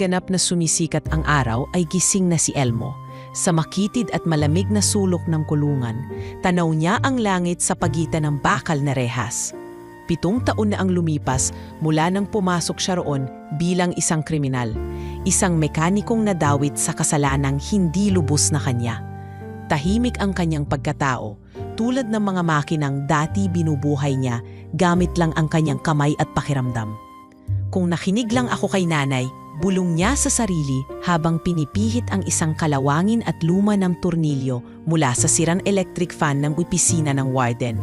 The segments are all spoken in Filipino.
ganap na sumisikat ang araw ay gising na si Elmo. Sa makitid at malamig na sulok ng kulungan, tanaw niya ang langit sa pagitan ng bakal na rehas. 7 taon na ang lumipas mula nang pumasok siya roon bilang isang kriminal, isang mekanikong nadawit sa kasalanang hindi lubos na kanya. Tahimik ang kanyang pagkatao, tulad ng mga makinang dati binubuhay niya gamit lang ang kanyang kamay at pakiramdam. Kung nakinig lang ako kay nanay, bulong niya sa sarili habang pinipihit ang isang kalawangin at luma ng tornilyo mula sa sirang electric fan ng opisina ng warden.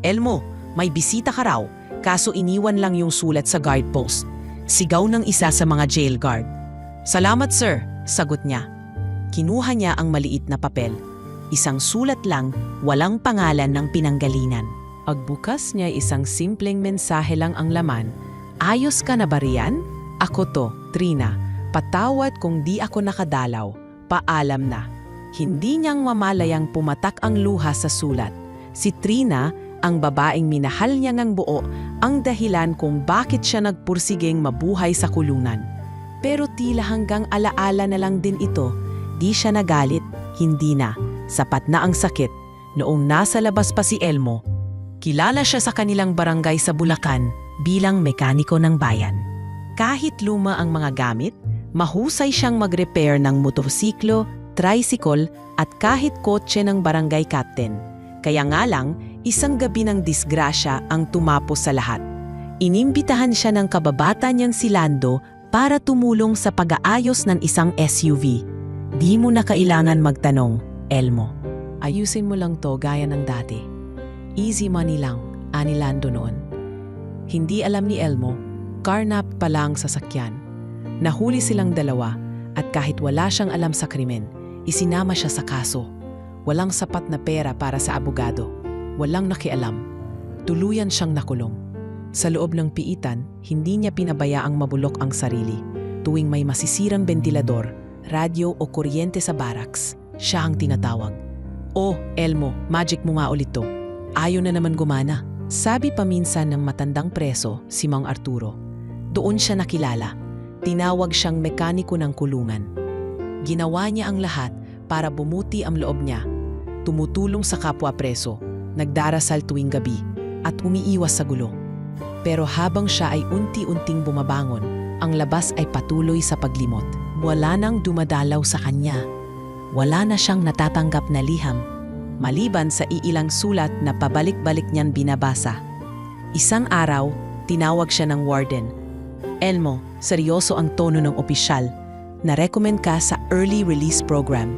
Elmo, may bisita ka raw, kaso iniwan lang yung sulat sa guard post. Sigaw ng isa sa mga jail guard. Salamat sir, sagot niya. Kinuha niya ang maliit na papel. Isang sulat lang, walang pangalan ng pinanggalinan. Pagbukas niya isang simpleng mensahe lang ang laman. Ayos ka na ba riyan? Ako to, Trina. Patawad kung di ako nakadalaw. Paalam na. Hindi niyang mamalayang pumatak ang luha sa sulat. Si Trina, ang babaeng minahal niya ngang buo, ang dahilan kung bakit siya nagpursigeng mabuhay sa kulungan. Pero tila hanggang alaala na lang din ito. Di siya nagalit, hindi na. Sapat na ang sakit. Noong nasa labas pa si Elmo, kilala siya sa kanilang barangay sa Bulacan bilang mekaniko ng bayan. Kahit luma ang mga gamit, mahusay siyang mag-repair ng motorsiklo, tricycle at kahit kotse ng barangay captain. Kaya nga lang, isang gabi ng disgrasya ang tumapos sa lahat. Inimbitahan siya ng kababata niyang si Lando para tumulong sa pag-aayos ng isang SUV. Di mo na kailangan magtanong, Elmo. Ayusin mo lang to gaya ng dati. Easy money lang, ani Lando noon. Hindi alam ni Elmo, carnap pa lang sasakyan. Nahuli silang dalawa at kahit wala siyang alam sa krimen, isinama siya sa kaso. Walang sapat na pera para sa abogado. Walang nakialam. Tuluyan siyang nakulong. Sa loob ng piitan, hindi niya pinabayaang mabulok ang sarili. Tuwing may masisirang bentilador, radyo o kuryente sa barracks, siya ang tinatawag. Oh, Elmo, magic mo nga ulit to. Ayaw na naman gumana. Sabi paminsan ng matandang preso, si Mang Arturo. Doon siya nakilala. Tinawag siyang mekaniko ng kulungan. Ginawa niya ang lahat para bumuti ang loob niya. Tumutulong sa kapwa preso, nagdarasal tuwing gabi, at umiiwas sa gulo. Pero habang siya ay unti-unting bumabangon, ang labas ay patuloy sa paglimot. Wala nang dumadalaw sa kanya. Wala na siyang natatanggap na liham, maliban sa iilang sulat na pabalik-balik niyan binabasa. Isang araw, tinawag siya ng warden. Elmo, seryoso ang tono ng opisyal. Na-recommend ka sa early release program.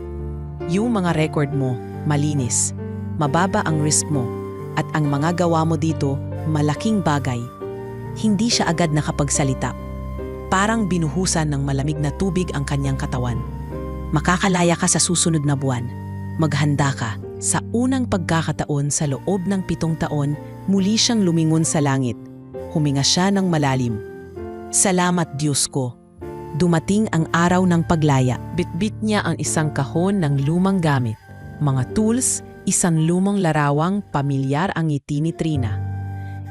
Yung mga record mo, malinis. Mababa ang risk mo. At ang mga gawa mo dito, malaking bagay. Hindi siya agad nakapagsalita. Parang binuhusan ng malamig na tubig ang kanyang katawan. Makakalaya ka sa susunod na buwan. Maghanda ka. Sa unang pagkakataon sa loob ng 7 taon, muli siyang lumingon sa langit. Huminga siya ng malalim. Salamat Diyos ko. Dumating ang araw ng paglaya. Bitbit niya ang isang kahon ng lumang gamit. Mga tools, isang lumang larawang pamilyar ang ngiti ni Trina.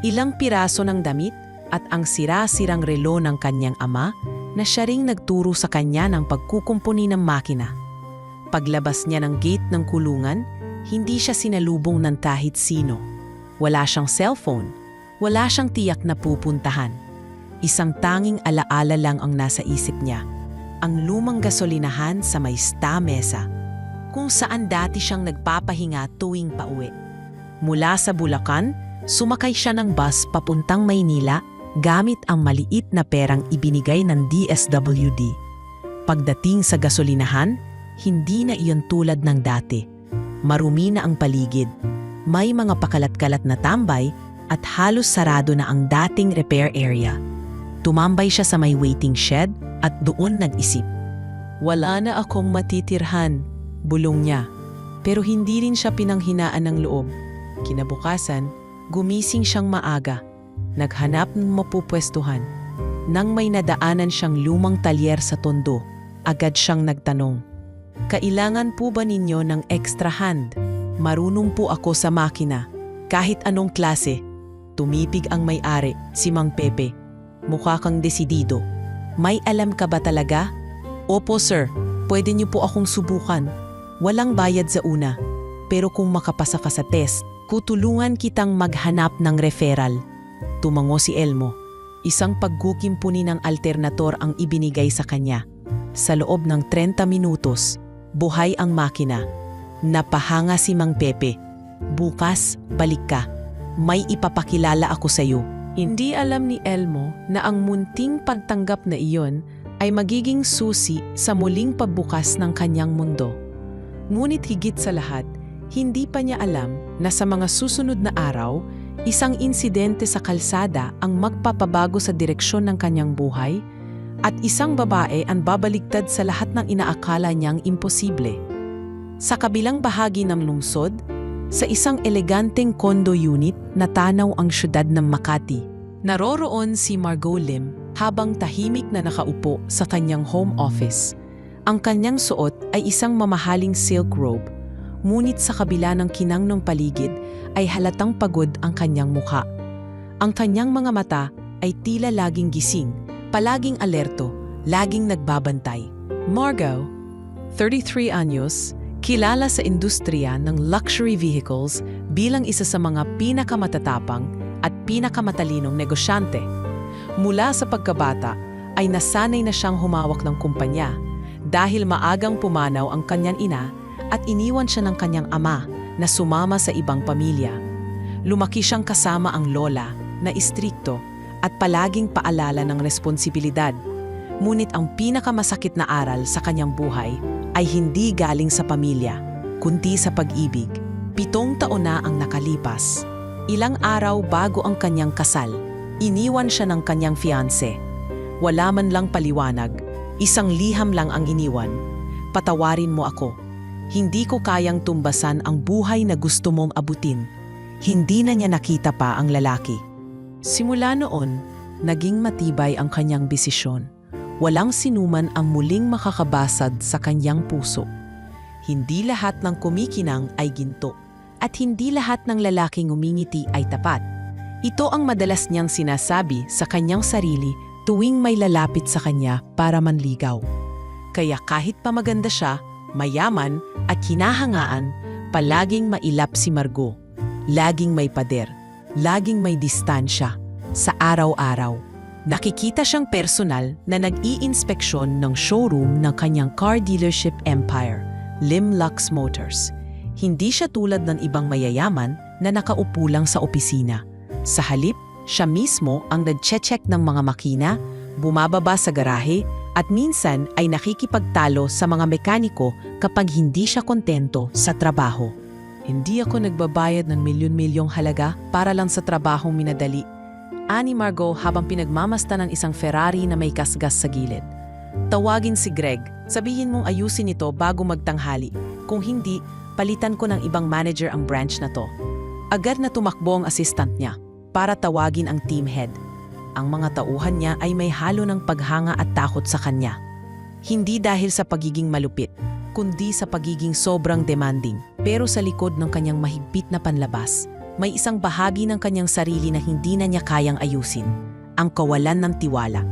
Ilang piraso ng damit at ang sira-sirang relo ng kanyang ama na siya ring nagturo sa kanya ng pagkukumpuni ng makina. Paglabas niya ng gate ng kulungan, hindi siya sinalubong ng kahit sino. Wala siyang cellphone, wala siyang tiyak na pupuntahan. Isang tanging alaala lang ang nasa isip niya, ang lumang gasolinahan sa may sta mesa, kung saan dati siyang nagpapahinga tuwing pauwi. Mula sa Bulacan, sumakay siya ng bus papuntang Maynila gamit ang maliit na perang ibinigay ng DSWD. Pagdating sa gasolinahan, hindi na iyon tulad ng dati. Marumi na ang paligid. May mga pakalat-kalat na tambay at halos sarado na ang dating repair area. Tumambay siya sa may waiting shed at doon nag-isip. Wala na akong matitirhan, bulong niya. Pero hindi rin siya pinanghinaan ng loob. Kinabukasan, gumising siyang maaga. Naghanap ng mapupwestuhan. Nang may nadaanan siyang lumang talyer sa tondo, agad siyang nagtanong. Kailangan po ba ninyo ng extra hand? Marunong po ako sa makina. Kahit anong klase. Tumipig ang may-ari, si Mang Pepe. Mukha kang desidido. May alam ka ba talaga? Opo sir, pwede niyo po akong subukan. Walang bayad sa una. Pero kung makapasa ka sa test, tutulungan kitang maghanap ng referral. Tumango si Elmo. Isang pagkukimpuni ng alternator ang ibinigay sa kanya. Sa loob ng 30 minutos, buhay ang makina. Napahanga si Mang Pepe. Bukas, balik ka. May ipapakilala ako sa iyo. Hindi alam ni Elmo na ang munting pagtanggap na iyon ay magiging susi sa muling pagbukas ng kanyang mundo. Ngunit higit sa lahat, hindi pa niya alam na sa mga susunod na araw, isang insidente sa kalsada ang magpapabago sa direksyon ng kanyang buhay at isang babae ang babaligtad sa lahat ng inaakala niyang imposible. Sa kabilang bahagi ng lungsod, sa isang eleganteng condo unit na tanaw ang syudad ng Makati, naroroon si Margot Lim habang tahimik na nakaupo sa kanyang home office. Ang kanyang suot ay isang mamahaling silk robe, ngunit sa kabila ng kinang ng paligid ay halatang pagod ang kanyang mukha. Ang kanyang mga mata ay tila laging gising, palaging alerto, laging nagbabantay. Margot, 33 anyos, kilala sa industriya ng luxury vehicles bilang isa sa mga pinakamatatapang at pinakamatalinong negosyante. Mula sa pagkabata ay nasanay na siyang humawak ng kumpanya dahil maagang pumanaw ang kanyang ina at iniwan siya ng kanyang ama na sumama sa ibang pamilya. Lumaki siyang kasama ang lola na istrikto at palaging paalala ng responsibilidad. Ngunit ang pinakamasakit na aral sa kanyang buhay ay hindi galing sa pamilya, kundi sa pag-ibig. 7 taon na ang nakalipas. Ilang araw bago ang kanyang kasal, iniwan siya ng kanyang fiancé. Wala man lang paliwanag, isang liham lang ang iniwan. Patawarin mo ako. Hindi ko kayang tumbasan ang buhay na gusto mong abutin. Hindi na niya nakita pa ang lalaki. Simula noon, naging matibay ang kanyang desisyon. Walang sinuman ang muling makakabasad sa kanyang puso. Hindi lahat ng kumikinang ay ginto, at hindi lahat ng lalaking umingiti ay tapat. Ito ang madalas niyang sinasabi sa kanyang sarili tuwing may lalapit sa kanya para manligaw. Kaya kahit pa maganda siya, mayaman at hinahangaan, palaging mailap si Margot. Laging may pader, laging may distansya, sa araw-araw. Nakikita siyang personal na nag-i-inspeksyon ng showroom ng kanyang car dealership empire, Lim Lux Motors. Hindi siya tulad ng ibang mayayaman na nakaupo lang sa opisina. Sa halip, siya mismo ang nag-check ng mga makina, bumababa sa garahe, at minsan ay nakikipagtalo sa mga mekaniko kapag hindi siya kontento sa trabaho. Hindi ako nagbabayad ng milyon-milyong halaga para lang sa trabahong minadali. Ani Margot habang pinagmamasta ng isang Ferrari na may kasgas sa gilid. Tawagin si Greg, sabihin mong ayusin ito bago magtanghali. Kung hindi, palitan ko ng ibang manager ang branch na to. Agad na tumakbo ang assistant niya para tawagin ang team head. Ang mga tauhan niya ay may halo ng paghanga at takot sa kanya. Hindi dahil sa pagiging malupit, kundi sa pagiging sobrang demanding. Pero sa likod ng kanyang mahigpit na panlabas, may isang bahagi ng kanyang sarili na hindi na niya kayang ayusin. Ang kawalan ng tiwala.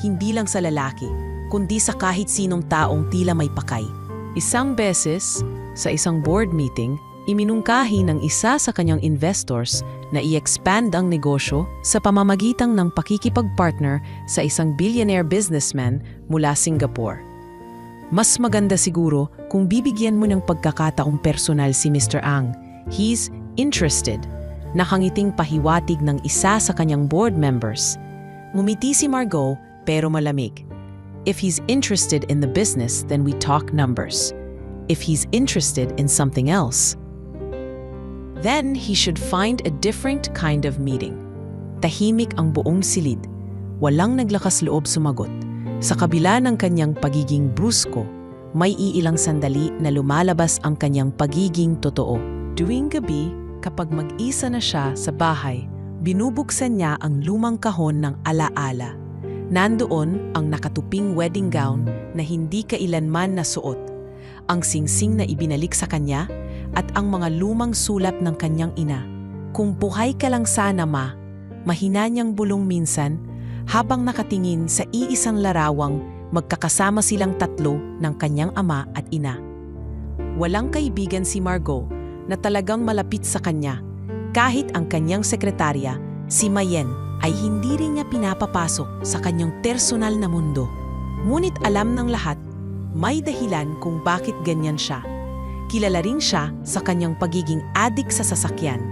Hindi lang sa lalaki, kundi sa kahit sinong taong tila may pakay. Isang beses, sa isang board meeting, iminungkahi ng isa sa kanyang investors na i-expand ang negosyo sa pamamagitan ng pakikipag-partner sa isang billionaire businessman mula Singapore. Mas maganda siguro kung bibigyan mo ng pagkakataong personal si Mr. Ang. He's interested. Nakangiting pahiwatig ng isa sa kanyang board members. Ngumiti si Margot pero malamig. If he's interested in the business, then we talk numbers. If he's interested in something else, then he should find a different kind of meeting. Tahimik ang buong silid. Walang naglakas loob sumagot. Sa kabila ng kanyang pagiging brusko, may iilang sandali na lumalabas ang kanyang pagiging totoo. Tuwing gabi, kapag mag-isa na siya sa bahay, binubuksan niya ang lumang kahon ng alaala. Nandoon ang nakatuping wedding gown na hindi kailanman nasuot, ang singsing na ibinalik sa kanya, at ang mga lumang sulat ng kanyang ina. Kung buhay ka lang sana ma, mahina niyang bulong minsan, habang nakatingin sa iisang larawang magkakasama silang tatlo ng kanyang ama at ina. Walang kaibigan si Margot na talagang malapit sa kanya. Kahit ang kanyang sekretarya, si Mayen, ay hindi rin niya pinapapasok sa kanyang personal na mundo. Ngunit alam ng lahat, may dahilan kung bakit ganyan siya. Kilala rin siya sa kanyang pagiging adik sa sasakyan.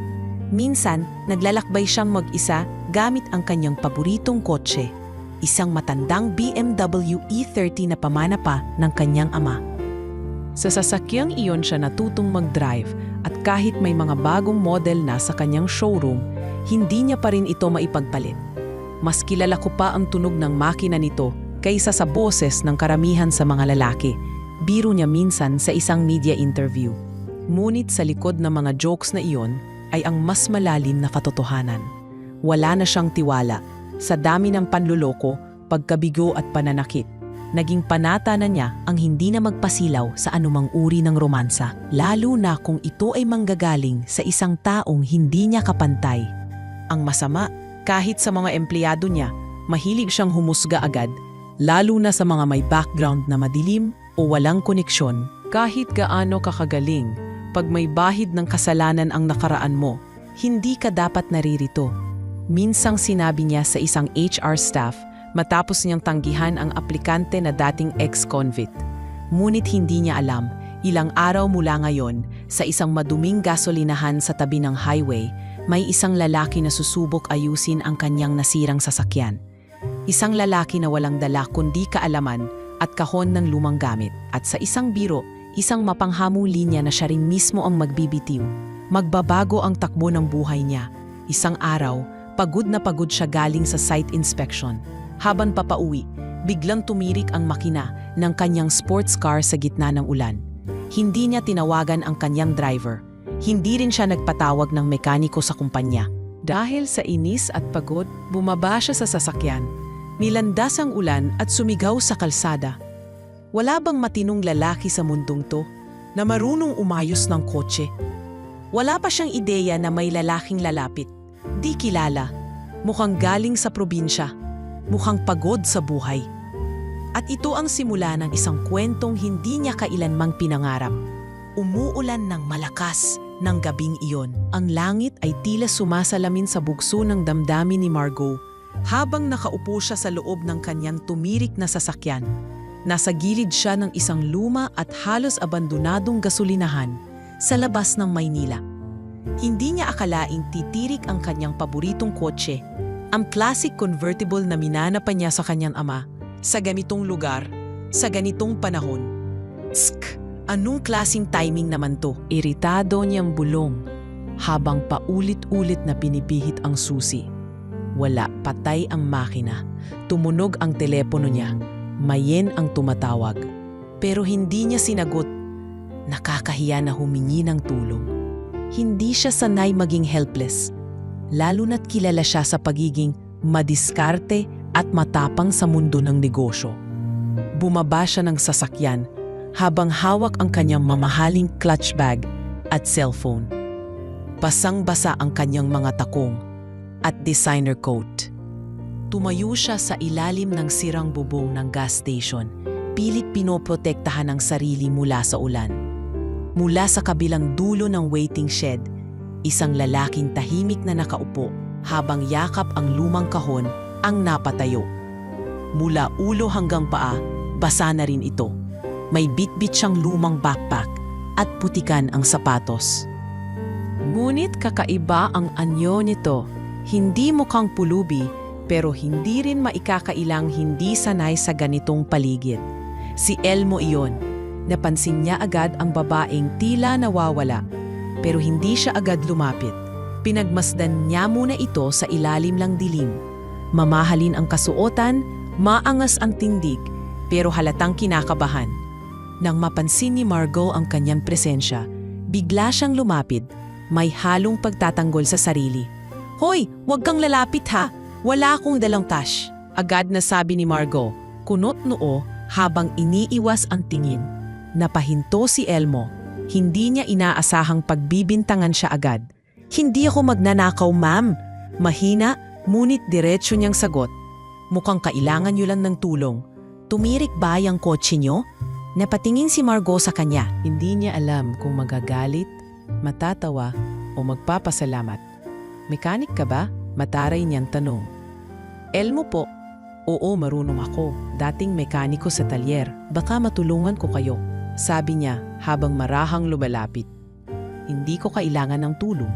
Minsan, naglalakbay siyang mag-isa gamit ang kanyang paboritong kotse, isang matandang BMW E30 na pamana pa ng kanyang ama. Sa sasakyang iyon siya natutong mag-drive at kahit may mga bagong model na sa kanyang showroom, hindi niya pa rin ito maipagpalit. Mas kilala ko pa ang tunog ng makina nito kaysa sa boses ng karamihan sa mga lalaki, biro niya minsan sa isang media interview. Ngunit sa likod ng mga jokes na iyon ay ang mas malalim na katotohanan. Wala na siyang tiwala sa dami ng panluloko, pagkabigo at pananakit. Naging panata na niya ang hindi na magpasilaw sa anumang uri ng romansa, lalo na kung ito ay manggagaling sa isang taong hindi niya kapantay. Ang masama, kahit sa mga empleyado niya, mahilig siyang humusga agad, lalo na sa mga may background na madilim o walang koneksyon. Kahit gaano kakagaling, pag may bahid ng kasalanan ang nakaraan mo, hindi ka dapat naririto. Minsang sinabi niya sa isang HR staff matapos niyang tanggihan ang aplikante na dating ex-convict. Ngunit hindi niya alam, ilang araw mula ngayon, sa isang maduming gasolinahan sa tabi ng highway, may isang lalaki na susubok ayusin ang kanyang nasirang sasakyan. Isang lalaki na walang dala kundi kaalaman at kahon ng lumang gamit. At sa isang biro, isang mapanghamong linya na siya rin mismo ang magbibitiw. Magbabago ang takbo ng buhay niya. Isang araw, pagod na pagod siya galing sa site inspection. Habang papauwi, biglang tumirik ang makina ng kanyang sports car sa gitna ng ulan. Hindi niya tinawagan ang kanyang driver. Hindi rin siya nagpatawag ng mekaniko sa kumpanya. Dahil sa inis at pagod, bumaba siya sa sasakyan. Nilandas ang ulan at sumigaw sa kalsada. Wala bang matinong lalaki sa mundong to na marunong umayos ng kotse? Wala pa siyang ideya na may lalaking lalapit. Di kilala. Mukhang galing sa probinsya. Mukhang pagod sa buhay. At ito ang simula ng isang kwentong hindi niya kailanmang pinangarap. Umuulan ng malakas ng gabing iyon. Ang langit ay tila sumasalamin sa bugso ng damdamin ni Margot habang nakaupo siya sa loob ng kanyang tumirik na sasakyan. Nasa gilid siya ng isang luma at halos abandonadong gasolinahan sa labas ng Maynila. Hindi niya akalaing titirik ang kanyang paboritong kotse, ang classic convertible na minana pa niya sa kanyang ama, sa ganitong lugar, sa ganitong panahon. Tsk! Anong klasing timing naman to? Iritado niyang bulong habang paulit-ulit na pinipihit ang susi. Wala, patay ang makina. Tumunog ang telepono niya. Mayen ang tumatawag. Pero hindi niya sinagot. Nakakahiya na humingi ng tulong. Hindi siya sanay maging helpless. Lalo na't kilala siya sa pagiging madiskarte at matapang sa mundo ng negosyo. Bumaba siya ng sasakyan habang hawak ang kanyang mamahaling clutch bag at cellphone. Basang-basa ang kanyang mga takong at designer coat. Tumayo siya sa ilalim ng sirang bubong ng gas station, pilit pinoprotektahan ang sarili mula sa ulan. Mula sa kabilang dulo ng waiting shed, isang lalaking tahimik na nakaupo habang yakap ang lumang kahon ang napatayo. Mula ulo hanggang paa, basa na rin ito. May bitbit siyang lumang backpack at putikan ang sapatos. Ngunit kakaiba ang anyo nito. Hindi mukhang pulubi pero hindi rin maikakailang hindi sanay sa ganitong paligid. Si Elmo iyon. Napansin niya agad ang babaeng tila nawawala pero hindi siya agad lumapit. Pinagmasdan niya muna ito sa ilalim ng dilim. Mamahalin ang kasuotan, maangas ang tindig pero halatang kinakabahan. Nang mapansin ni Margot ang kanyang presensya, bigla siyang lumapit, may halong pagtatanggol sa sarili. "Hoy, huwag kang lalapit ha! Wala akong dalang cash." Agad na sabi ni Margot, kunot noo habang iniiwas ang tingin. Napahinto si Elmo. Hindi niya inaasahang pagbibintangan siya agad. "Hindi ako magnanakaw, ma'am." Mahina, ngunit diretsyo niyang sagot. Mukhang kailangan nyo lang ng tulong. Tumirik ba yung kotse nyo? Napatingin si Margot sa kanya. Hindi niya alam kung magagalit, matatawa o magpapasalamat. Mekanik ka ba? Mataray niyang tanong. Elmo po. Oo, marunong ako. Dating mekaniko sa talyer. Baka matulungan ko kayo. Sabi niya habang marahang lumalapit. Hindi ko kailangan ng tulong.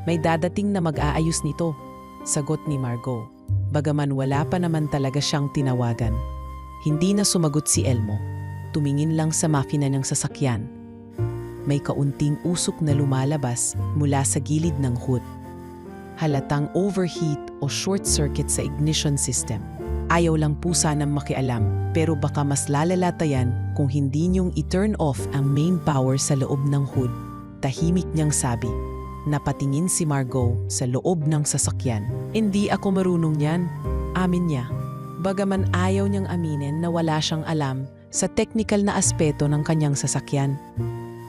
May dadating na mag-aayos nito. Sagot ni Margot. Bagaman wala pa naman talaga siyang tinawagan. Hindi na sumagot si Elmo. Tumingin lang sa makina ng sasakyan. May kaunting usok na lumalabas mula sa gilid ng hood. Halatang overheat o short circuit sa ignition system. Ayaw lang po sanang makialam, pero baka mas lalala yan kung hindi niyong i-turn off ang main power sa loob ng hood. Tahimik niyang sabi. Napatingin si Margot sa loob ng sasakyan. Hindi ako marunong yan, amin niya. Bagaman ayaw niyang aminin na wala siyang alam sa technical na aspeto ng kanyang sasakyan.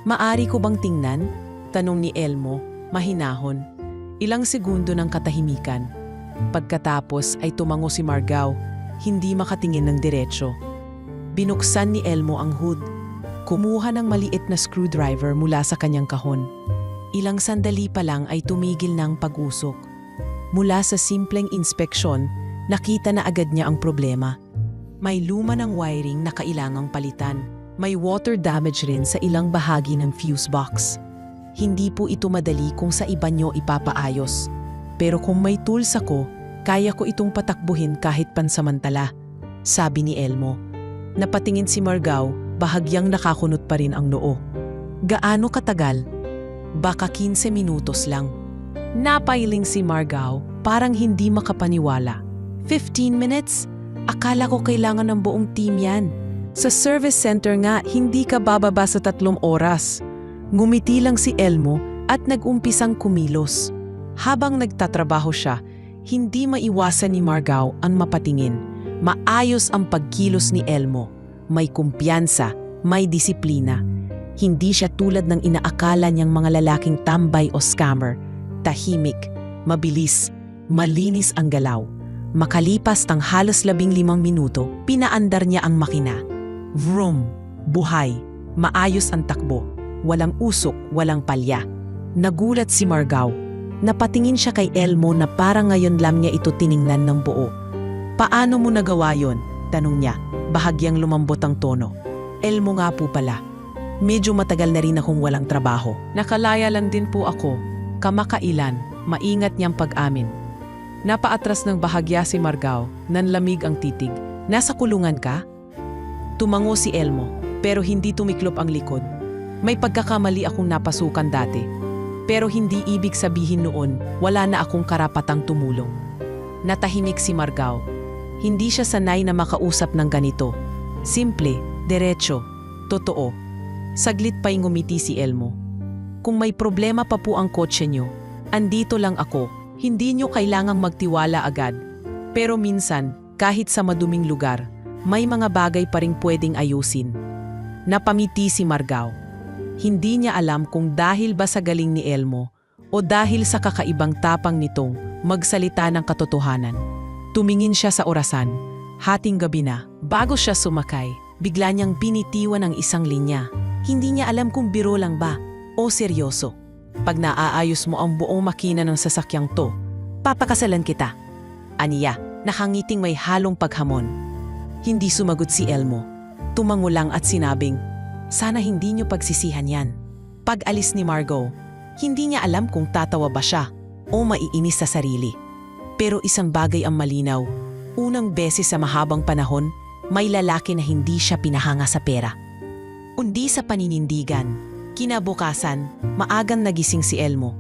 Maari ko bang tingnan? Tanong ni Elmo, mahinahon. Ilang segundo ng katahimikan. Pagkatapos ay tumango si Margot, hindi makatingin ng diretsyo. Binuksan ni Elmo ang hood. Kumuha ng maliit na screwdriver mula sa kanyang kahon. Ilang sandali pa lang ay tumigil ng pag-usok. Mula sa simpleng inspeksyon, nakita na agad niya ang problema. May luma ng wiring na kailangang palitan. May water damage rin sa ilang bahagi ng fuse box. Hindi po ito madali kung sa iba nyo ipapaayos. Pero kung may tools ako, kaya ko itong patakbuhin kahit pansamantala, sabi ni Elmo. Napatingin si Margot, bahagyang nakakunot pa rin ang noo. Gaano katagal? Baka 15 minutos lang. Napailing si Margot, parang hindi makapaniwala. 15 minutes? Akala ko kailangan ng buong team yan. Sa service center nga, hindi ka bababa sa 3 oras. Ngumiti lang si Elmo at nag-umpisang kumilos. Habang nagtatrabaho siya, hindi maiwasan ni Margot ang mapatingin. Maayos ang pagkilos ni Elmo. May kumpiyansa, may disiplina. Hindi siya tulad ng inaakala niyang mga lalaking tambay o scammer. Tahimik, mabilis, malinis ang galaw. Makalipas ng halos 15 minuto, pinaandar niya ang makina. Vroom! Buhay! Maayos ang takbo. Walang usok, walang palya. Nagulat si Margot. Napatingin siya kay Elmo na parang ngayon lang niya ito tiningnan ng buo. Paano mo nagawa yon? Tanong niya. Bahagyang lumambot ang tono. Elmo nga po pala. Medyo matagal na rin akong walang trabaho. Nakalaya lang din po ako. Kamakailan, maingat niyang pag-amin. Napaatras ng bahagya si Margot, nanlamig ang titig. Nasa kulungan ka? Tumango si Elmo, pero hindi tumiklop ang likod. May pagkakamali akong napasukan dati. Pero hindi ibig sabihin noon, wala na akong karapatang tumulong. Natahimik si Margot. Hindi siya sanay na makausap ng ganito. Simple, diretso, totoo. Saglit pa'y ngumiti si Elmo. Kung may problema pa po ang kotse niyo, andito lang ako. Hindi nyo kailangang magtiwala agad. Pero minsan, kahit sa maduming lugar, may mga bagay pa ring pwedeng ayusin. Napamiti si Margot. Hindi niya alam kung dahil ba sa galing ni Elmo o dahil sa kakaibang tapang nitong magsalita ng katotohanan. Tumingin siya sa orasan. Hating gabi na. Bago siya sumakay, bigla niyang binitiwan ang isang linya. Hindi niya alam kung biro lang ba o seryoso. Pag naaayos mo ang buong makina ng sasakyang to, papakasalan kita. Aniya, nakangiting may halong paghamon. Hindi sumagot si Elmo. Tumango lang at sinabing, sana hindi niyo pagsisihan yan. Pag-alis ni Margot, hindi niya alam kung tatawa ba siya o maiinis sa sarili. Pero isang bagay ang malinaw. Unang beses sa mahabang panahon, may lalaki na hindi siya pinahanga sa pera. Undi sa paninindigan. Kinabukasan, maagang nagising si Elmo.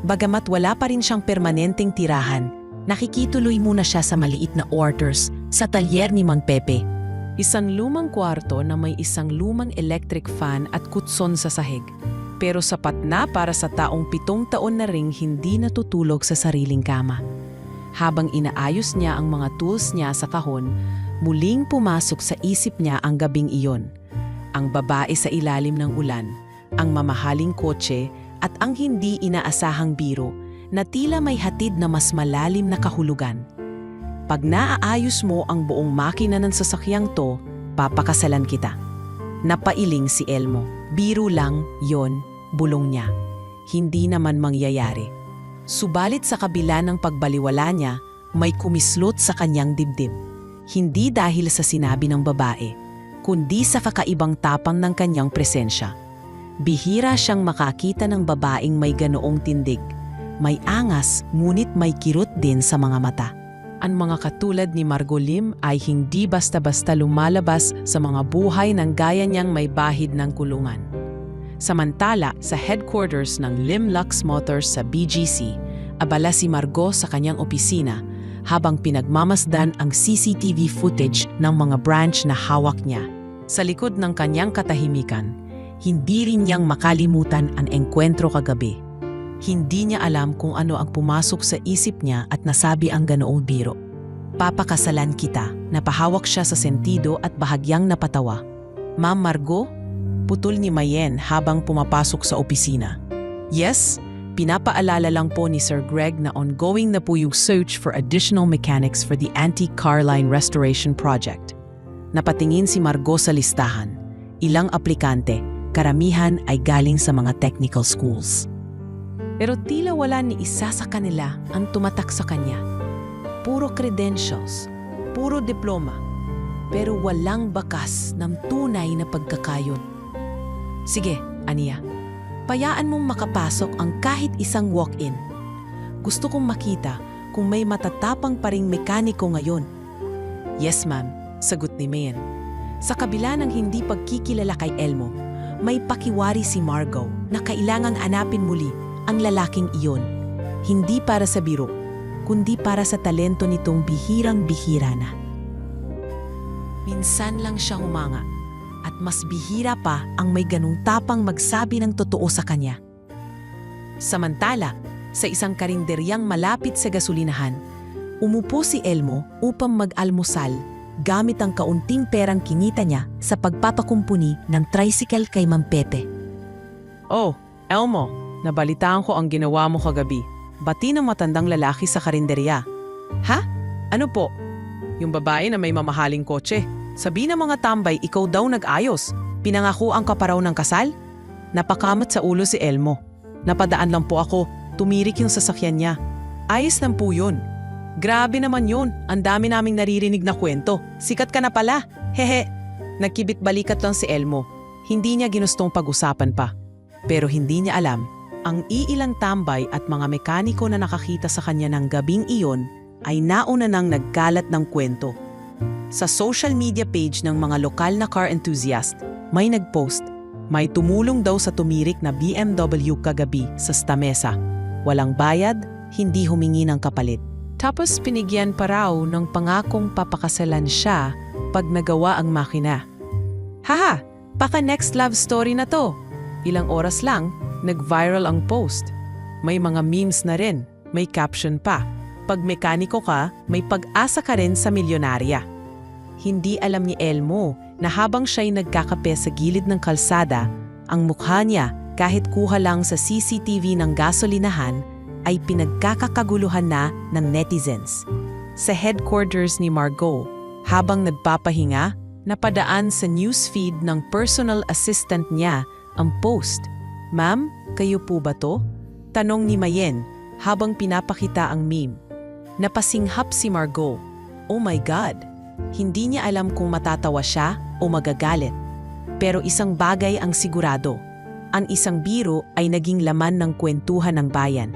Bagamat wala pa rin siyang permanenteng tirahan, nakikituloy muna siya sa maliit na orders sa talyer ni Mang Pepe. Isang lumang kwarto na may isang lumang electric fan at kutson sa sahig. Pero sapat na para sa taong 7 taon na ring hindi natutulog sa sariling kama. Habang inaayos niya ang mga tools niya sa kahon, muling pumasok sa isip niya ang gabing iyon. Ang babae sa ilalim ng ulan, ang mamahaling kotse at ang hindi inaasahang biro na tila may hatid na mas malalim na kahulugan. Pag naaayos mo ang buong makina ng sasakyang to, papakasalan kita. Napailing si Elmo. Biro lang, yon, bulong niya. Hindi naman mangyayari. Subalit sa kabila ng pagbaliwala niya, may kumislot sa kanyang dibdib. Hindi dahil sa sinabi ng babae, kundi sa kakaibang tapang ng kanyang presensya. Bihira siyang makakita ng babaeng may ganoong tindig. May angas, ngunit may kirot din sa mga mata. Ang mga katulad ni Margot Lim ay hindi basta-basta lumalabas sa mga buhay ng gaya niyang may bahid ng kulungan. Samantala, sa headquarters ng Lim Lux Motors sa BGC, abala si Margot sa kanyang opisina habang pinagmamasdan ang CCTV footage ng mga branch na hawak niya. Sa likod ng kanyang katahimikan, hindi rin niyang makalimutan ang engkwentro kagabi. Hindi niya alam kung ano ang pumasok sa isip niya at nasabi ang ganoong biro. Papakasalan kita, napahawak siya sa sentido at bahagyang napatawa. Ma'am Margot? Putol ni Mayen habang pumapasok sa opisina. Yes, pinapaalala lang po ni Sir Greg na ongoing na po yung search for additional mechanics for the antique car line restoration project. Napatingin si Margot sa listahan. Ilang aplikante, karamihan ay galing sa mga technical schools. Pero tila wala ni isa sa kanila ang tumatak sa kanya. Puro credentials, puro diploma, pero walang bakas ng tunay na pagkakayon. Sige, Ania, payaan mong makapasok ang kahit isang walk-in. Gusto kong makita kung may matatapang pa ring mekaniko ngayon. Yes, ma'am, sagot ni Mayen. Sa kabila ng hindi pagkikilala kay Elmo, may pakiwari si Margot na kailangang hanapin muli ang lalaking iyon. Hindi para sa biro, kundi para sa talento nitong bihirang-bihira na. Minsan lang siya humanga at mas bihira pa ang may ganung tapang magsabi ng totoo sa kanya. Samantala, sa isang karinderyang malapit sa gasolinahan, umupo si Elmo upang mag-almusal gamit ang kaunting perang kinita niya sa pagpapakumpuni ng tricycle kay Ma'am Pepe. Oh, Elmo, nabalitaan ko ang ginawa mo kagabi. Bati ng matandang lalaki sa karinderya. Ha? Ano po? Yung babae na may mamahaling kotse. Sabi ng mga tambay, ikaw daw nag-ayos. Pinangakuan ka pa raw ng kasal? Napakamat sa ulo si Elmo. Napadaan lang po ako. Tumirik yung sasakyan niya. Ayos lang po yun. Grabe naman yun. Ang dami naming naririnig na kwento. Sikat ka na pala. Hehe. Nagkibit balikat lang si Elmo. Hindi niya ginustong pag-usapan pa. Pero hindi niya alam, ang iilang tambay at mga mekaniko na nakakita sa kanya ng gabing iyon ay nauna nang nagkalat ng kwento. Sa social media page ng mga lokal na car enthusiast, may nagpost, may tumulong daw sa tumirik na BMW kagabi sa Stamesa. Walang bayad, hindi humingi ng kapalit. Tapos pinigyan pa raw ng pangakong papakasalan siya pag nagawa ang makina. Haha, paka next love story na to. Ilang oras lang, nag-viral ang post. May mga memes na rin, may caption pa. Pag mekaniko ka, may pag-asa ka rin sa milyonarya. Hindi alam ni Elmo na habang siya'y nagkakape sa gilid ng kalsada, ang mukha niya kahit kuha lang sa CCTV ng gasolinahan ay pinagkakakaguluhan na ng netizens. Sa headquarters ni Margot, habang nagpapahinga, napadaan sa newsfeed ng personal assistant niya ang post. Ma'am, kayo po ba to? Tanong ni Mayen habang pinapakita ang meme. Napasinghap si Margot. Oh my God! Hindi niya alam kung matatawa siya o magagalit. Pero isang bagay ang sigurado. Ang isang biro ay naging laman ng kwentuhan ng bayan.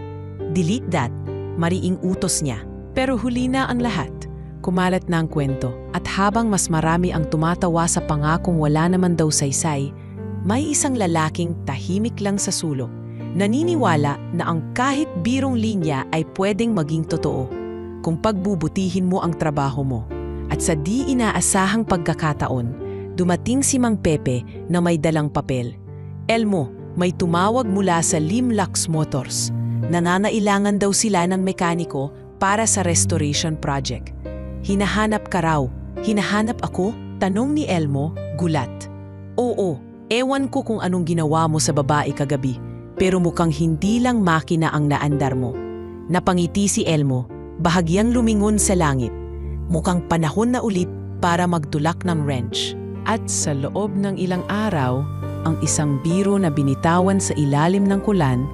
Delete that, mariing utos niya. Pero huli na ang lahat. Kumalat na ang kwento at habang mas marami ang tumatawa sa pangakong wala naman daw saysay, may isang lalaking tahimik lang sa sulok. Naniniwala na ang kahit birong linya ay pwedeng maging totoo kung pagbubutihin mo ang trabaho mo. At sa di inaasahang pagkakataon, dumating si Mang Pepe na may dalang papel. Elmo, may tumawag mula sa Lim Lux Motors. Nananailangan daw sila ng mekaniko para sa restoration project. Hinahanap ka raw. Hinahanap ako? Tanong ni Elmo, gulat. Oo, ewan ko kung anong ginawa mo sa babae kagabi, pero mukhang hindi lang makina ang naandar mo. Napangiti si Elmo, bahagyang lumingon sa langit. Mukhang panahon na ulit para magtulak ng wrench. At sa loob ng ilang araw, ang isang biro na binitawan sa ilalim ng kulan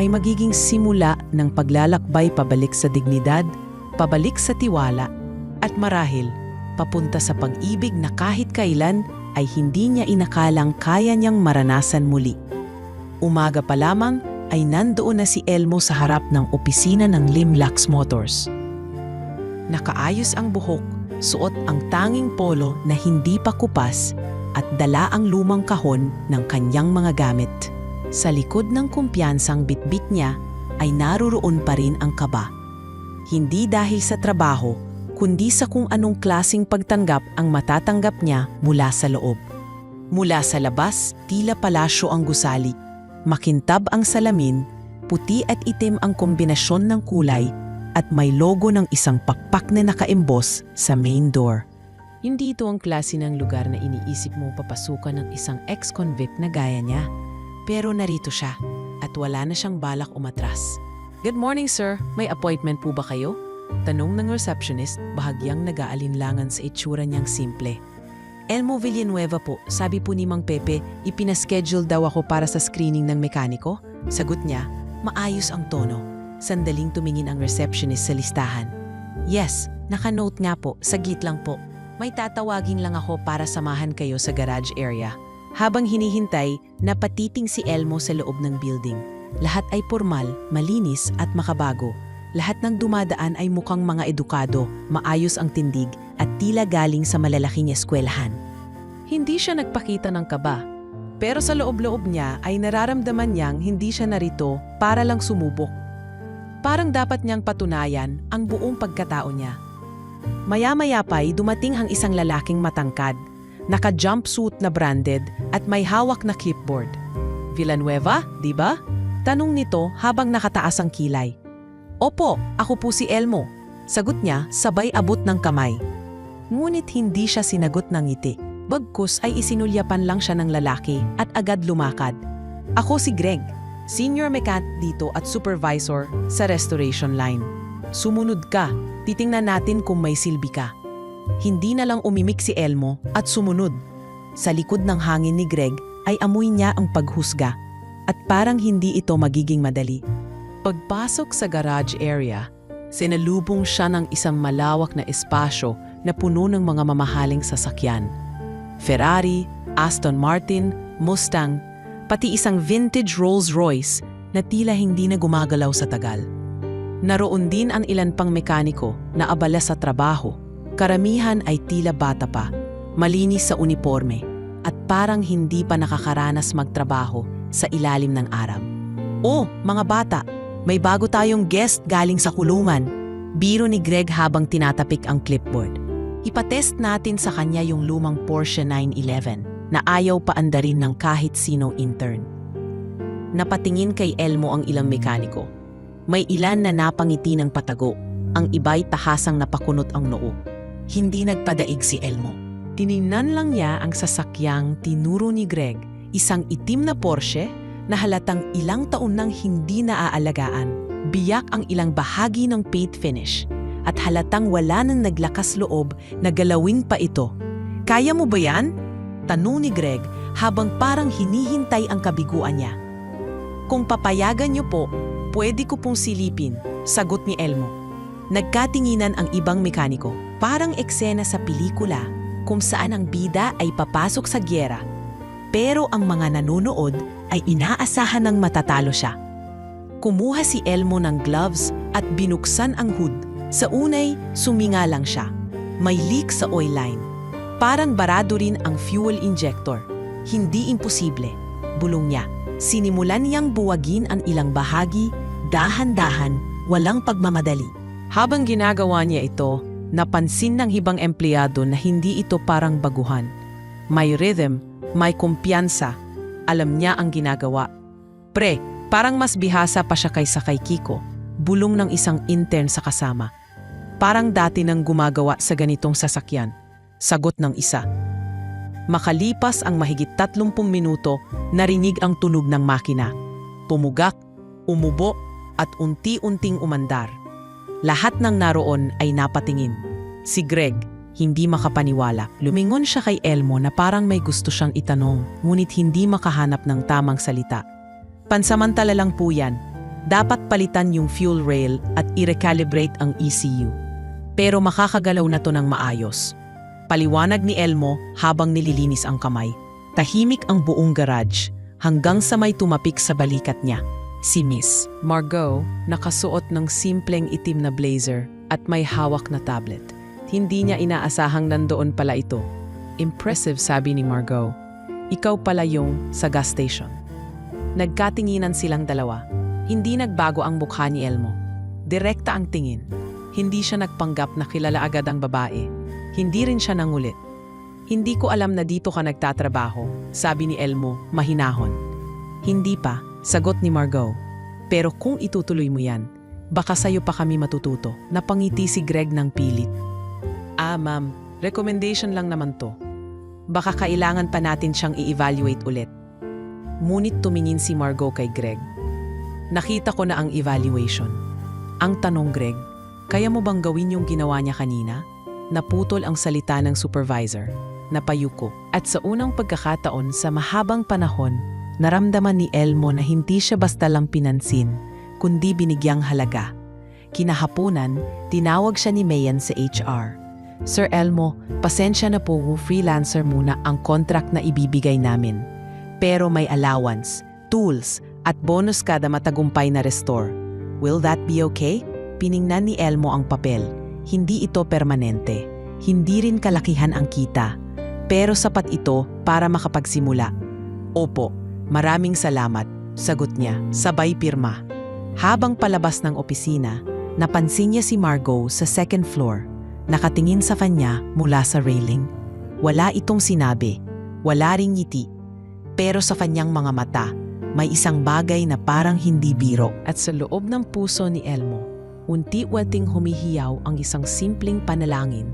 ay magiging simula ng paglalakbay pabalik sa dignidad, pabalik sa tiwala, at marahil papunta sa pag-ibig na kahit kailan ay hindi niya inakalang kaya niyang maranasan muli. Umaga pa lamang ay nandoon na si Elmo sa harap ng opisina ng Limlax Motors. Nakaayos ang buhok, suot ang tanging polo na hindi pa kupas at dala ang lumang kahon ng kanyang mga gamit. Sa likod ng kumpiyansang bitbit niya ay naruroon pa rin ang kaba. Hindi dahil sa trabaho, kundi sa kung anong klasing pagtanggap ang matatanggap niya mula sa loob. Mula sa labas, tila palasyo ang gusali. Makintab ang salamin, puti at itim ang kombinasyon ng kulay, at may logo ng isang pakpak na naka-emboss sa main door. Hindi ito ang klase ng lugar na iniisip mo papasukan ng isang ex-convict na gaya niya. Pero narito siya, at wala na siyang balak umatras. "Good morning, sir. May appointment po ba kayo?" Tanong ng receptionist, bahagyang nag-aalinlangan sa itsura niyang simple. "Elmo Villanueva po, sabi po ni Mang Pepe, ipinaschedule daw ako para sa screening ng mekaniko." Sagot niya, maayos ang tono. Sandaling tumingin ang receptionist sa listahan. "Yes, naka-note nga po, saglit lang po. May tatawagin lang ako para samahan kayo sa garage area." Habang hinihintay, napatiting si Elmo sa loob ng building. Lahat ay formal, malinis at makabago. Lahat ng dumadaan ay mukhang mga edukado, maayos ang tindig at tila galing sa malalaking eskwelahan. Hindi siya nagpakita ng kaba, pero sa loob-loob niya ay nararamdaman niyang hindi siya narito para lang sumubok. Parang dapat niyang patunayan ang buong pagkatao niya. Maya-maya pa'y dumating ang isang lalaking matangkad, naka-jumpsuit na branded at may hawak na clipboard. "Villanueva, di ba?" Tanong nito habang nakataas ang kilay. "Opo, ako po si Elmo." Sagot niya sabay abot ng kamay. Ngunit hindi siya sinagot ng ngiti. Bagkus ay isinulyapan lang siya ng lalaki at agad lumakad. "Ako si Greg, senior mechanic dito at supervisor sa restoration line. Sumunod ka, titingnan natin kung may silbi ka." Hindi na lang umimik si Elmo at sumunod. Sa likod ng hangin ni Greg ay amoy niya ang paghusga at parang hindi ito magiging madali. Pagpasok sa garage area, sinalubong siya ng isang malawak na espasyo na puno ng mga mamahaling sasakyan. Ferrari, Aston Martin, Mustang, pati isang vintage Rolls-Royce na tila hindi na gumagalaw sa tagal. Naroon din ang ilan pang mekaniko na abala sa trabaho. Karamihan ay tila bata pa, malinis sa uniforme, at parang hindi pa nakakaranas magtrabaho sa ilalim ng araw. "Oh, mga bata, may bago tayong guest galing sa kulungan." Biro ni Greg habang tinatapik ang clipboard. Ipatest natin sa kanya yung lumang Porsche 911 na ayaw paandarin ng kahit sinong intern. Napatingin kay Elmo ang ilang mekaniko. May ilan na napangiti ng patago, ang iba'y tahasang napakunot ang noo. Hindi nagpadaig si Elmo. Tiningnan lang niya ang sasakyang tinuro ni Greg, isang itim na Porsche na halatang ilang taon nang hindi naaalagaan. Biyak ang ilang bahagi ng paint finish at halatang wala nang naglakas loob na galawin pa ito. "Kaya mo ba yan?" tanong ni Greg habang parang hinihintay ang kabiguan niya. "Kung papayagan niyo po, pwede ko pong silipin," sagot ni Elmo. Nagkatinginan ang ibang mekaniko. Parang eksena sa pelikula kung saan ang bida ay papasok sa gyera. Pero ang mga nanonood ay inaasahan ng matatalo siya. Kumuha si Elmo ng gloves at binuksan ang hood. Sa unay, suminga lang siya. May leak sa oil line. Parang barado rin ang fuel injector. Hindi imposible, bulong niya. Sinimulan niyang buwagin ang ilang bahagi, dahan-dahan, walang pagmamadali. Habang ginagawa niya ito, napansin ng ibang empleyado na hindi ito parang baguhan. May rhythm, may kumpiyansa. Alam niya ang ginagawa. "Pre, parang mas bihasa pa siya kaysa kay Kiko," bulong ng isang intern sa kasama. "Parang dati nang gumagawa sa ganitong sasakyan," sagot ng isa. Makalipas ang mahigit 30 minuto, narinig ang tunog ng makina. Pumugak, umubo, at unti-unting umandar. Lahat ng naroon ay napatingin. Si Greg, hindi makapaniwala. Lumingon siya kay Elmo na parang may gusto siyang itanong, ngunit hindi makahanap ng tamang salita. Pansamantala lang po yan. Dapat palitan yung fuel rail at i-recalibrate ang ECU. Pero makakagalaw na to ng maayos. Paliwanag ni Elmo habang nililinis ang kamay. Tahimik ang buong garage hanggang sa may tumapik sa balikat niya. Si Miss Margot, nakasuot ng simpleng itim na blazer at may hawak na tablet. Hindi niya inaasahang nandoon pala ito. Impressive, sabi ni Margot. Ikaw pala yung sa gas station. Nagkatinginan silang dalawa. Hindi nagbago ang mukha ni Elmo. Direkta ang tingin. Hindi siya nagpanggap na kilala agad ang babae. Hindi rin siya nangulit. Hindi ko alam na dito ka nagtatrabaho, sabi ni Elmo, mahinahon. Hindi pa, sagot ni Margot. Pero kung itutuloy mo yan, baka sa'yo pa kami matututo. Napangiti si Greg ng pilit. Ma'am, recommendation lang naman to. Baka kailangan pa natin siyang i-evaluate ulit. Ngunit tumingin si Margot kay Greg. Nakita ko na ang evaluation. Ang tanong, Greg, kaya mo bang gawin yung ginawa niya kanina? Naputol ang salita ng supervisor. Napayuko. At sa unang pagkakataon sa mahabang panahon, naramdaman ni Elmo na hindi siya basta lang pinansin, kundi binigyang halaga. Kinahaponan, tinawag siya ni Mayan sa HR. Sir Elmo, pasensya na po, freelancer muna ang contract na ibibigay namin. Pero may allowance, tools, at bonus kada matagumpay na restore. Will that be okay? Piningnan ni Elmo ang papel. Hindi ito permanente. Hindi rin kalakihan ang kita. Pero sapat ito para makapagsimula. Opo, maraming salamat, sagot niya, sabay pirma. Habang palabas ng opisina, napansin niya si Margot sa second floor. Nakatingin sa kanya mula sa railing. Wala itong sinabi, wala ring ngiti. Pero sa kanyang mga mata, may isang bagay na parang hindi biro. At sa loob ng puso ni Elmo, unti-unting humihiyaw ang isang simpleng panalangin.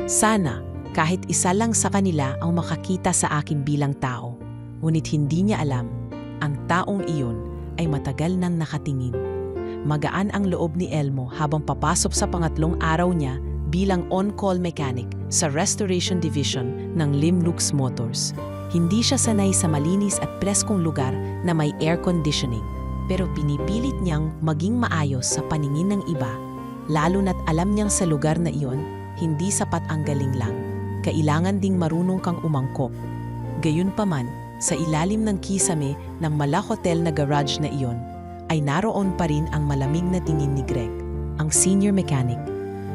Sana, kahit isa lang sa kanila ang makakita sa akin bilang tao. Ngunit hindi niya alam, ang taong iyon ay matagal nang nakatingin. Magaan ang loob ni Elmo habang papasok sa pangatlong araw niya bilang on-call mechanic sa restoration division ng Limlux Motors. Hindi siya sanay sa malinis at preskong lugar na may air conditioning, pero pinipilit niyang maging maayos sa paningin ng iba, lalo na't alam niyang sa lugar na iyon, hindi sapat ang galing lang. Kailangan ding marunong kang umangkop. Gayunpaman, sa ilalim ng kisame ng mala hotel na garage na iyon, ay naroon pa rin ang malamig na tingin ni Greg, ang senior mechanic,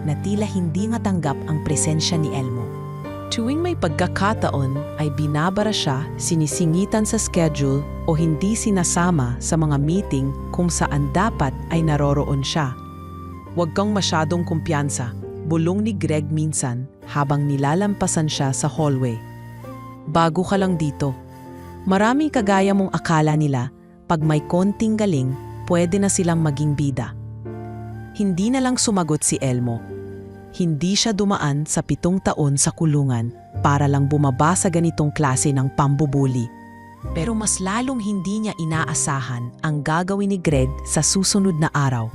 na tila hindi matanggap ang presensya ni Elmo. Tuwing may pagkakataon ay binabara siya, sinisingitan sa schedule o hindi sinasama sa mga meeting kung saan dapat ay naroroon siya. Huwag kang masyadong kumpiyansa, bulong ni Greg minsan habang nilalampasan siya sa hallway. Bago ka lang dito. Maraming kagaya mong akala nila, pag may konting galing, pwede na silang maging bida. Hindi na lang sumagot si Elmo. Hindi siya dumaan sa 7 taon sa kulungan para lang bumaba sa ganitong klase ng pambubuli. Pero mas lalong hindi niya inaasahan ang gagawin ni Greg sa susunod na araw.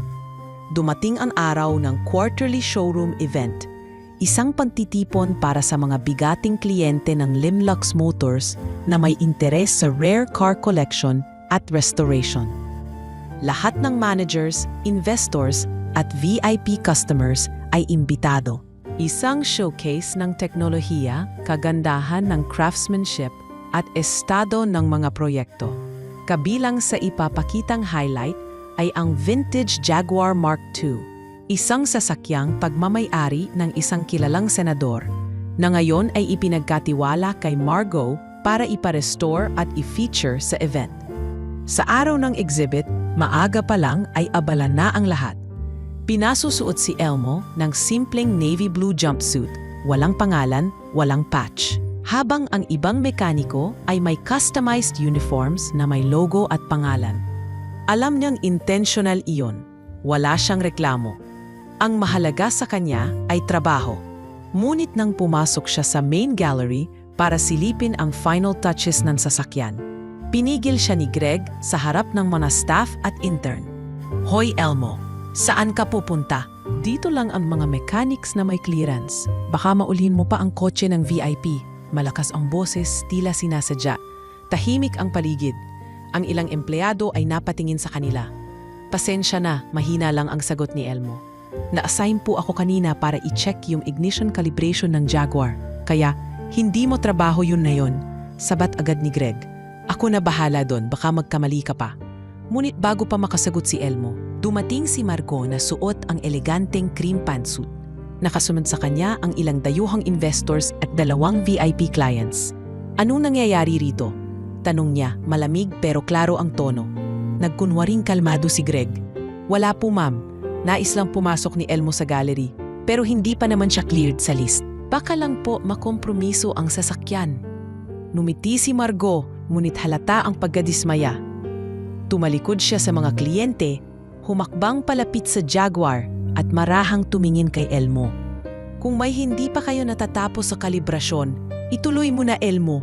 Dumating ang araw ng quarterly showroom event, isang pagtitipon para sa mga bigating kliyente ng Limlux Motors na may interes sa rare car collection at restoration. Lahat ng managers, investors, at VIP customers ay imbitado. Isang showcase ng teknolohiya, kagandahan ng craftsmanship at estado ng mga proyekto. Kabilang sa ipapakitang highlight ay ang vintage Jaguar Mark II, isang sasakyang pagmamay-ari ng isang kilalang senador na ngayon ay ipinagkatiwala kay Margot para ipa-restore at i-feature sa event. Sa araw ng exhibit, maaga pa lang ay abala na ang lahat. Pinasusuot si Elmo ng simpleng navy blue jumpsuit, walang pangalan, walang patch. Habang ang ibang mekaniko ay may customized uniforms na may logo at pangalan. Alam niyang intentional iyon, wala siyang reklamo. Ang mahalaga sa kanya ay trabaho. Ngunit nang pumasok siya sa main gallery para silipin ang final touches ng sasakyan, pinigil siya ni Greg sa harap ng mga staff at intern. Hoy Elmo! Saan ka pupunta? Dito lang ang mga mechanics na may clearance. Baka maulhin mo pa ang kotse ng VIP. Malakas ang boses, tila sinasadya. Tahimik ang paligid. Ang ilang empleyado ay napatingin sa kanila. Pasensya na, mahina lang ang sagot ni Elmo. Na-assign po ako kanina para i-check yung ignition calibration ng Jaguar. Kaya, hindi mo trabaho yun na yun. Sabat agad ni Greg. Ako na bahala doon, baka magkamali ka pa. Ngunit bago pa makasagot si Elmo, dumating si Margot na suot ang eleganteng cream pantsuit. Nakasunod sa kanya ang ilang dayuhang investors at 2 VIP clients. Anong nangyayari rito? Tanong niya, malamig pero klaro ang tono. Nagkunwaring kalmado si Greg. Wala po ma'am, nais lang pumasok ni Elmo sa gallery, pero hindi pa naman siya cleared sa list. Baka lang po makompromiso ang sasakyan. Numiti si Margot, ngunit halata ang pagkadismaya. Tumalikod siya sa mga kliyente, humakbang palapit sa Jaguar at marahang tumingin kay Elmo. Kung may hindi pa kayo natatapos sa kalibrasyon, ituloy mo na Elmo.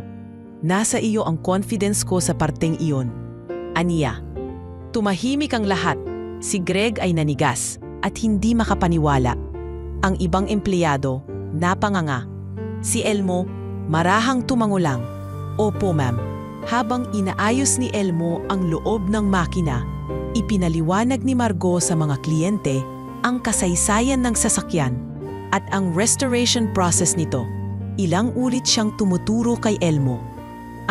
Nasa iyo ang confidence ko sa parteng iyon. Aniya. Tumahimik ang lahat. Si Greg ay nanigas at hindi makapaniwala. Ang ibang empleyado, napanganga. Si Elmo, marahang tumangulang. Opo ma'am. Habang inaayos ni Elmo ang loob ng makina, ipinaliwanag ni Margot sa mga kliyente ang kasaysayan ng sasakyan at ang restoration process nito. Ilang ulit siyang tumuturo kay Elmo.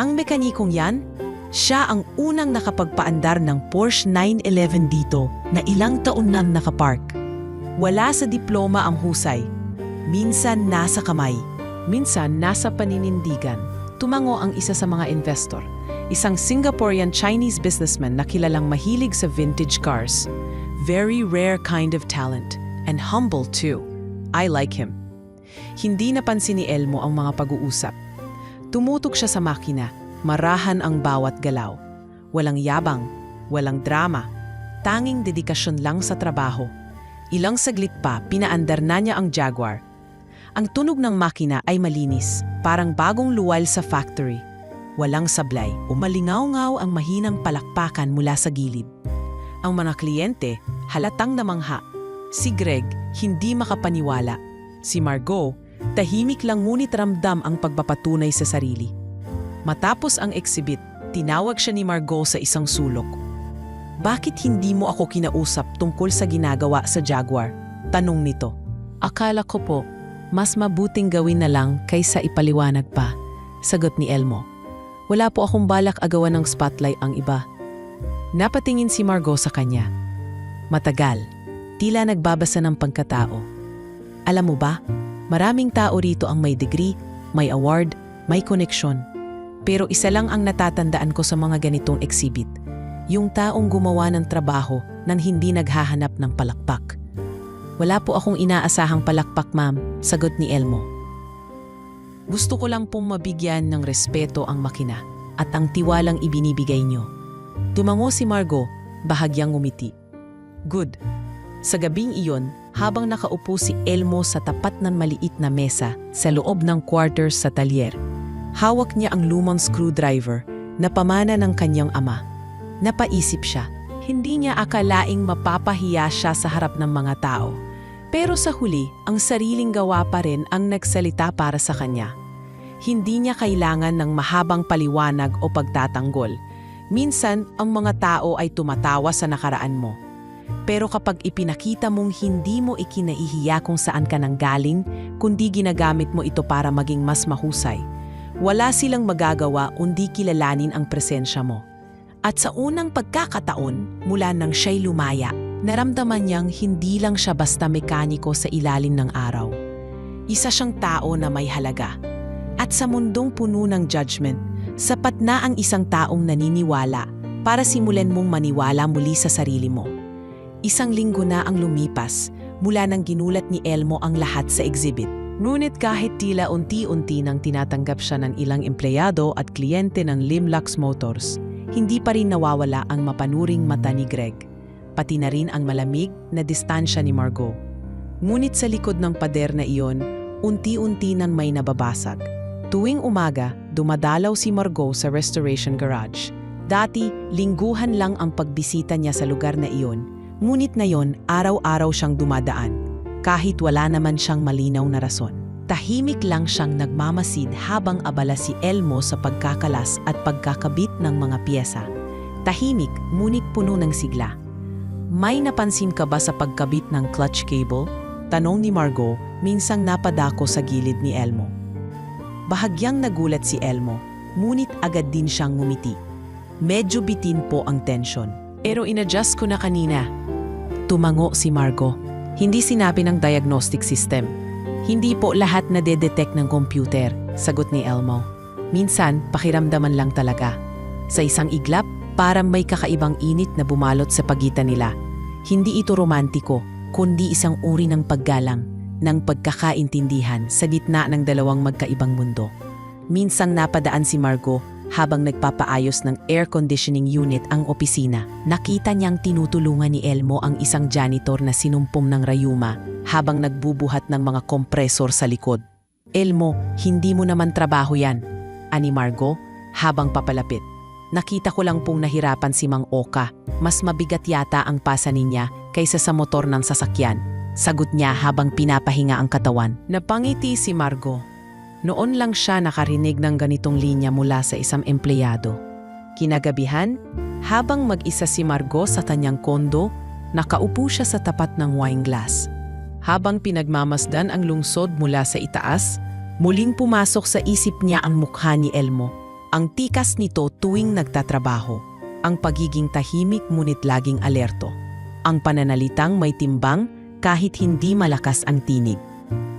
Ang mekanikong yan, siya ang unang nakapagpaandar ng Porsche 911 dito na ilang taon nang nakapark. Wala sa diploma ang husay. Minsan nasa kamay, minsan nasa paninindigan. Tumango ang isa sa mga investor, isang Singaporean Chinese businessman na kilalang mahilig sa vintage cars. Very rare kind of talent, and humble too. I like him. Hindi napansin ni Elmo ang mga pag-uusap. Tumutok siya sa makina, marahan ang bawat galaw. Walang yabang, walang drama, tanging dedikasyon lang sa trabaho. Ilang saglit pa, pinaandar na niya ang Jaguar. Ang tunog ng makina ay malinis, parang bagong luwal sa factory. Walang sablay, umalingaw-ngaw ang mahinang palakpakan mula sa gilid. Ang mga kliyente, halatang namangha. Si Greg, hindi makapaniwala. Si Margot, tahimik lang ngunit ramdam ang pagpapatunay sa sarili. Matapos ang exhibit, tinawag siya ni Margot sa isang sulok. Bakit hindi mo ako kinausap tungkol sa ginagawa sa Jaguar? Tanong nito. Akala ko po, mas mabuting gawin na lang kaysa ipaliwanag pa. Sagot ni Elmo. Wala po akong balak agawan ng spotlight ang iba. Napatingin si Margot sa kanya. Matagal, tila nagbabasa ng pagkatao. Alam mo ba, maraming tao rito ang may degree, may award, may koneksyon. Pero isa lang ang natatandaan ko sa mga ganitong exhibit. Yung taong gumawa ng trabaho nang hindi naghahanap ng palakpak. Wala po akong inaasahang palakpak, ma'am, sagot ni Elmo. Gusto ko lang pong mabigyan ng respeto ang makina at ang tiwalang ibinibigay niyo. Tumango si Margot, bahagyang ngumiti. Good. Sa gabing iyon, habang nakaupo si Elmo sa tapat ng maliit na mesa sa loob ng quarters sa talyer, hawak niya ang lumang screwdriver na pamana ng kanyang ama. Napaisip siya, hindi niya akalaing mapapahiya siya sa harap ng mga tao. Pero sa huli, ang sariling gawa pa rin ang nagsalita para sa kanya. Hindi niya kailangan ng mahabang paliwanag o pagtatanggol. Minsan, ang mga tao ay tumatawa sa nakaraan mo. Pero kapag ipinakita mong hindi mo ikinaihiya kung saan ka nanggaling, kundi ginagamit mo ito para maging mas mahusay, wala silang magagawa kundi kilalanin ang presensya mo. At sa unang pagkakataon, mula nang siya'y lumaya, naramdaman niyang hindi lang siya basta mekaniko sa ilalim ng araw. Isa siyang tao na may halaga. At sa mundong puno ng judgment, sapat na ang isang taong naniniwala para simulan mong maniwala muli sa sarili mo. Isang linggo na ang lumipas mula nang ginulat ni Elmo ang lahat sa exhibit. Ngunit kahit tila unti-unti nang tinatanggap siya ng ilang empleyado at kliyente ng Limlux Motors, hindi pa rin nawawala ang mapanuring mata ni Greg, pati na rin ang malamig na distansya ni Margot. Ngunit sa likod ng pader na iyon, unti-unti nang may nababasag. Tuwing umaga, dumadalaw si Margot sa restoration garage. Dati, lingguhan lang ang pagbisita niya sa lugar na iyon, ngunit ngayon araw-araw siyang dumadaan. kahit wala naman siyang malinaw na rason. Tahimik lang siyang nagmamasid habang abala si Elmo sa pagkakalas at pagkakabit ng mga piyesa. Tahimik, ngunit puno ng sigla. May napansin ka ba sa pagkabit ng clutch cable? Tanong ni Margot, minsang napadako sa gilid ni Elmo. Bahagyang nagulat si Elmo, ngunit agad din siyang ngumiti. Medyo bitin po ang tensyon. Pero inadjust ko na kanina. Tumango si Margot. Hindi sinabi ng diagnostic system. Hindi po lahat na de-detect ng computer, sagot ni Elmo. Minsan, pakiramdaman lang talaga. Sa isang iglap, parang may kakaibang init na bumalot sa pagitan nila. Hindi ito romantiko, kundi isang uri ng paggalang, ng pagkakaintindihan sa gitna ng dalawang magkaibang mundo. Minsang napadaan si Margot habang nagpapaayos ng air conditioning unit ang opisina. Nakita niyang tinutulungan ni Elmo ang isang janitor na sinumpong ng rayuma habang nagbubuhat ng mga kompresor sa likod. Elmo, hindi mo naman trabaho yan, ani Margot habang papalapit. Nakita ko lang pong nahirapan si Mang Oka. Mas mabigat yata ang pasanin niya kaysa sa motor ng sasakyan. Sagot niya habang pinapahinga ang katawan. Napangiti si Margot. Noon lang siya nakarinig ng ganitong linya mula sa isang empleyado. Kinagabihan, habang mag-isa si Margot sa kanyang kondo, nakaupo siya sa tapat ng wine glass. Habang pinagmamasdan ang lungsod mula sa itaas, muling pumasok sa isip niya ang mukha ni Elmo. Ang tikas nito tuwing nagtatrabaho. Ang pagiging tahimik ngunit laging alerto. Ang pananalitang may timbang kahit hindi malakas ang tinig.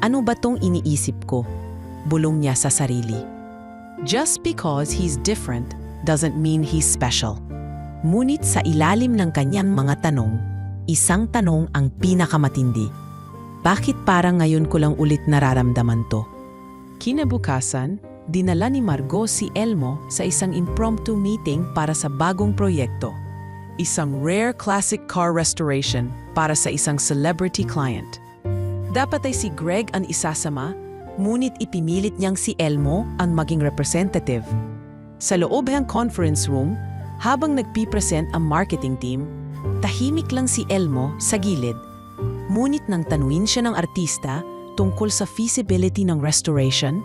Ano ba tong iniisip ko? Bulong niya sa sarili. Just because he's different doesn't mean he's special. Ngunit sa ilalim ng kanyang mga tanong, isang tanong ang pinakamatindi. Bakit parang ngayon ko lang ulit nararamdaman to? Kinabukasan, dinala ni Margot si Elmo sa isang impromptu meeting para sa bagong proyekto. Isang rare classic car restoration para sa isang celebrity client. Dapat ay si Greg ang isasama, ngunit ipinilit niyang si Elmo ang maging representative. Sa loob ng conference room, habang nagpipresent ang marketing team, tahimik lang si Elmo sa gilid. Ngunit nang tanungin siya ng artista tungkol sa feasibility ng restoration,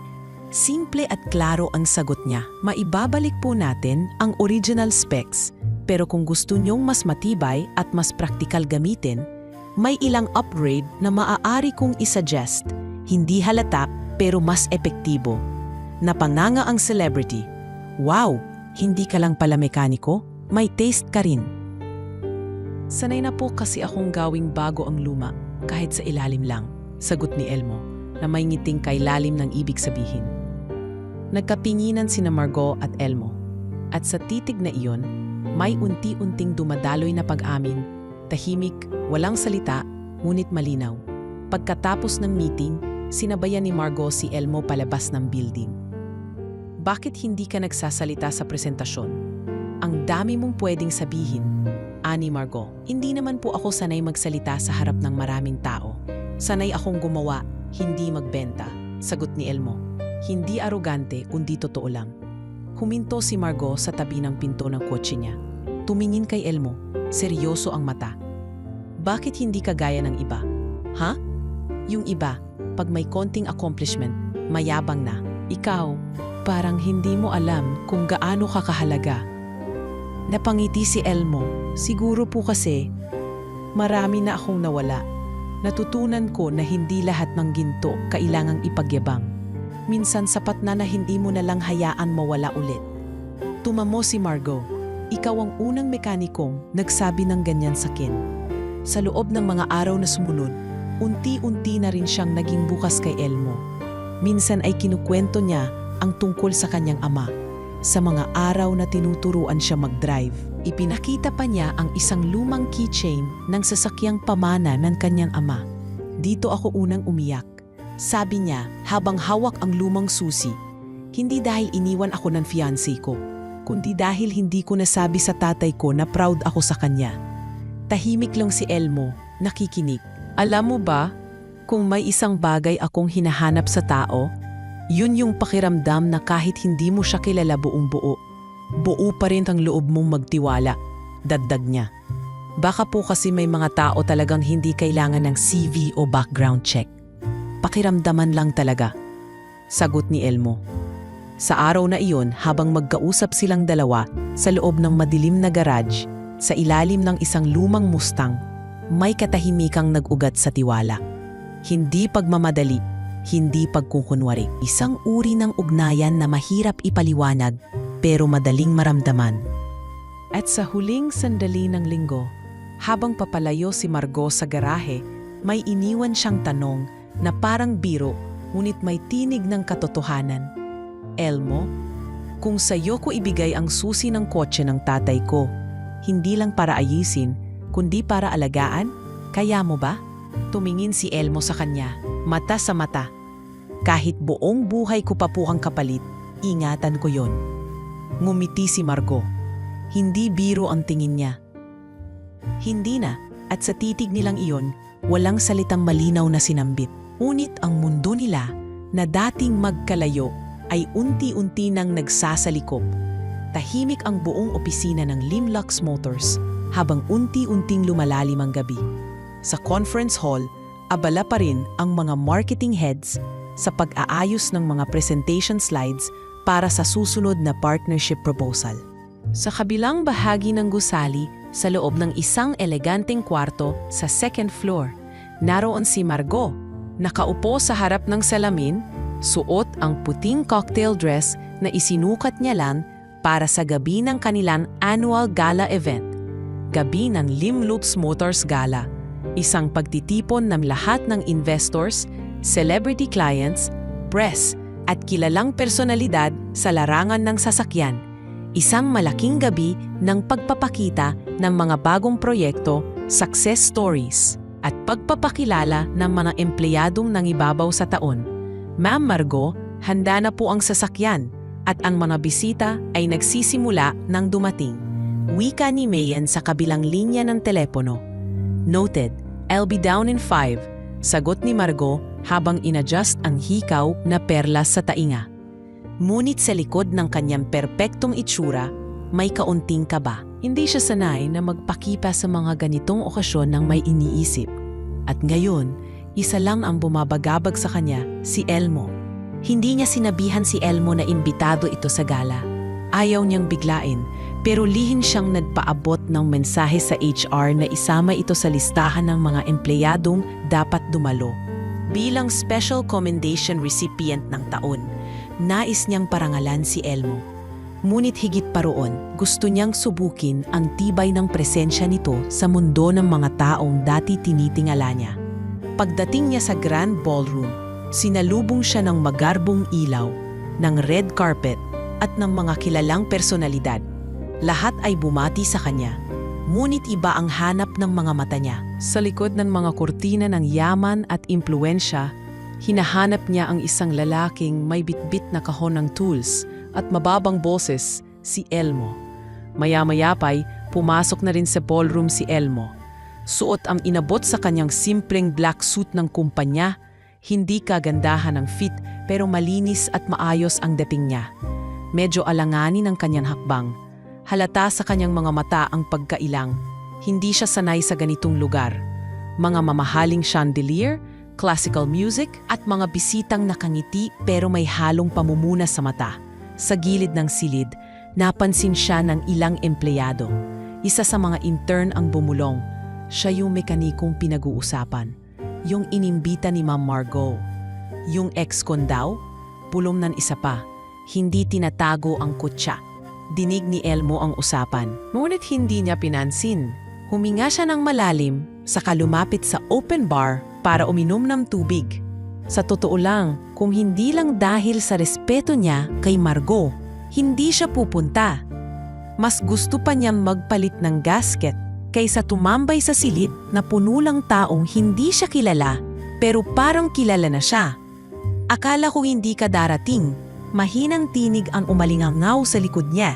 simple at klaro ang sagot niya. Maibabalik po natin ang original specs, pero kung gusto niyong mas matibay at mas praktikal gamitin, may ilang upgrade na maaari kong isuggest. Hindi halata pero mas epektibo. Napanganga ang celebrity. Wow! Hindi ka lang pala mekaniko, may taste ka rin. Sanay na po kasi akong gawing bago ang luma, kahit sa ilalim lang, sagot ni Elmo, na may ngiting kay lalim ng ibig sabihin. Nagkapinginan sina Margot at Elmo, at sa titig na iyon, may unti-unting dumadaloy na pag-amin, tahimik, walang salita, ngunit malinaw. Pagkatapos ng meeting, sinabayan ni Margot si Elmo palabas ng building. Bakit hindi ka nagsasalita sa presentasyon? Ang dami mong pwedeng sabihin, ani Margot. Hindi naman po ako sanay magsalita sa harap ng maraming tao. Sanay akong gumawa, hindi magbenta, sagot ni Elmo. Hindi arogante kundi totoo lang. Huminto si Margot sa tabi ng pinto ng kotse niya. Tumingin kay Elmo, seryoso ang mata. Bakit hindi ka gaya ng iba? Ha? Yung iba, pag may konting accomplishment, mayabang na. Ikaw, parang hindi mo alam kung gaano ka kahalaga. Napangiti si Elmo. Siguro po kasi, marami na akong nawala. Natutunan ko na hindi lahat ng ginto kailangang ipagyabang. Minsan sapat na hindi mo na lang hayaan mawala ulit. Tumamo si Margot. Ikaw ang unang mekanikong nagsabi ng ganyan sa akin. Sa loob ng mga araw na sumunod, unti-unti na rin siyang naging bukas kay Elmo. Minsan ay kinukwento niya ang tungkol sa kanyang ama. Sa mga araw na tinuturuan siya mag-drive, ipinakita pa niya ang isang lumang keychain ng sasakyang pamana ng kanyang ama. Dito ako unang umiyak. Sabi niya habang hawak ang lumang susi, hindi dahil iniwan ako ng fiancé ko, kundi dahil hindi ko nasabi sa tatay ko na proud ako sa kanya. Tahimik lang si Elmo, nakikinig. Alam mo ba, kung may isang bagay akong hinahanap sa tao, yun yung pakiramdam na kahit hindi mo siya kilala buong buo, buo pa rin ang loob mong magtiwala, dagdag niya. Baka po kasi may mga tao talagang hindi kailangan ng CV o background check. Pakiramdaman lang talaga, sagot ni Elmo. Sa araw na iyon, habang magkausap silang dalawa sa loob ng madilim na garage, sa ilalim ng isang lumang Mustang, may katahimikang nag-ugat sa tiwala. Hindi pagmamadali, hindi pagkukunwari. Isang uri ng ugnayan na mahirap ipaliwanag pero madaling maramdaman. At sa huling sandali ng linggo, habang papalayo si Margo sa garahe, may iniwan siyang tanong na parang biro ngunit may tinig ng katotohanan. Elmo, kung sa'yo ko ibigay ang susi ng kotse ng tatay ko, hindi lang para ayisin, kundi para alagaan, kaya mo ba? Tumingin si Elmo sa kanya, mata sa mata. Kahit buong buhay ko pa po ang kapalit, ingatan ko yon. Ngumiti si Margo. Hindi biro ang tingin niya. Hindi na, at sa titig nilang iyon, walang salitang malinaw na sinambit. Ngunit ang mundo nila, na dating magkalayo, ay unti-unti nang nagsasalikop. Tahimik ang buong opisina ng Limlux Motors habang unti-unting lumalalim ang gabi. Sa conference hall, abala pa rin ang mga marketing heads sa pag-aayos ng mga presentation slides para sa susunod na partnership proposal. Sa kabilang bahagi ng gusali, sa loob ng isang eleganteng kwarto sa second floor, naroon si Margo, nakaupo sa harap ng salamin, suot ang puting cocktail dress na isinukat niya lang para sa gabi ng kanilang annual gala event. Gabi ng Limlux Motors Gala, isang pagtitipon ng lahat ng investors, celebrity clients, press at kilalang personalidad sa larangan ng sasakyan. Isang malaking gabi ng pagpapakita ng mga bagong proyekto, success stories, at pagpapakilala ng mga empleyadong nangibabaw sa taon. Ma'am Margo, handa na po ang sasakyan at ang mga bisita ay nagsisimula ng dumating. Wika ni Mayan sa kabilang linya ng telepono. Noted, I'll be down in 5, sagot ni Margo habang inadjust ang hikaw na perlas sa tainga. Ngunit sa likod ng kanyang perpektong itsura, may kaunting kaba. Hindi siya sanay na magpakipa sa mga ganitong okasyon ng may iniisip. At ngayon, isa lang ang bumabagabag sa kanya, si Elmo. Hindi niya sinabihan si Elmo na imbitado ito sa gala. Ayaw niyang biglain, pero lihim siyang nagpaabot ng mensahe sa HR na isama ito sa listahan ng mga empleyadong dapat dumalo. Bilang special commendation recipient ng taon, nais niyang parangalan si Elmo. Ngunit higit pa roon, gusto niyang subukin ang tibay ng presensya nito sa mundo ng mga taong dati tinitingala niya. Pagdating niya sa Grand Ballroom, sinalubong siya ng magarbong ilaw, ng red carpet at ng mga kilalang personalidad. Lahat ay bumati sa kanya, ngunit iba ang hanap ng mga mata niya. Sa likod ng mga kurtina ng yaman at impluensya, hinahanap niya ang isang lalaking may bitbit na kahon ng tools at mababang boses, si Elmo. Maya-maya pa'y pumasok na rin sa ballroom si Elmo. Suot ang inabot sa kanyang simpleng black suit ng kumpanya, hindi kagandahan ng fit pero malinis at maayos ang dating niya. Medyo alanganin ang kanyang hakbang. Halata sa kanyang mga mata ang pagkailang. Hindi siya sanay sa ganitong lugar. Mga mamahaling chandelier, classical music at mga bisitang nakangiti pero may halong pamumuna sa mata. Sa gilid ng silid, napansin siya ng ilang empleyado. Isa sa mga intern ang bumulong. Siya yung mekanikong pinag-uusapan. Yung inimbita ni Ma'am Margo. Yung ex-con daw, pulong ng isa pa. Hindi tinatago ang kutsa. Dinig ni Elmo ang usapan. Ngunit hindi niya pinansin. Huminga siya ng malalim, saka lumapit sa open bar para uminom ng tubig. Sa totoo lang, kung hindi lang dahil sa respeto niya kay Margo, hindi siya pupunta. Mas gusto pa niyang magpalit ng gasket kaysa tumambay sa silid na puno lang taong hindi siya kilala pero parang kilala na siya. Akala ko hindi ka darating, mahinang tinig ang umalingangaw sa likod niya.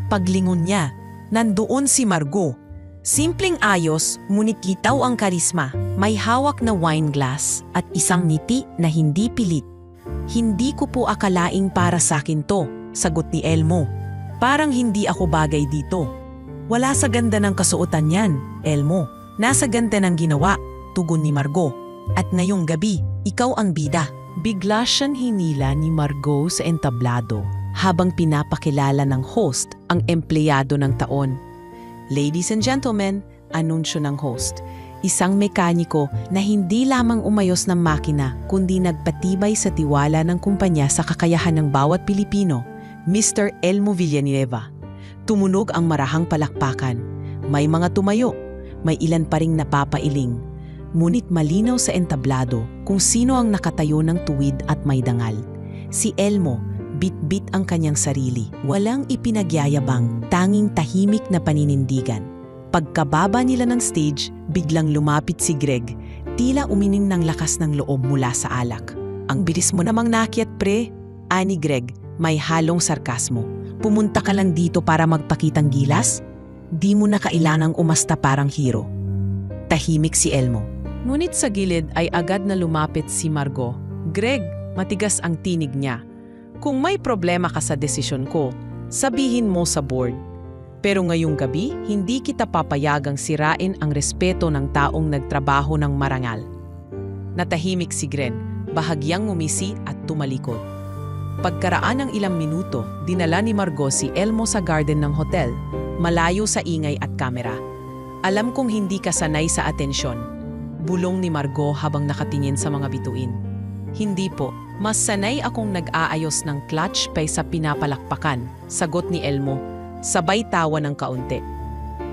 Paglingon niya, nandoon si Margo. Simpleng ayos, ngunit litaw ang karisma. May hawak na wine glass at isang ngiti na hindi pilit. Hindi ko po akalaing para sa akin to, sagot ni Elmo. Parang hindi ako bagay dito. Wala sa ganda ng kasuotan yan, Elmo. Nasa ganda ng ginawa, tugon ni Margot. At ngayong gabi, ikaw ang bida. Bigla siyang hinila ni Margot sa entablado habang pinapakilala ng host ang empleyado ng taon. Ladies and gentlemen, anunsyo ng host. Isang mekaniko na hindi lamang umayos ng makina kundi nagpatibay sa tiwala ng kumpanya sa kakayahan ng bawat Pilipino, Mr. Elmo Villanueva. Tumunog ang marahang palakpakan. May mga tumayo, may ilan pa ring napapailing. Ngunit malinaw sa entablado kung sino ang nakatayo ng tuwid at may dangal. Si Elmo, bit-bit ang kanyang sarili. Walang ipinagyayabang, tanging tahimik na paninindigan. Pagkababa nila ng stage, biglang lumapit si Greg, tila umining ng lakas ng loob mula sa alak. Ang bilis mo namang nakyat, pre, ani Greg, may halong sarkasmo. Pumunta ka lang dito para magpakitang gilas? Di mo na kailangang umasta parang hero. Tahimik si Elmo. Ngunit sa gilid ay agad na lumapit si Margot. Greg, matigas ang tinig niya. Kung may problema ka sa desisyon ko, sabihin mo sa board. Pero ngayong gabi, hindi kita papayagang sirain ang respeto ng taong nagtrabaho ng marangal. Natahimik si Gren, bahagyang ngumisi at tumalikod. Pagkaraan ng ilang minuto, dinala ni Margot si Elmo sa garden ng hotel, malayo sa ingay at kamera. Alam kong hindi ka sanay sa atensyon. Bulong ni Margot habang nakatingin sa mga bituin. Hindi po, mas sanay akong nag-aayos ng clutch kaysa pinapalakpakan, sagot ni Elmo. Sabay tawa ng kaunti.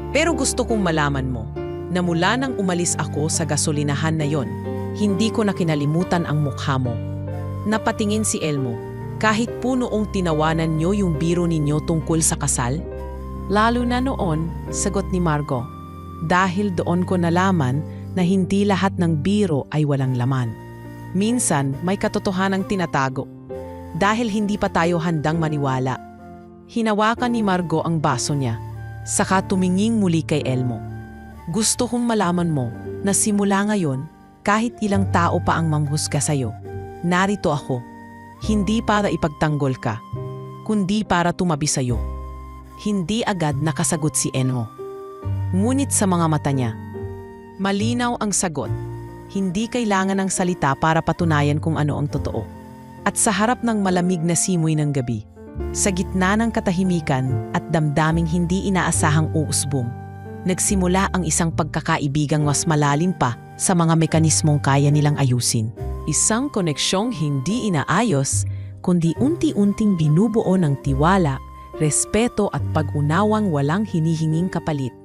Pero gusto kong malaman mo na mula nang umalis ako sa gasolinahan na yon, hindi ko na kinalimutan ang mukha mo. Napatingin si Elmo, kahit po noong tinawanan niyo yung biro ninyo tungkol sa kasal? Lalo na noon, sagot ni Margot. Dahil doon ko nalaman na hindi lahat ng biro ay walang laman. Minsan may katotohanang tinatago. Dahil hindi pa tayo handang maniwala. Hinawakan ni Margot ang baso niya, saka tumingin muli kay Elmo. Gusto kong malaman mo na simula ngayon, kahit ilang tao pa ang mamhusga sa'yo, narito ako, hindi para ipagtanggol ka, kundi para tumabi sa'yo. Hindi agad nakasagot si Elmo. Ngunit sa mga mata niya, malinaw ang sagot. Hindi kailangan ng salita para patunayan kung ano ang totoo. At sa harap ng malamig na simoy ng gabi, sa gitna ng katahimikan at damdaming hindi inaasahang uusbong, nagsimula ang isang pagkakaibigang mas malalim pa sa mga mekanismong kaya nilang ayusin. Isang koneksyong hindi inaayos, kundi unti-unting binubuo ng tiwala, respeto at pag-unawang walang hinihinging kapalit.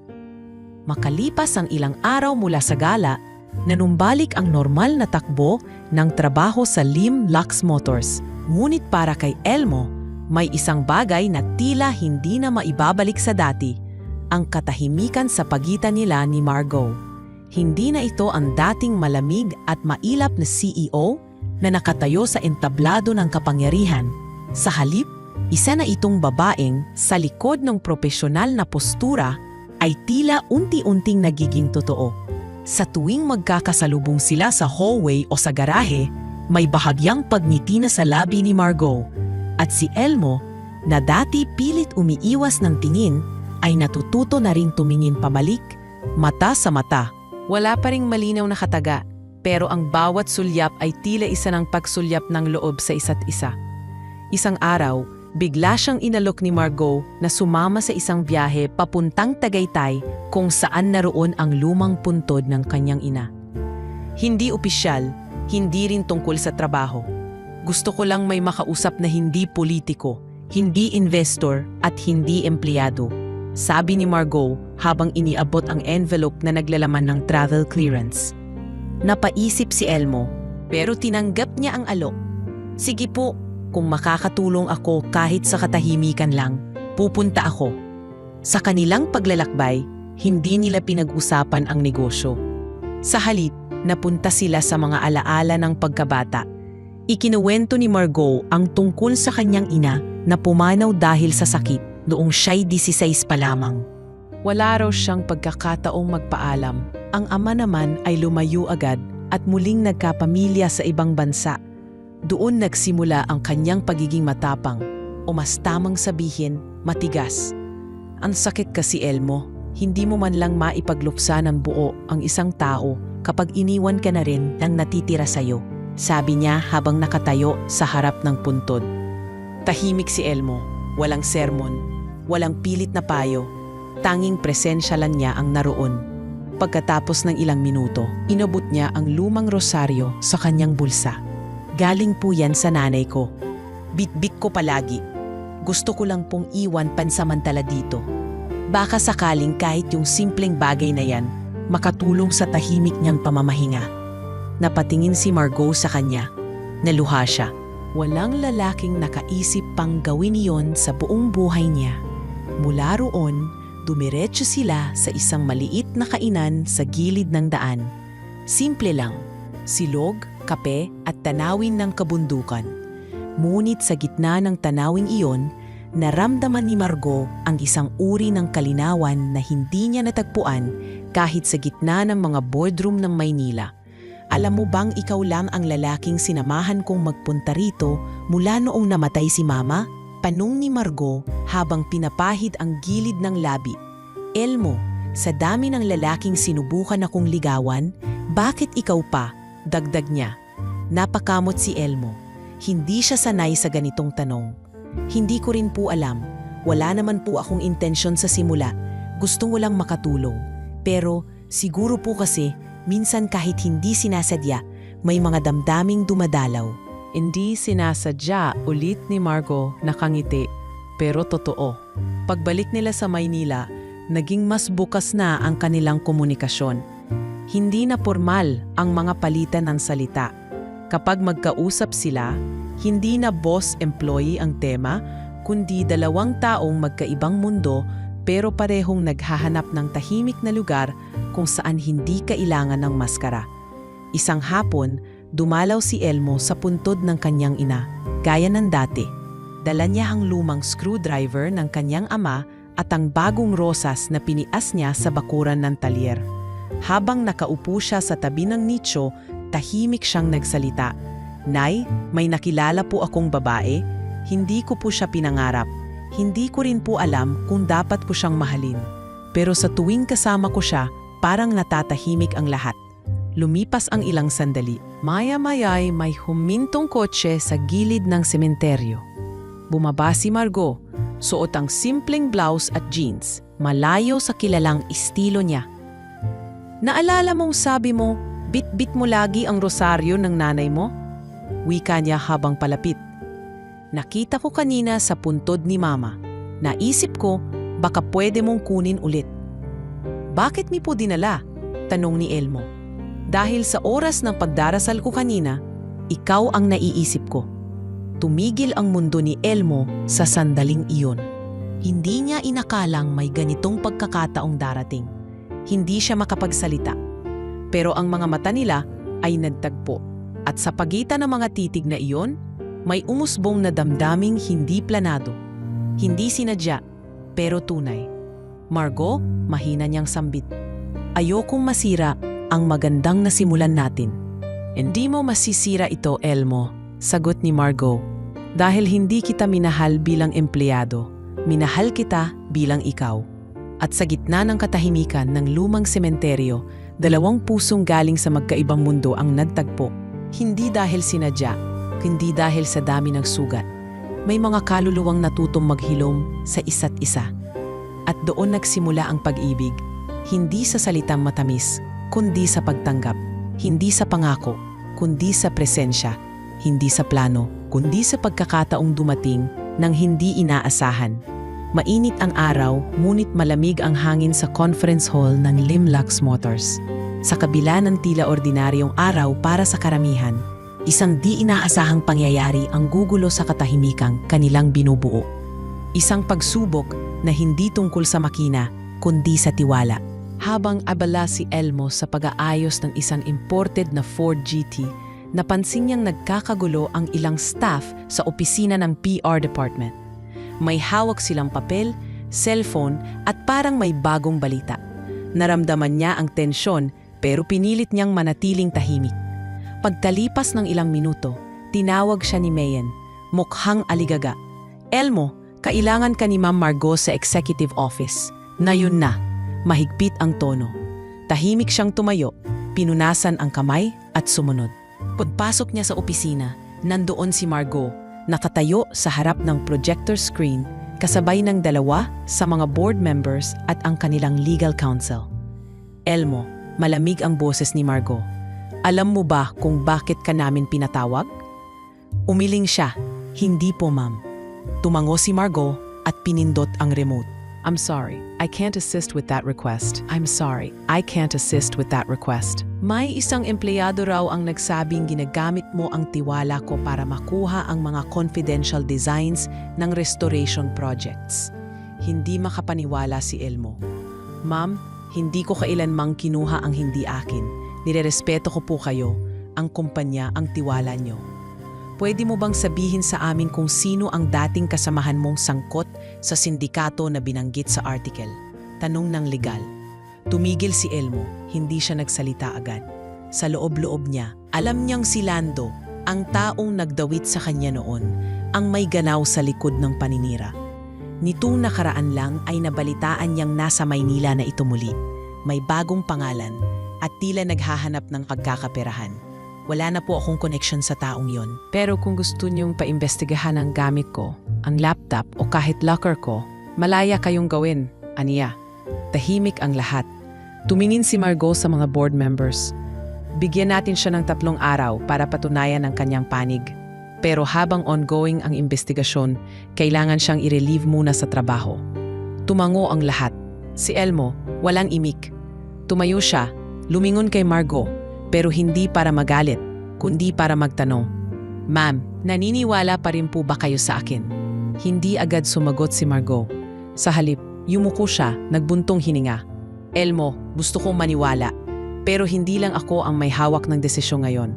Makalipas ang ilang araw mula sa gala, nanumbalik ang normal na takbo ng trabaho sa Lim Lux Motors. Ngunit para kay Elmo, may isang bagay na tila hindi na maibabalik sa dati, ang katahimikan sa pagitan nila ni Margot. Hindi na ito ang dating malamig at mailap na CEO na nakatayo sa entablado ng kapangyarihan. Sa halip, isa na itong babaeng sa likod ng propesyonal na postura ay tila unti-unting nagiging totoo. Sa tuwing magkakasalubong sila sa hallway o sa garahe, may bahagyang pagngiti na sa labi ni Margot. At si Elmo, na dati pilit umiiwas ng tingin, ay natututo na ring tumingin pabalik, mata sa mata. Wala pa ring malinaw na kataga, pero ang bawat sulyap ay tila isa ng pagsulyap ng loob sa isa't isa. Isang araw, bigla siyang inalok ni Margot na sumama sa isang biyahe papuntang Tagaytay kung saan naroon ang lumang puntod ng kanyang ina. Hindi opisyal, hindi rin tungkol sa trabaho. Gusto ko lang may makausap na hindi politiko, hindi investor at hindi empleyado, sabi ni Margot habang iniabot ang envelope na naglalaman ng travel clearance. Napaisip si Elmo, pero tinanggap niya ang alok. Sige po, kung makakatulong ako kahit sa katahimikan lang, pupunta ako. Sa kanilang paglalakbay, hindi nila pinag-usapan ang negosyo. Sa halip, napunta sila sa mga alaala ng pagkabata. Ikinuwento ni Margot ang tungkol sa kanyang ina na pumanaw dahil sa sakit noong siya'y 16 pa lamang. Wala raw siyang pagkakataong magpaalam. Ang ama naman ay lumayo agad at muling nagkapamilya sa ibang bansa. Doon nagsimula ang kanyang pagiging matapang, o mas tamang sabihin, matigas. Ang sakit kasi, Elmo. Hindi mo man lang maipagluksa ng buo ang isang tao kapag iniwan ka na rin ng natitira sa'yo, sabi niya habang nakatayo sa harap ng puntod. Tahimik si Elmo, walang sermon, walang pilit na payo, tanging presensya lang niya ang naroon. Pagkatapos ng ilang minuto, inabot niya ang lumang rosaryo sa kanyang bulsa. Galing po yan sa nanay ko. Bit-bit ko palagi. Gusto ko lang pong iwan pansamantala dito. Baka sakaling kahit yung simpleng bagay na yan, makatulong sa tahimik niyang pamamahinga. Napatingin si Margot sa kanya. Naluha siya. Walang lalaking nakaisip pang gawin iyon sa buong buhay niya. Mula roon, dumiretso sila sa isang maliit na kainan sa gilid ng daan. Simple lang, silog, kape at tanawin ng kabundukan. Ngunit sa gitna ng tanawing iyon, naramdaman ni Margot ang isang uri ng kalinawan na hindi niya natagpuan kahit sa gitna ng mga boardroom ng Maynila. Alam mo bang ikaw lang ang lalaking sinamahan kong magpunta rito mula noong namatay si Mama? Tanong ni Margot habang pinapahid ang gilid ng labi. Elmo, sa dami ng lalaking sinubukan akong ligawan, bakit ikaw pa? Dagdag niya. Napakamot si Elmo. Hindi siya sanay sa ganitong tanong. Hindi ko rin po alam. Wala naman po akong intensyon sa simula. Gustong walang makatulong. Pero siguro po kasi minsan kahit hindi sinasadya, may mga damdaming dumadalaw. Hindi sinasadya, ulit ni Margot, nakangiti. Pero totoo. Pagbalik nila sa Maynila, naging mas bukas na ang kanilang komunikasyon. Hindi na formal ang mga palitan ng salita. Kapag magkausap sila, hindi na boss-employee ang tema, kundi dalawang taong magkaibang mundo pero parehong naghahanap ng tahimik na lugar kung saan hindi kailangan ng maskara. Isang hapon, dumalaw si Elmo sa puntod ng kanyang ina, gaya ng dati. Dala niya ang lumang screwdriver ng kanyang ama at ang bagong rosas na pinias niya sa bakuran ng talyer. Habang nakaupo siya sa tabi ng nicho, tahimik siyang nagsalita. Nay, may nakilala po akong babae. Hindi ko po siya pinangarap. Hindi ko rin po alam kung dapat ko siyang mahalin. Pero sa tuwing kasama ko siya, parang natatahimik ang lahat. Lumipas ang ilang sandali. Maya-maya'y may humintong kotse sa gilid ng sementeryo. Bumaba si Margot, suot ang simpleng blouse at jeans, malayo sa kilalang estilo niya. Naalala mong sabi mo, bit-bit mo lagi ang rosaryo ng nanay mo? Wika niya habang palapit. Nakita ko kanina sa puntod ni Mama. Naisip ko, baka pwede mong kunin ulit. Bakit mi po dinala? Tanong ni Elmo. Dahil sa oras ng pagdarasal ko kanina, ikaw ang naiisip ko. Tumigil ang mundo ni Elmo sa sandaling iyon. Hindi niya inakalang may ganitong pagkakataong darating. Hindi siya makapagsalita. Pero ang mga mata nila ay nagtagpo. At sa pagitan ng mga titig na iyon, may umusbong na damdaming hindi planado. Hindi sinadya, pero tunay. Margot, mahina niyang sambit. Ayokong masira ang magandang nasimulan natin. Hindi mo masisira ito, Elmo, sagot ni Margot. Dahil hindi kita minahal bilang empleyado, minahal kita bilang ikaw. At sa gitna ng katahimikan ng lumang sementeryo, dalawang pusong galing sa magkaibang mundo ang nagtagpo. Hindi dahil sinadya, hindi dahil sa dami ng sugat. May mga kaluluwang natutong maghilom sa isa't isa. At doon nagsimula ang pag-ibig, hindi sa salitang matamis, kundi sa pagtanggap. Hindi sa pangako, kundi sa presensya. Hindi sa plano, kundi sa pagkakataong dumating nang hindi inaasahan. Mainit ang araw, ngunit malamig ang hangin sa conference hall ng Limlax Motors. Sa kabila ng tila ordinaryong araw para sa karamihan, isang di inaasahang pangyayari ang gugulo sa katahimikang kanilang binubuo. Isang pagsubok na hindi tungkol sa makina, kundi sa tiwala. Habang abala si Elmo sa pag-aayos ng isang imported na Ford GT, napansin niyang nagkakagulo ang ilang staff sa opisina ng PR department. May hawak silang papel, cellphone at parang may bagong balita. Naramdaman niya ang tensyon pero pinilit niyang manatiling tahimik. Pagkalipas ng ilang minuto, tinawag siya ni Mayen, mukhang aligaga. Elmo, Kailangan ka ni Ma'am Margot sa executive office. Na yun na, mahigpit ang tono. Tahimik siyang tumayo, pinunasan ang kamay at sumunod. Pagpasok niya sa opisina, nandoon si Margot, nakatayo sa harap ng projector screen, kasabay ng dalawa sa mga board members at ang kanilang legal counsel. Elmo, malamig ang boses ni Margot. Alam mo ba kung bakit ka namin pinatawag? Umiling siya. Hindi po, ma'am. Tumango si Margot at pinindot ang remote. I'm sorry, I can't assist with that request. I'm sorry, I can't assist with that request. May isang empleyado raw ang nagsabing ginagamit mo ang tiwala ko para makuha ang mga confidential designs ng restoration projects. Hindi makapaniwala si Elmo. Ma'am, hindi ko kailanmang kinuha ang hindi akin. Nirerespeto ko po kayo, ang kumpanya, ang tiwala nyo. Pwede mo bang sabihin sa amin kung sino ang dating kasamahan mong sangkot sa sindikato na binanggit sa article? Tanong ng legal. Tumigil si Elmo, hindi siya nagsalita agad. Sa loob-loob niya, alam niyang si Lando, ang taong nagdawit sa kanya noon, ang may ganaw sa likod ng paninira. Nitong nakaraan lang ay nabalitaan niyang nasa Maynila na ito muli. May bagong pangalan at tila naghahanap ng pagkakaperahan. Wala na po akong connection sa taong yon. Pero kung gusto niyong paimbestigahan ang gamit ko, ang laptop o kahit locker ko, malaya kayong gawin, aniya. Tahimik ang lahat. Tumingin si Margot sa mga board members. Bigyan natin siya ng 3 araw para patunayan ang kanyang panig. Pero habang ongoing ang investigasyon, kailangan siyang i-relieve muna sa trabaho. Tumango ang lahat. Si Elmo, walang imik. Tumayo siya, lumingon kay Margot. Pero hindi para magalit, kundi para magtanong. Ma'am, naniniwala pa rin po ba kayo sa akin? Hindi agad sumagot si Margot. Sa halip, yumuko siya, nagbuntong hininga. Elmo, gusto kong maniwala. Pero hindi lang ako ang may hawak ng desisyon ngayon.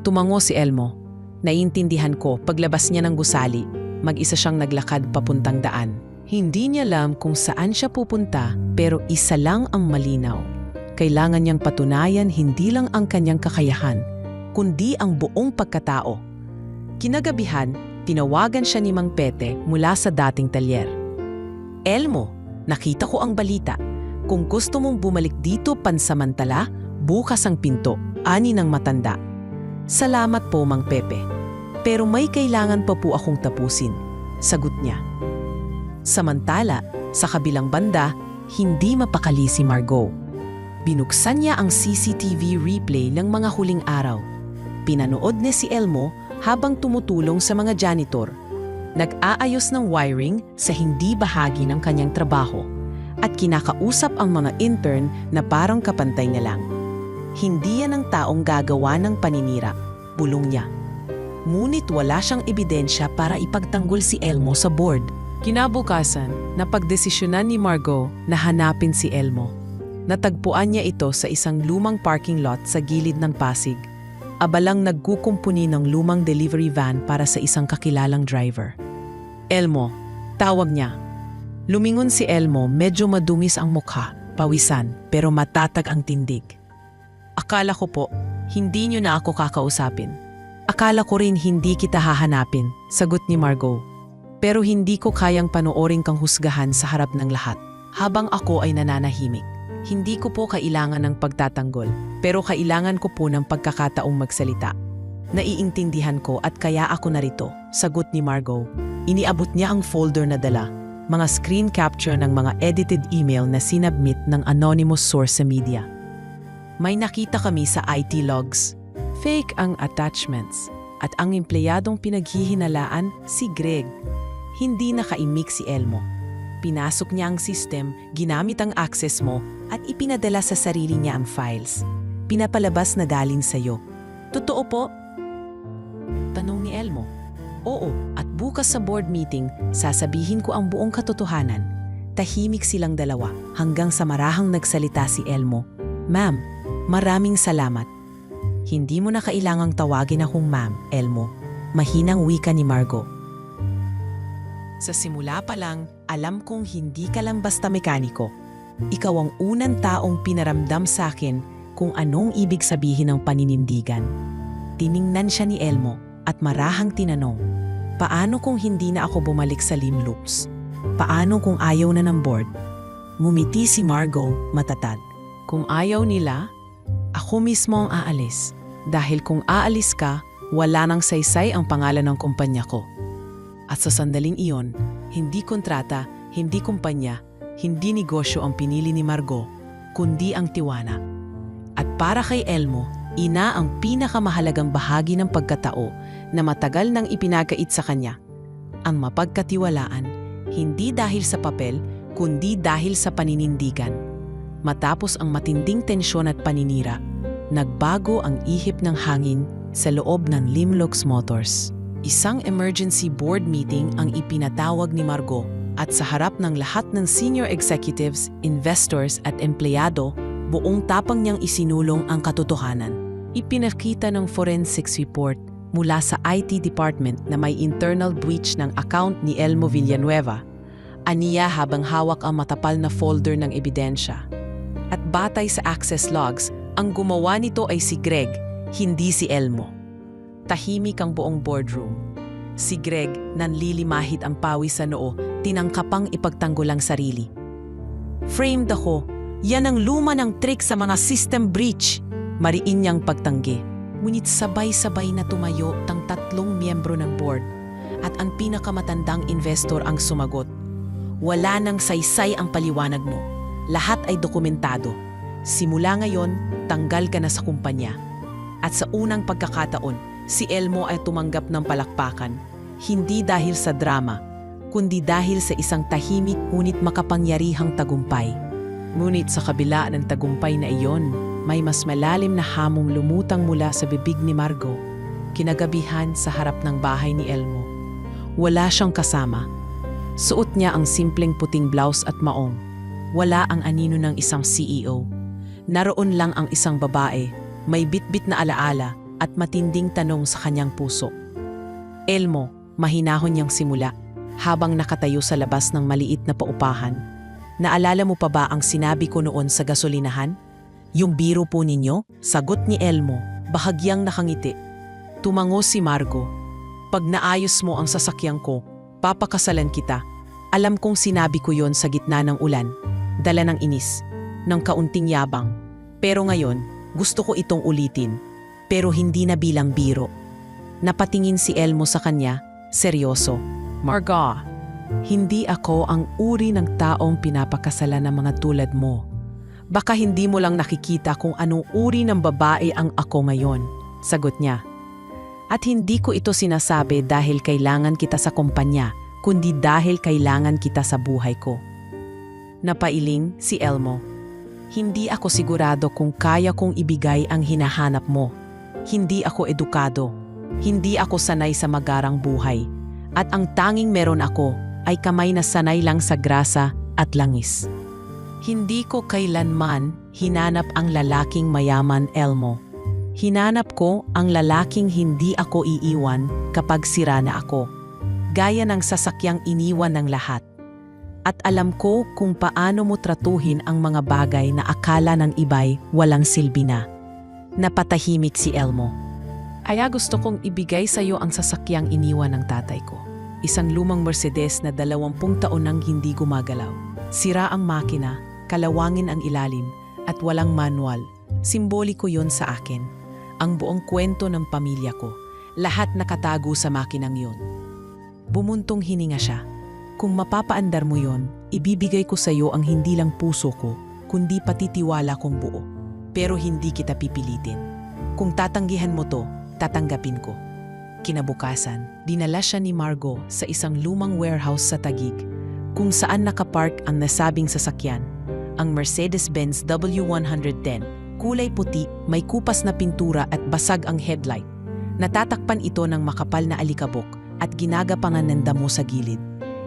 Tumango si Elmo. Naiintindihan ko, paglabas niya ng gusali, mag-isa siyang naglakad papuntang daan. Hindi niya alam kung saan siya pupunta, pero isa lang ang malinaw. Kailangan niyang patunayan hindi lang ang kanyang kakayahan, kundi ang buong pagkatao. Kinagabihan, tinawagan siya ni Mang Pete mula sa dating talyer. Elmo, nakita ko ang balita. Kung gusto mong bumalik dito pansamantala, bukas ang pinto, ani ng matanda. Salamat po, Mang Pepe. Pero may kailangan pa po akong tapusin, sagot niya. Samantala, sa kabilang banda, hindi mapakali si Margot. Binuksan niya ang CCTV replay ng mga huling araw. Pinanood ni si Elmo habang tumutulong sa mga janitor. Nag-aayos ng wiring sa hindi bahagi ng kanyang trabaho at kinakausap ang mga intern na parang kapantay niya lang. Hindi yan ang taong gagawa ng paninira, bulong niya. Ngunit wala siyang ebidensya para ipagtanggol si Elmo sa board. Kinabukasan, napagdesisyonan ni Margot na hanapin si Elmo. Natagpuan niya ito sa isang lumang parking lot sa gilid ng Pasig. Abalang nagkukumpuni ng lumang delivery van para sa isang kakilalang driver. Elmo, tawag niya. Lumingon si Elmo, medyo madungis ang mukha, pawisan, pero matatag ang tindig. Akala ko po, hindi niyo na ako kakausapin. Akala ko rin hindi kita hahanapin, sagot ni Margot. Pero hindi ko kayang panoorin kang husgahan sa harap ng lahat, habang ako ay nananahimik. Hindi ko po kailangan ng pagtatanggol, pero kailangan ko po ng pagkakataong magsalita. Naiintindihan ko at kaya ako narito, sagot ni Margot. Iniabot niya ang folder na dala, mga screen capture ng mga edited email na sinabmit ng anonymous source sa media. May nakita kami sa IT logs. Fake ang attachments at ang empleyadong pinaghihinalaan si Greg. Hindi nakaimik si Elmo. Pinasok niya ang system, ginamit ang access mo at ipinadala sa sarili niya ang files. Pinapalabas na galing sa'yo. Totoo po? Tanong ni Elmo. Oo, at bukas sa board meeting, sasabihin ko ang buong katotohanan. Tahimik silang dalawa hanggang sa marahang nagsalita si Elmo. Ma'am, maraming salamat. Hindi mo na kailangang tawagin akong ma'am, Elmo. Mahinang wika ni Margot. Sa simula pa lang, alam kong hindi ka lang basta mekaniko. Ikaw ang unang taong pinaramdam sa akin kung anong ibig sabihin ng paninindigan. Tiningnan siya ni Elmo at marahang tinanong, Paano kung hindi na ako bumalik sa Limloops? Paano kung ayaw na ng board? Ngumiti si Margot matatag. Kung ayaw nila, ako mismo ang aalis. Dahil kung aalis ka, wala nang saysay ang pangalan ng kumpanya ko. At sa sandaling iyon, hindi kontrata, hindi kumpanya, hindi negosyo ang pinili ni Margot, kundi ang tiwala. At para kay Elmo, ina ang pinakamahalagang bahagi ng pagkatao na matagal nang ipinagkait sa kanya. Ang mapagkatiwalaan, hindi dahil sa papel, kundi dahil sa paninindigan. Matapos ang matinding tensyon at paninira, nagbago ang ihip ng hangin sa loob ng Limloops Motors. Isang emergency board meeting ang ipinatawag ni Margot at sa harap ng lahat ng senior executives, investors at empleyado, buong tapang niyang isinulong ang katotohanan. Ipinakita ng forensics report mula sa IT department na may internal breach ng account ni Elmo Villanueva, aniya habang hawak ang matapal na folder ng ebidensya. At batay sa access logs, ang gumawa nito ay si Greg, hindi si Elmo. Tahimik ang buong boardroom. Si Greg, nanlilimahid ang pawis sa noo, tinangkapang ipagtanggol ang sarili. Framed ako. Yan ang luma ng trick sa mga system breach. Mariin niyang pagtanggi. Ngunit sabay-sabay na tumayo ang tatlong miyembro ng board at ang pinakamatandang investor ang sumagot. Wala nang saysay ang paliwanag mo. Lahat ay dokumentado. Simula ngayon, tanggal ka na sa kumpanya. At sa unang pagkakataon, si Elmo ay tumanggap ng palakpakan. Hindi dahil sa drama, kundi dahil sa isang tahimik ngunit makapangyarihang tagumpay. Ngunit sa kabila ng tagumpay na iyon, may mas malalim na hamong lumutang mula sa bibig ni Margot. Kinagabihan sa harap ng bahay ni Elmo. Wala siyang kasama. Suot niya ang simpleng puting blouse at maong. Wala ang anino ng isang CEO. Naroon lang ang isang babae, may bitbit na alaala at matinding tanong sa kanyang puso. Elmo, mahinahon niyang simula, habang nakatayo sa labas ng maliit na paupahan. Naalala mo pa ba ang sinabi ko noon sa gasolinahan? Yung biro po ninyo? Sagot ni Elmo, bahagyang nakangiti. Tumango si Margot. Pag naayos mo ang sasakyan ko, papakasalan kita. Alam kong sinabi ko yon sa gitna ng ulan. Dala ng inis, ng kaunting yabang. Pero ngayon, gusto ko itong ulitin. Pero hindi na bilang biro. Napatingin si Elmo sa kanya, seryoso. Margot, hindi ako ang uri ng taong pinapakasalan ng mga tulad mo. Baka hindi mo lang nakikita kung anong uri ng babae ang ako ngayon, sagot niya. At hindi ko ito sinasabi dahil kailangan kita sa kumpanya, kundi dahil kailangan kita sa buhay ko. Napailing si Elmo. Hindi ako sigurado kung kaya kong ibigay ang hinahanap mo. Hindi ako edukado. Hindi ako sanay sa magarang buhay. At ang tanging meron ako ay kamay na sanay lang sa grasa at langis. Hindi ko kailanman hinanap ang lalaking mayaman, Elmo. Hinanap ko ang lalaking hindi ako iiwan kapag sira na ako. Gaya ng sasakyang iniwan ng lahat. At alam ko kung paano mo tratuhin ang mga bagay na akala ng iba'y walang silbi na. Napatahimik si Elmo. Kaya gusto kong ibigay sa iyo ang sasakyang iniwan ng tatay ko. Isang lumang Mercedes na 20 taon nang hindi gumagalaw. Sira ang makina, kalawangin ang ilalim, at walang manual. Simboliko yon sa akin. Ang buong kwento ng pamilya ko. Lahat nakatago sa makinang yon. Bumuntong hininga siya. Kung mapapaandar mo yon, ibibigay ko sa iyo ang hindi lang puso ko, kundi pati tiwala kong buo. Pero hindi kita pipilitin. Kung tatanggihan mo to, tatanggapin ko. Kinabukasan, dinala siya ni Margot sa isang lumang warehouse sa Taguig, kung saan nakapark ang nasabing sasakyan, ang Mercedes-Benz W110, kulay puti, may kupas na pintura at basag ang headlight. Natatakpan ito ng makapal na alikabok at ginagapangan ng damo sa gilid.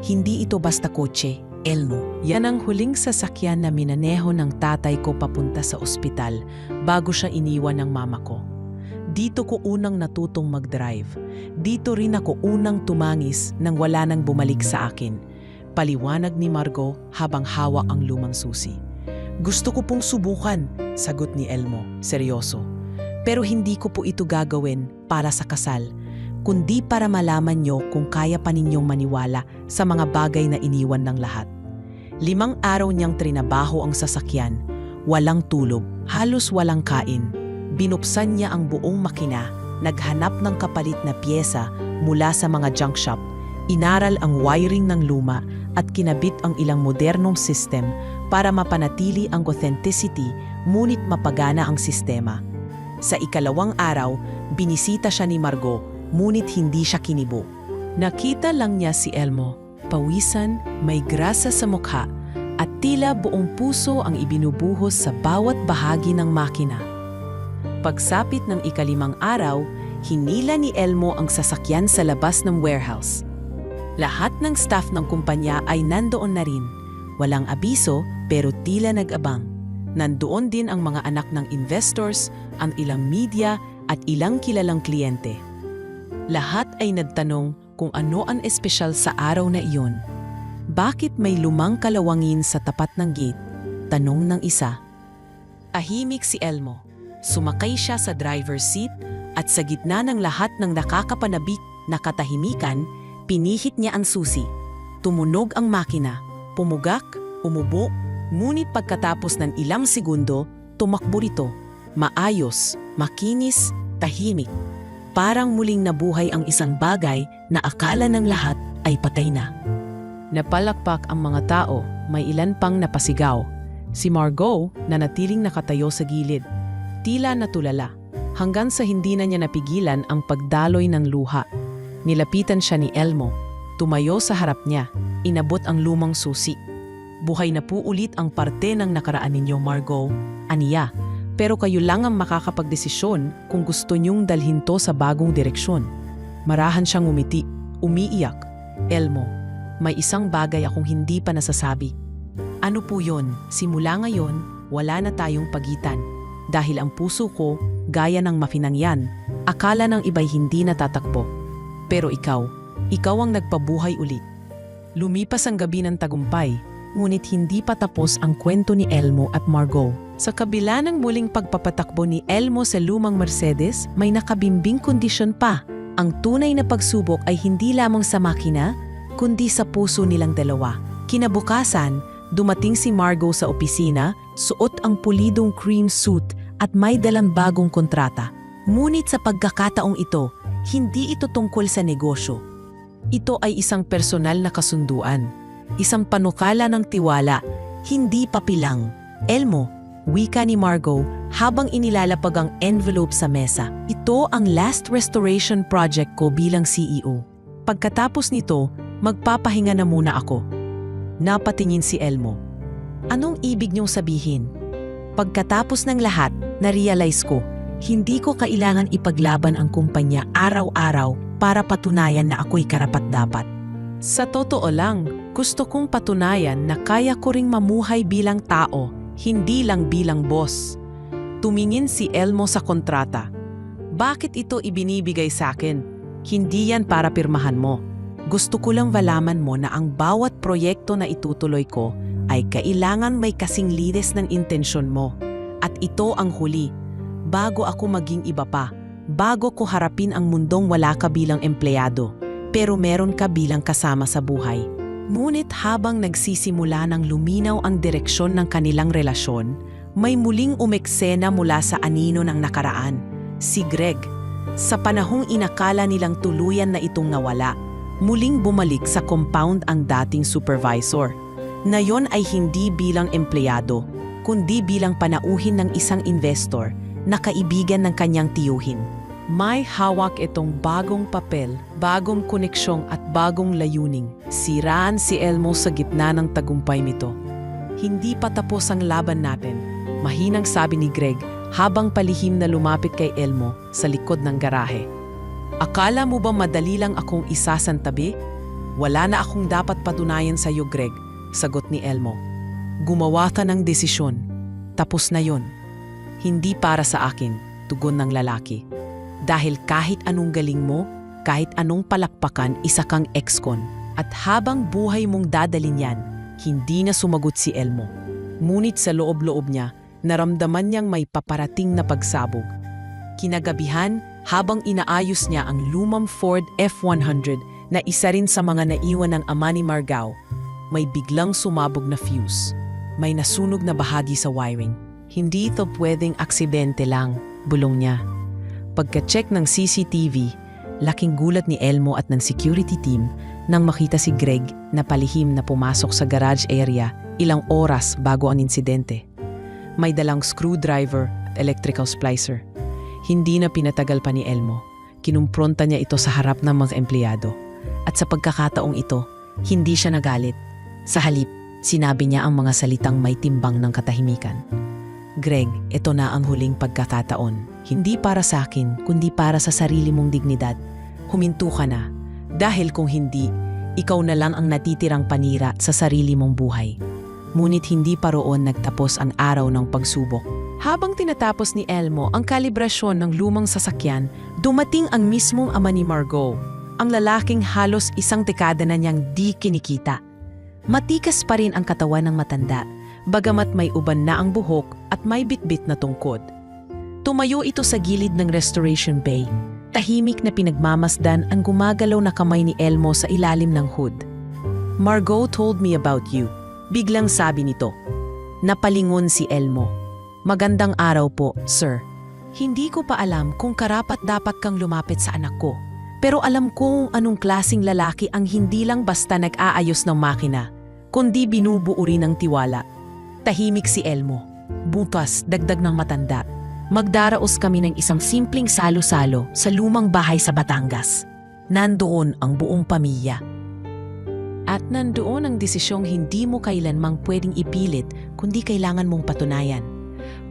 Hindi ito basta kotse, Elmo. Yan ang huling sasakyan na minaneho ng tatay ko papunta sa ospital bago siya iniwan ng mama ko. Dito ko unang natutong mag-drive. Dito rin ako unang tumangis nang wala nang bumalik sa akin. Paliwanag ni Margot habang hawak ang lumang susi. Gusto ko pong subukan, sagot ni Elmo, seryoso. Pero hindi ko po ito gagawin para sa kasal. kundi para malaman nyo kung kaya pa ninyong maniwala sa mga bagay na iniwan ng lahat. 5 araw niyang trinabaho ang sasakyan, walang tulog, halos walang kain. Binuksan niya ang buong makina, naghanap ng kapalit na piyesa mula sa mga junk shop, inaral ang wiring ng luma at kinabit ang ilang modernong system para mapanatili ang authenticity ngunit mapagana ang sistema. Sa ikalawang araw, binisita siya ni Margot, ngunit hindi siya kinibo. Nakita lang niya si Elmo, pawisan, may grasa sa mukha, at tila buong puso ang ibinubuhos sa bawat bahagi ng makina. Pagsapit ng ika-5 araw, hinila ni Elmo ang sasakyan sa labas ng warehouse. Lahat ng staff ng kumpanya ay nandoon na rin. Walang abiso pero tila nag-abang. Nandoon din ang mga anak ng investors, ang ilang media at ilang kilalang kliyente. Lahat ay nagtanong kung ano ang espesyal sa araw na iyon. Bakit may lumang kalawangin sa tapat ng gate? Tanong ng isa. Tahimik si Elmo. Sumakay siya sa driver's seat at sa gitna ng lahat ng nakakapanabik na katahimikan, pinihit niya ang susi. Tumunog ang makina. Pumugak, umubo, ngunit pagkatapos ng ilang segundo, tumakbo rito. Maayos, makinis, tahimik. Parang muling nabuhay ang isang bagay na akala ng lahat ay patay na. Napalakpak ang mga tao, may ilan pang napasigaw. Si Margot na natiling nakatayo sa gilid. Tila natulala, hanggang sa hindi na niya napigilan ang pagdaloy ng luha. Nilapitan siya ni Elmo. Tumayo sa harap niya, inabot ang lumang susi. Buhay na po ulit ang parte ng nakaraan ninyo, Margot, aniya. Pero kayo lang ang makakapagdesisyon kung gusto niyong dalhin to sa bagong direksyon. Marahan siyang umiti, umiiyak. Elmo, may isang bagay akong hindi pa nasasabi. Ano po yon? Simula ngayon, wala na tayong pagitan. Dahil ang puso ko, gaya ng mafinangyan, akala ng iba'y hindi natatakbo. Pero ikaw ang nagpabuhay ulit. Lumipas ang gabi ng tagumpay, ngunit hindi pa tapos ang kwento ni Elmo at Margot. Sa kabila ng muling pagpapatakbo ni Elmo sa lumang Mercedes, may nakabimbing kondisyon pa. Ang tunay na pagsubok ay hindi lamang sa makina, kundi sa puso nilang dalawa. Kinabukasan, dumating si Margot sa opisina, suot ang pulidong cream suit at may dalang bagong kontrata. Ngunit sa pagkakataong ito, hindi ito tungkol sa negosyo. Ito ay isang personal na kasunduan, isang panukala ng tiwala, hindi papilang. Elmo, wika ni Margot habang inilalapag ang envelope sa mesa. Ito ang last restoration project ko bilang CEO. Pagkatapos nito, magpapahinga na muna ako. Napatingin si Elmo. Anong ibig niyong sabihin? Pagkatapos ng lahat, na-realize ko, hindi ko kailangan ipaglaban ang kumpanya araw-araw para patunayan na ako'y karapat-dapat. Sa totoo lang, gusto kong patunayan na kaya ko ring mamuhay bilang tao, hindi lang bilang boss. Tumingin si Elmo sa kontrata. Bakit ito ibinibigay sa akin? Hindi yan para pirmahan mo. Gusto ko lang malaman mo na ang bawat proyekto na itutuloy ko ay kailangan may kasing lides ng intensyon mo. At ito ang huli. Bago ako maging iba pa, bago ko harapin ang mundong wala ka bilang empleyado, pero meron ka bilang kasama sa buhay. Ngunit habang nagsisimula ng luminaw ang direksyon ng kanilang relasyon, may muling umeksena mula sa anino ng nakaraan, si Greg. Sa panahong inakala nilang tuluyan na itong nawala, muling bumalik sa compound ang dating supervisor. Ngayon ay hindi bilang empleyado, kundi bilang panauhin ng isang investor na kaibigan ng kanyang tiyuhin. May hawak itong bagong papel, bagong koneksyong at bagong layuning. Siraan si Elmo sa gitna ng tagumpay nito. Hindi pa tapos ang laban natin, mahinang sabi ni Greg habang palihim na lumapit kay Elmo sa likod ng garahe. Akala mo ba madali lang akong isasantabi? Wala na akong dapat patunayan sa iyo, Greg, sagot ni Elmo. Gumawa ka ng desisyon. Tapos na yon. Hindi para sa akin, tugon ng lalaki. Dahil kahit anong galing mo, kahit anong palakpakan, isa kang ex-con. At habang buhay mong dadalin yan, hindi na sumagot si Elmo. Ngunit sa loob-loob niya, naramdaman niyang may paparating na pagsabog. Kinagabihan, habang inaayos niya ang lumang Ford F100 na isa rin sa mga naiwan ng ama ni Margao, may biglang sumabog na fuse. May nasunog na bahagi sa wiring. Hindi ito pwedeng aksidente lang, bulong niya. Pagka-check ng CCTV, laking gulat ni Elmo at ng security team nang makita si Greg na palihim na pumasok sa garage area ilang oras bago ang insidente. May dalang screwdriver at electrical splicer. Hindi na pinatagal pa ni Elmo. Kinumpronta niya ito sa harap ng mga empleyado. At sa pagkakataong ito, hindi siya nagalit. Sa halip, sinabi niya ang mga salitang may timbang ng katahimikan. Greg, ito na ang huling pagkakataon. Hindi para sa akin, kundi para sa sarili mong dignidad. Huminto ka na. Dahil kung hindi, ikaw na lang ang natitirang panira sa sarili mong buhay. Ngunit hindi pa roon nagtapos ang araw ng pagsubok. Habang tinatapos ni Elmo ang kalibrasyon ng lumang sasakyan, dumating ang mismong ama ni Margao, ang lalaking halos isang dekada na niyang di kinikita. Matikas pa rin ang katawan ng matanda, bagamat may uban na ang buhok at may bitbit na tungkod. Tumayo ito sa gilid ng restoration bay. Tahimik na pinagmamasdan ang gumagalaw na kamay ni Elmo sa ilalim ng hood. "Margao told me about you," biglang sabi nito. Napalingon si Elmo. "Magandang araw po, sir. Hindi ko pa alam kung karapat-dapat kang lumapit sa anak ko. Pero alam kung anong klasing lalaki ang hindi lang basta nag-aayos ng makina, kundi binubuo rin ng tiwala." Tahimik si Elmo. Bukas, dagdag ng matanda. "Magdaraos kami ng isang simpleng salo-salo sa lumang bahay sa Batangas. Nandoon ang buong pamilya." At nandoon ang desisyong hindi mo kailanmang pwedeng ipilit kundi kailangan mong patunayan.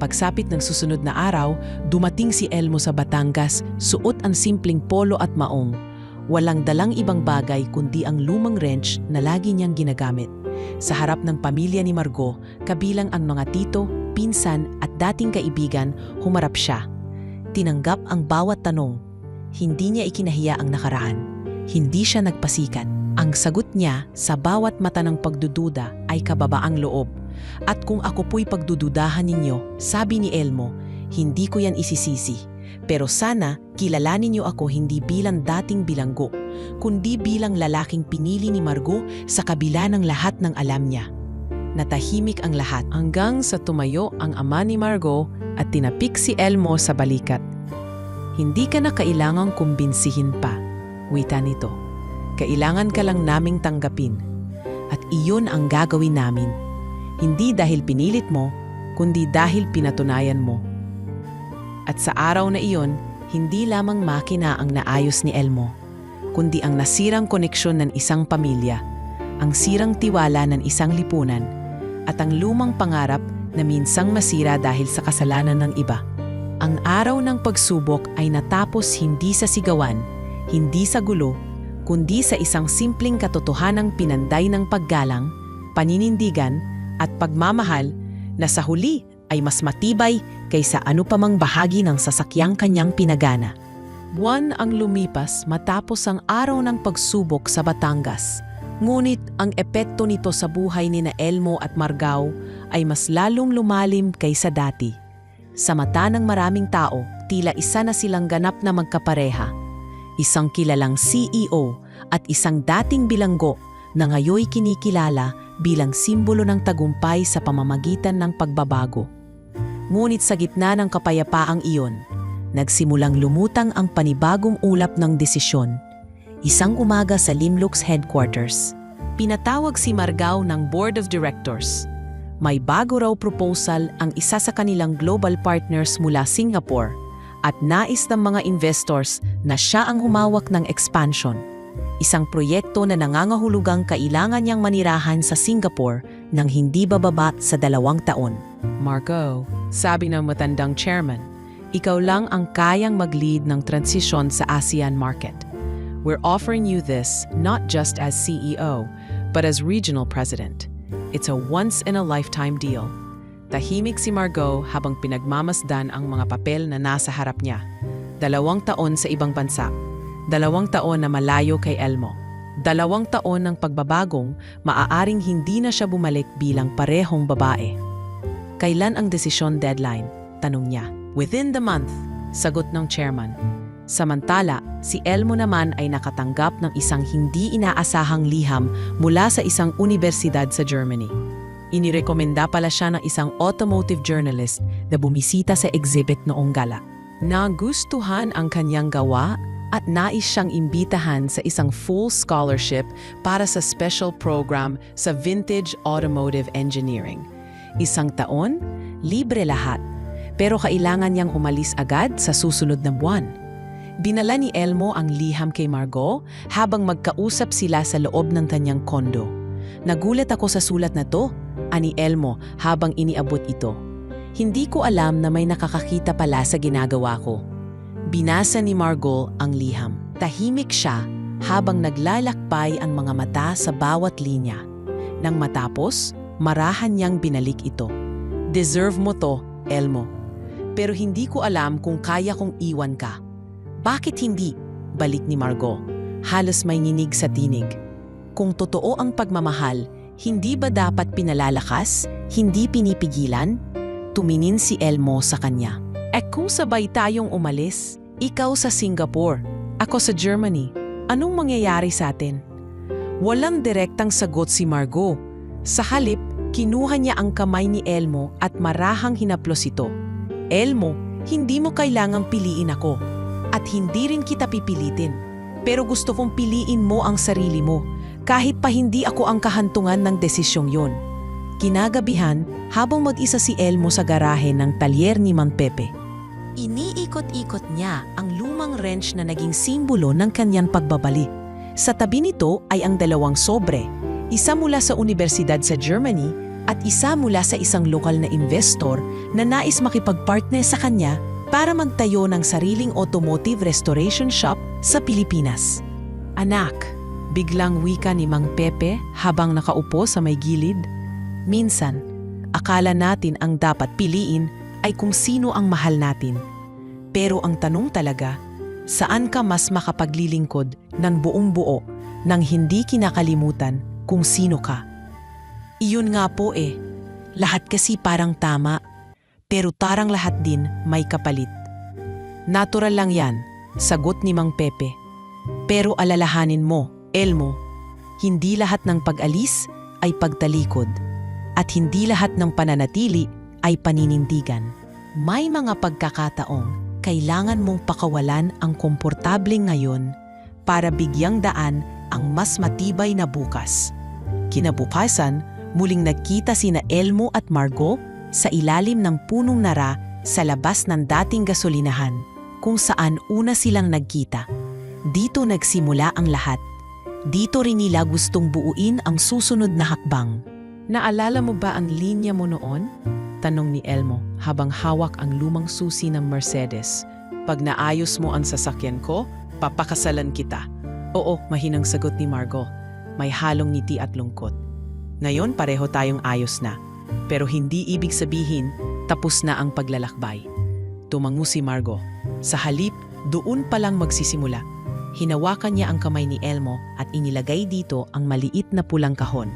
Pagsapit ng susunod na araw, dumating si Elmo sa Batangas, suot ang simpleng polo at maong. Walang dalang ibang bagay kundi ang lumang wrench na lagi niyang ginagamit. Sa harap ng pamilya ni Margao, kabilang ang mga tito, pinsan at dating kaibigan, humarap siya. Tinanggap ang bawat tanong. Hindi niya ikinahiya ang nakaraan. Hindi siya nagpasikat. Ang sagot niya sa bawat mata ng pagdududa ay kababaang loob. "At kung ako po'y pagdududahan ninyo," sabi ni Elmo, "hindi ko yan isisisi. Pero sana kilalanin niyo ako hindi bilang dating bilanggo, kundi bilang lalaking pinili ni Margao sa kabila ng lahat ng alam niya." Natahimik ang lahat hanggang sa tumayo ang ama ni Margao at tinapik si Elmo sa balikat. "Hindi ka na kailangang kumbinsihin pa," wika nito. "Kailangan ka lang naming tanggapin. At iyon ang gagawin namin. Hindi dahil pinilit mo, kundi dahil pinatunayan mo." At sa araw na iyon, hindi lamang makina ang naayos ni Elmo, kundi ang nasirang koneksyon ng isang pamilya, ang sirang tiwala ng isang lipunan, at ang lumang pangarap na minsang masira dahil sa kasalanan ng iba. Ang araw ng pagsubok ay natapos hindi sa sigawan, hindi sa gulo, kundi sa isang simpleng katotohanang pinanday ng paggalang, paninindigan, at pagmamahal na sa huli ay mas matibay kaysa ano pa mang bahagi ng sasakyang kanyang pinagana. Buwan ang lumipas matapos ang araw ng pagsubok sa Batangas. Ngunit ang epekto nito sa buhay ni Elmo at Margao ay mas lalong lumalim kaysa dati. Sa mata ng maraming tao, tila isa na silang ganap na magkapareha. Isang kilalang CEO at isang dating bilanggo na ngayoy kinikilala bilang simbolo ng tagumpay sa pamamagitan ng pagbabago. Ngunit sa gitna ng kapayapaang iyon, nagsimulang lumutang ang panibagong ulap ng desisyon. Isang umaga sa Limlux headquarters, pinatawag si Margao ng Board of Directors. May bago raw proposal ang isa sa kanilang global partners mula Singapore at nais ng mga investors na siya ang humawak ng expansion. Isang proyekto na nangangahulugang kailangan niyang manirahan sa Singapore nang hindi bababa sa 2 taon. "Margao," sabi ng matandang chairman, "ikaw lang ang kayang mag-lead ng transisyon sa ASEAN market. We're offering you this not just as CEO, but as regional president. It's a once-in-a-lifetime deal." Tahimik si Margao habang pinagmamasdan ang mga papel na nasa harap niya. 2 taon sa ibang bansa. 2 taon na malayo kay Elmo. 2 taon ng pagbabagong maaaring hindi na siya bumalik bilang parehong babae. "Kailan ang desisyon deadline?" tanong niya. "Within the month," sagot ng chairman. Samantala, si Elmo naman ay nakatanggap ng isang hindi inaasahang liham mula sa isang unibersidad sa Germany. Inirekomenda pala siya ng isang automotive journalist na bumisita sa exhibit noong gala. Nagustuhan ang kanyang gawa at nais siyang imbitahan sa isang full scholarship para sa special program sa Vintage Automotive Engineering. Isang taon, libre lahat, pero kailangan niyang umalis agad sa susunod na buwan. Dinala ni Elmo ang liham kay Margot habang magkausap sila sa loob ng kanyang kondo. Nagulat ako sa sulat na to, ani Elmo habang iniabot ito. Hindi ko alam na may nakakakita pala sa ginagawa ko. Binasa ni Margot ang liham. Tahimik siya habang naglalakbay ang mga mata sa bawat linya. Nang matapos, marahan niyang binalik ito. Deserve mo to, Elmo. Pero hindi ko alam kung kaya kong iwan ka. Bakit hindi? Balik ni Margot. Halos may nginig sa tinig. Kung totoo ang pagmamahal, hindi ba dapat pinalalakas, hindi pinipigilan? Tumingin si Elmo sa kanya. Kung sabay tayong umalis, ikaw sa Singapore, ako sa Germany, anong mangyayari sa atin? Walang direktang sagot si Margot. Sa halip, kinuha niya ang kamay ni Elmo at marahang hinaplos ito. Elmo, hindi mo kailangang piliin ako. At hindi rin kita pipilitin. Pero gusto kong piliin mo ang sarili mo, kahit pa hindi ako ang kahantungan ng desisyong yon. Kinagabihan, habang mag-isa si Elmo sa garahe ng talyer ni Mang Pepe. Iniikot-ikot niya ang lumang wrench na naging simbolo ng kanyang pagbabalik. Sa tabi nito ay ang dalawang sobre, isa mula sa universidad sa Germany at isa mula sa isang lokal na investor na nais makipagpartner sa kanya para magtayo ng sariling automotive restoration shop sa Pilipinas. Anak, biglang wika ni Mang Pepe habang nakaupo sa may gilid. Minsan, akala natin ang dapat piliin ay kung sino ang mahal natin. Pero ang tanong talaga, saan ka mas makapaglilingkod ng buong buo nang hindi kinakalimutan kung sino ka? Iyon nga po lahat kasi parang tama. Pero tarang lahat din may kapalit. Natural lang yan, sagot ni Mang Pepe. Pero alalahanin mo, Elmo, hindi lahat ng pag-alis ay pagtalikod. At hindi lahat ng pananatili ay paninindigan. May mga pagkakataong kailangan mong pakawalan ang komportableng ngayon para bigyang daan ang mas matibay na bukas. Kinabukasan, muling nagkita sina Elmo at Margot sa ilalim ng punong nara sa labas ng dating gasolinahan kung saan una silang nagkita. Dito nagsimula ang lahat. Dito rin nila gustong buuin ang susunod na hakbang. Naalala mo ba ang linya mo noon? Tanong ni Elmo habang hawak ang lumang susi ng Mercedes. Pag naayos mo ang sasakyan ko, papakasalan kita. Oo, mahinang sagot ni Margot. May halong ngiti at lungkot. Ngayon pareho tayong ayos na. Pero hindi ibig sabihin, tapos na ang paglalakbay. Tumango si Margot. Sa halip, doon palang magsisimula. Hinawakan niya ang kamay ni Elmo at inilagay dito ang maliit na pulang kahon.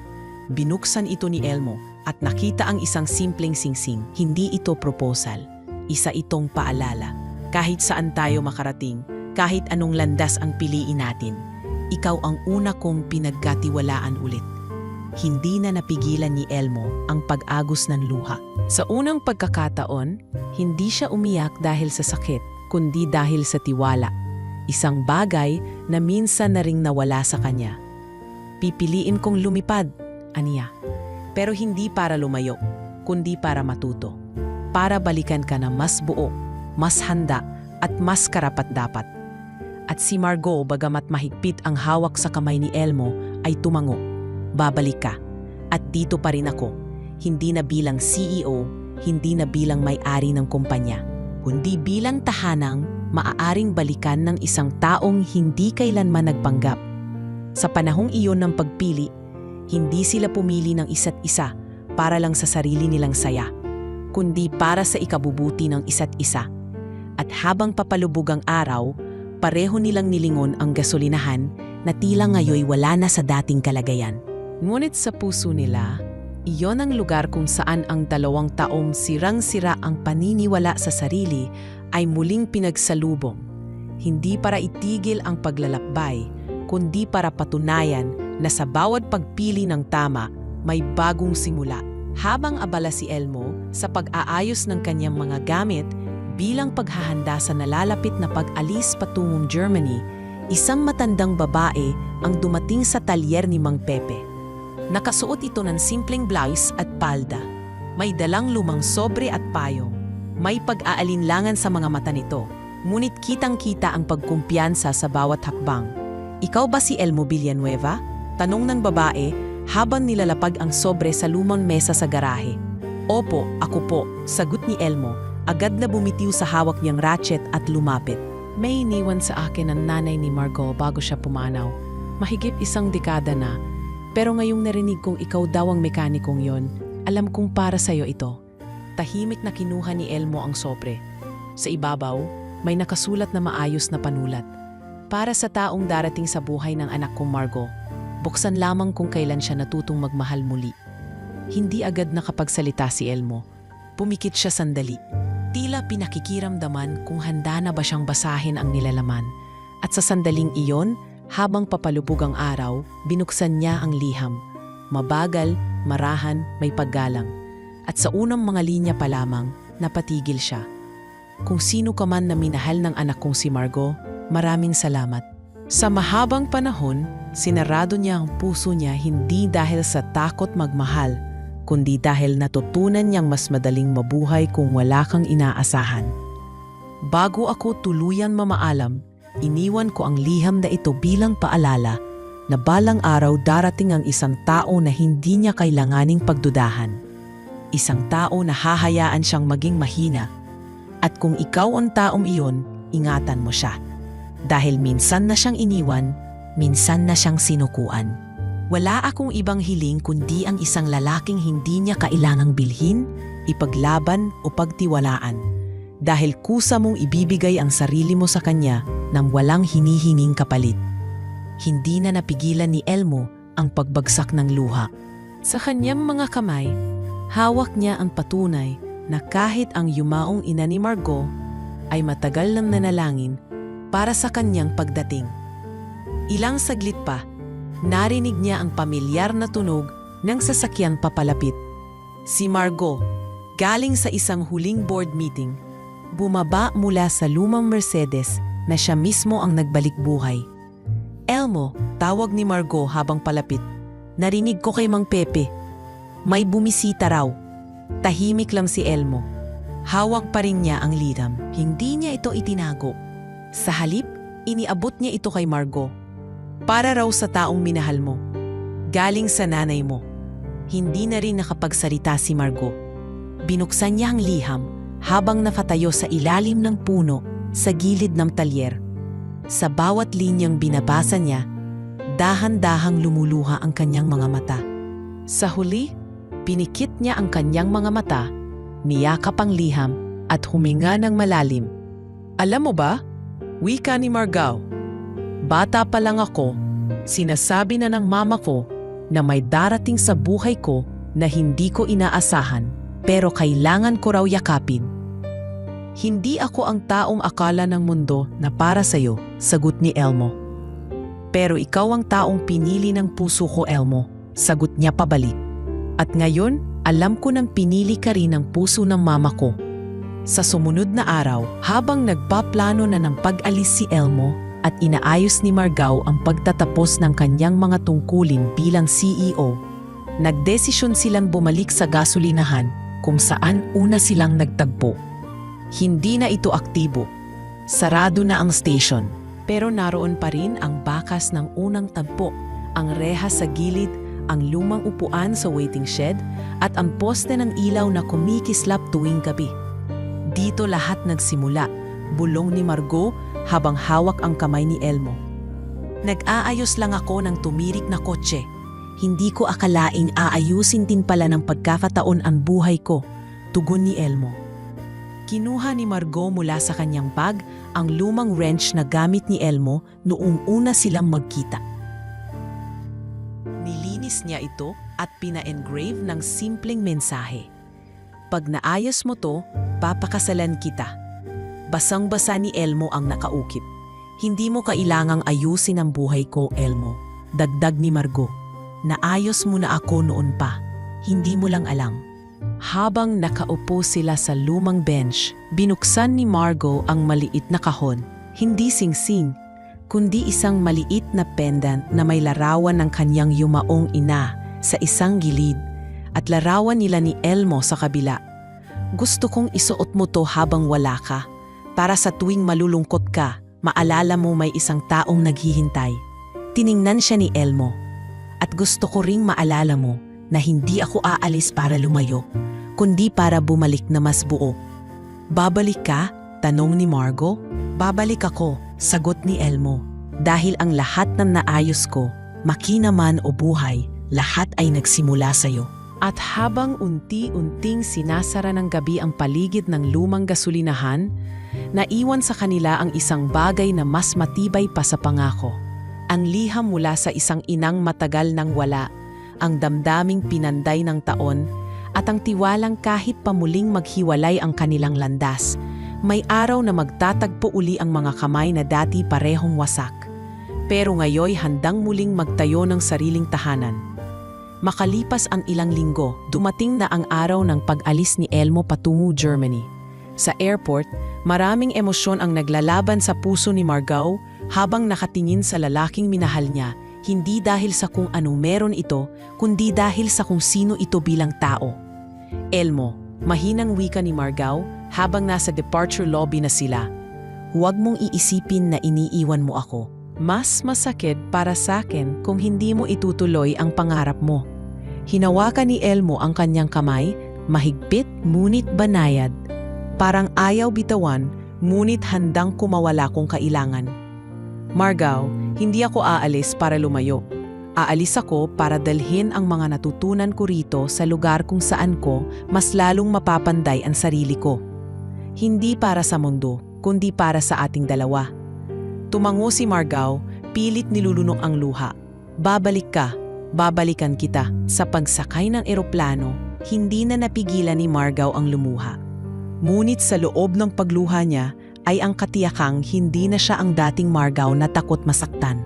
Binuksan ito ni Elmo at nakita ang isang simpleng singsing. Hindi ito proposal. Isa itong paalala. Kahit saan tayo makarating, kahit anong landas ang piliin natin, ikaw ang una kong pinagkatiwalaan ulit. Hindi na napigilan ni Elmo ang pag-agos ng luha. Sa unang pagkakataon, hindi siya umiyak dahil sa sakit, kundi dahil sa tiwala. Isang bagay na minsan na ring nawala sa kanya. Pipiliin kong lumipad, aniya. Pero hindi para lumayo, kundi para matuto. Para balikan ka na mas buo, mas handa, at mas karapat-dapat. At si Margot, bagamat mahigpit ang hawak sa kamay ni Elmo, ay tumango. Babalik ka. At dito pa rin ako. Hindi na bilang CEO, hindi na bilang may-ari ng kumpanya, kundi bilang tahanang maaaring balikan ng isang taong hindi kailanman nagpanggap. Sa panahong iyon ng pagpili, hindi sila pumili ng isa't isa para lang sa sarili nilang saya, kundi para sa ikabubuti ng isa't isa. At habang papalubog ang araw, pareho nilang nilingon ang gasolinahan na tila ngayoy wala na sa dating kalagayan. Ngunit sa puso nila, iyon ang lugar kung saan ang 2 taong sirang-sira ang paniniwala sa sarili ay muling pinagsalubong. hindi para itigil ang paglalakbay, kundi para patunayan na sa bawat pagpili ng tama, may bagong simula. Habang abala si Elmo sa pag-aayos ng kanyang mga gamit bilang paghahanda sa nalalapit na pag-alis patungong Germany, isang matandang babae ang dumating sa talyer ni Mang Pepe. Nakasuot ito ng simpleng blouse at palda. May dalang lumang sobre at payong. May pag-aalinlangan sa mga mata nito, ngunit kitang-kita ang pagkumpiyansa sa bawat hakbang. "Ikaw ba si Elmo Villanueva?" tanong ng babae habang nilalapag ang sobre sa lumang mesa sa garahe. "Opo, ako po," sagot ni Elmo, agad na bumitiw sa hawak niyang ratchet at lumapit. "May iniwan sa akin ang nanay ni Margot bago siya pumanaw. Mahigit 1 dekada na. Pero ngayong narinig kong ikaw daw ang mekanikong yon, alam kong para sa'yo ito." Tahimik na kinuha ni Elmo ang sobre. Sa ibabaw, may nakasulat na maayos na panulat. "Para sa taong darating sa buhay ng anak kong Margot, buksan lamang kung kailan siya natutong magmahal muli." Hindi agad nakapagsalita si Elmo. Pumikit siya sandali. Tila pinakikiramdaman kung handa na ba siyang basahin ang nilalaman. At sa sandaling iyon, habang papalubog ang araw, binuksan niya ang liham. Mabagal, marahan, may paggalang. At sa unang mga linya pa lamang, napatigil siya. "Kung sino ka man na minahal ng anak kong si Margot, maraming salamat." Sa mahabang panahon, sinarado niya ang puso niya hindi dahil sa takot magmahal, kundi dahil natutunan niyang mas madaling mabuhay kung wala kang inaasahan. "Bago ako tuluyan mamaalam, iniwan ko ang liham na ito bilang paalala na balang araw darating ang isang tao na hindi niya kailanganing pagdudahan. Isang tao na hahayaan siyang maging mahina. At kung ikaw ang taong iyon, ingatan mo siya. Dahil minsan na siyang iniwan, minsan na siyang sinukuan. Wala akong ibang hiling kundi ang isang lalaking hindi niya kailangang bilhin, ipaglaban o pagtiwalaan. Dahil kusa mong ibibigay ang sarili mo sa kanya nang walang hinihinging kapalit." Hindi na napigilan ni Elmo ang pagbagsak ng luha. Sa kanyang mga kamay, hawak niya ang patunay na kahit ang yumaong ina ni Margot ay matagal nang nanalangin para sa kanyang pagdating. Ilang saglit pa, narinig niya ang pamilyar na tunog ng sasakyan papalapit. Si Margot, galing sa isang huling board meeting, bumaba mula sa lumang Mercedes na siya mismo ang nagbalik buhay. "Elmo," tawag ni Margot habang palapit. "Narinig ko kay Mang Pepe. May bumisita raw." Tahimik lang si Elmo. Hawak pa rin niya ang liham. Hindi niya ito itinago. Sa halip, iniabot niya ito kay Margot. "Para raw sa taong minahal mo. Galing sa nanay mo." Hindi na rin nakapagsalita si Margot. Binuksan niya ang liham habang nakatayo sa ilalim ng puno sa gilid ng talyer. Sa bawat linyang binabasa niya, dahan-dahang lumuluha ang kanyang mga mata. Sa huli, pinikit niya ang kanyang mga mata, niyakap ang liham at huminga ng malalim. "Alam mo ba, wika ni Margot, bata pa lang ako, sinasabi na ng mama ko na may darating sa buhay ko na hindi ko inaasahan, pero kailangan ko raw yakapin. Hindi ako ang taong akala ng mundo na para sa'yo," sagot ni Elmo. "Pero ikaw ang taong pinili ng puso ko, Elmo," sagot niya pabalik. "At ngayon, alam ko nang pinili ka rin ng puso ng mama ko." Sa sumunod na araw, habang nagpaplano na ng pag-alis si Elmo at inaayos ni Margot ang pagtatapos ng kanyang mga tungkulin bilang CEO, nagdesisyon silang bumalik sa gasolinahan kung saan una silang nagtagpo. Hindi na ito aktibo. Sarado na ang station. Pero naroon pa rin ang bakas ng unang tagpo, ang rehas sa gilid, ang lumang upuan sa waiting shed, at ang poste ng ilaw na kumikislap tuwing gabi. Dito lahat nagsimula, bulong ni Margot habang hawak ang kamay ni Elmo. "Nag-aayos lang ako ng tumirik na kotse. Hindi ko akalaing aayusin din pala ng pagkakataon ang buhay ko," tugon ni Elmo. Kinuha ni Margot mula sa kanyang bag ang lumang wrench na gamit ni Elmo noong una silang magkita. Nilinis niya ito at pina-engrave ng simpleng mensahe. "Pag naayos mo to, papakasalan kita." Basang-basa ni Elmo ang nakaukit. Hindi mo kailangang ayusin ang buhay ko, Elmo. Dagdag ni Margo. Naayos mo na ako noon pa. Hindi mo lang alam. Habang nakaupo sila sa lumang bench, binuksan ni Margo ang maliit na kahon. Hindi singsing, kundi isang maliit na pendant na may larawan ng kanyang yumaong ina sa isang gilid at larawan nila ni Elmo sa kabila. Gusto kong isuot mo to habang wala ka, para sa tuwing malulungkot ka, maalala mo may isang taong naghihintay. Tiningnan siya ni Elmo. At gusto ko ring maalala mo na hindi ako aalis para lumayo, kundi para bumalik na mas buo. Babalik ka? Tanong ni Margo. Babalik ako, sagot ni Elmo. Dahil ang lahat ng naayos ko, makina man o buhay, lahat ay nagsimula sa'yo. At habang unti-unting sinasara ng gabi ang paligid ng lumang gasolinahan, naiwan sa kanila ang isang bagay na mas matibay pa sa pangako. Ang liham mula sa isang inang matagal nang wala, ang damdaming pinanday ng taon, at ang tiwalang kahit pamuling maghiwalay ang kanilang landas, may araw na magtatagpo uli ang mga kamay na dati parehong wasak. Pero ngayoy handang muling magtayo ng sariling tahanan. Makalipas ang ilang linggo, dumating na ang araw ng pag-alis ni Elmo patungo Germany. Sa airport, maraming emosyon ang naglalaban sa puso ni Margo habang nakatingin sa lalaking minahal niya, hindi dahil sa kung anong meron ito, kundi dahil sa kung sino ito bilang tao. Elmo, mahinang wika ni Margo habang nasa departure lobby na sila. Huwag mong iisipin na iniiwan mo ako. Mas masakit para sa akin kung hindi mo itutuloy ang pangarap mo. Hinawakan ni Elmo ang kanyang kamay, mahigpit ngunit banayad. Parang ayaw bitawan, ngunit handang kumawala kung kailangan. Margo, hindi ako aalis para lumayo. Aalis ako para dalhin ang mga natutunan ko rito sa lugar kung saan ko mas lalong mapapanday ang sarili ko. Hindi para sa mundo, kundi para sa ating dalawa. Tumango si Margo, pilit nilulunok ang luha. Babalik ka, babalikan kita. Sa pagsakay ng eroplano, hindi na napigilan ni Margo ang lumuha. Ngunit sa loob ng pagluha niya ay ang katiyakang hindi na siya ang dating Margo na takot masaktan,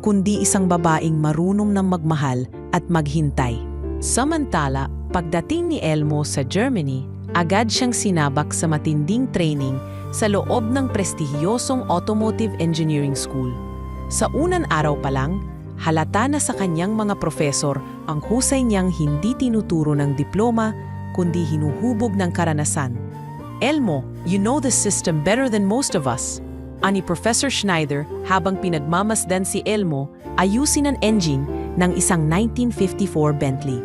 kundi isang babaeng marunong ng magmahal at maghintay. Samantala, pagdating ni Elmo sa Germany, agad siyang sinabak sa matinding training sa loob ng prestihiyosong automotive engineering school. Sa unang araw pa lang, halata na sa kanyang mga profesor ang husay niyang hindi tinuturo ng diploma, kundi hinuhubog ng karanasan. Elmo, you know the system better than most of us. Ani Professor Schneider habang pinagmamasdan si Elmo ayusin ang engine ng isang 1954 Bentley.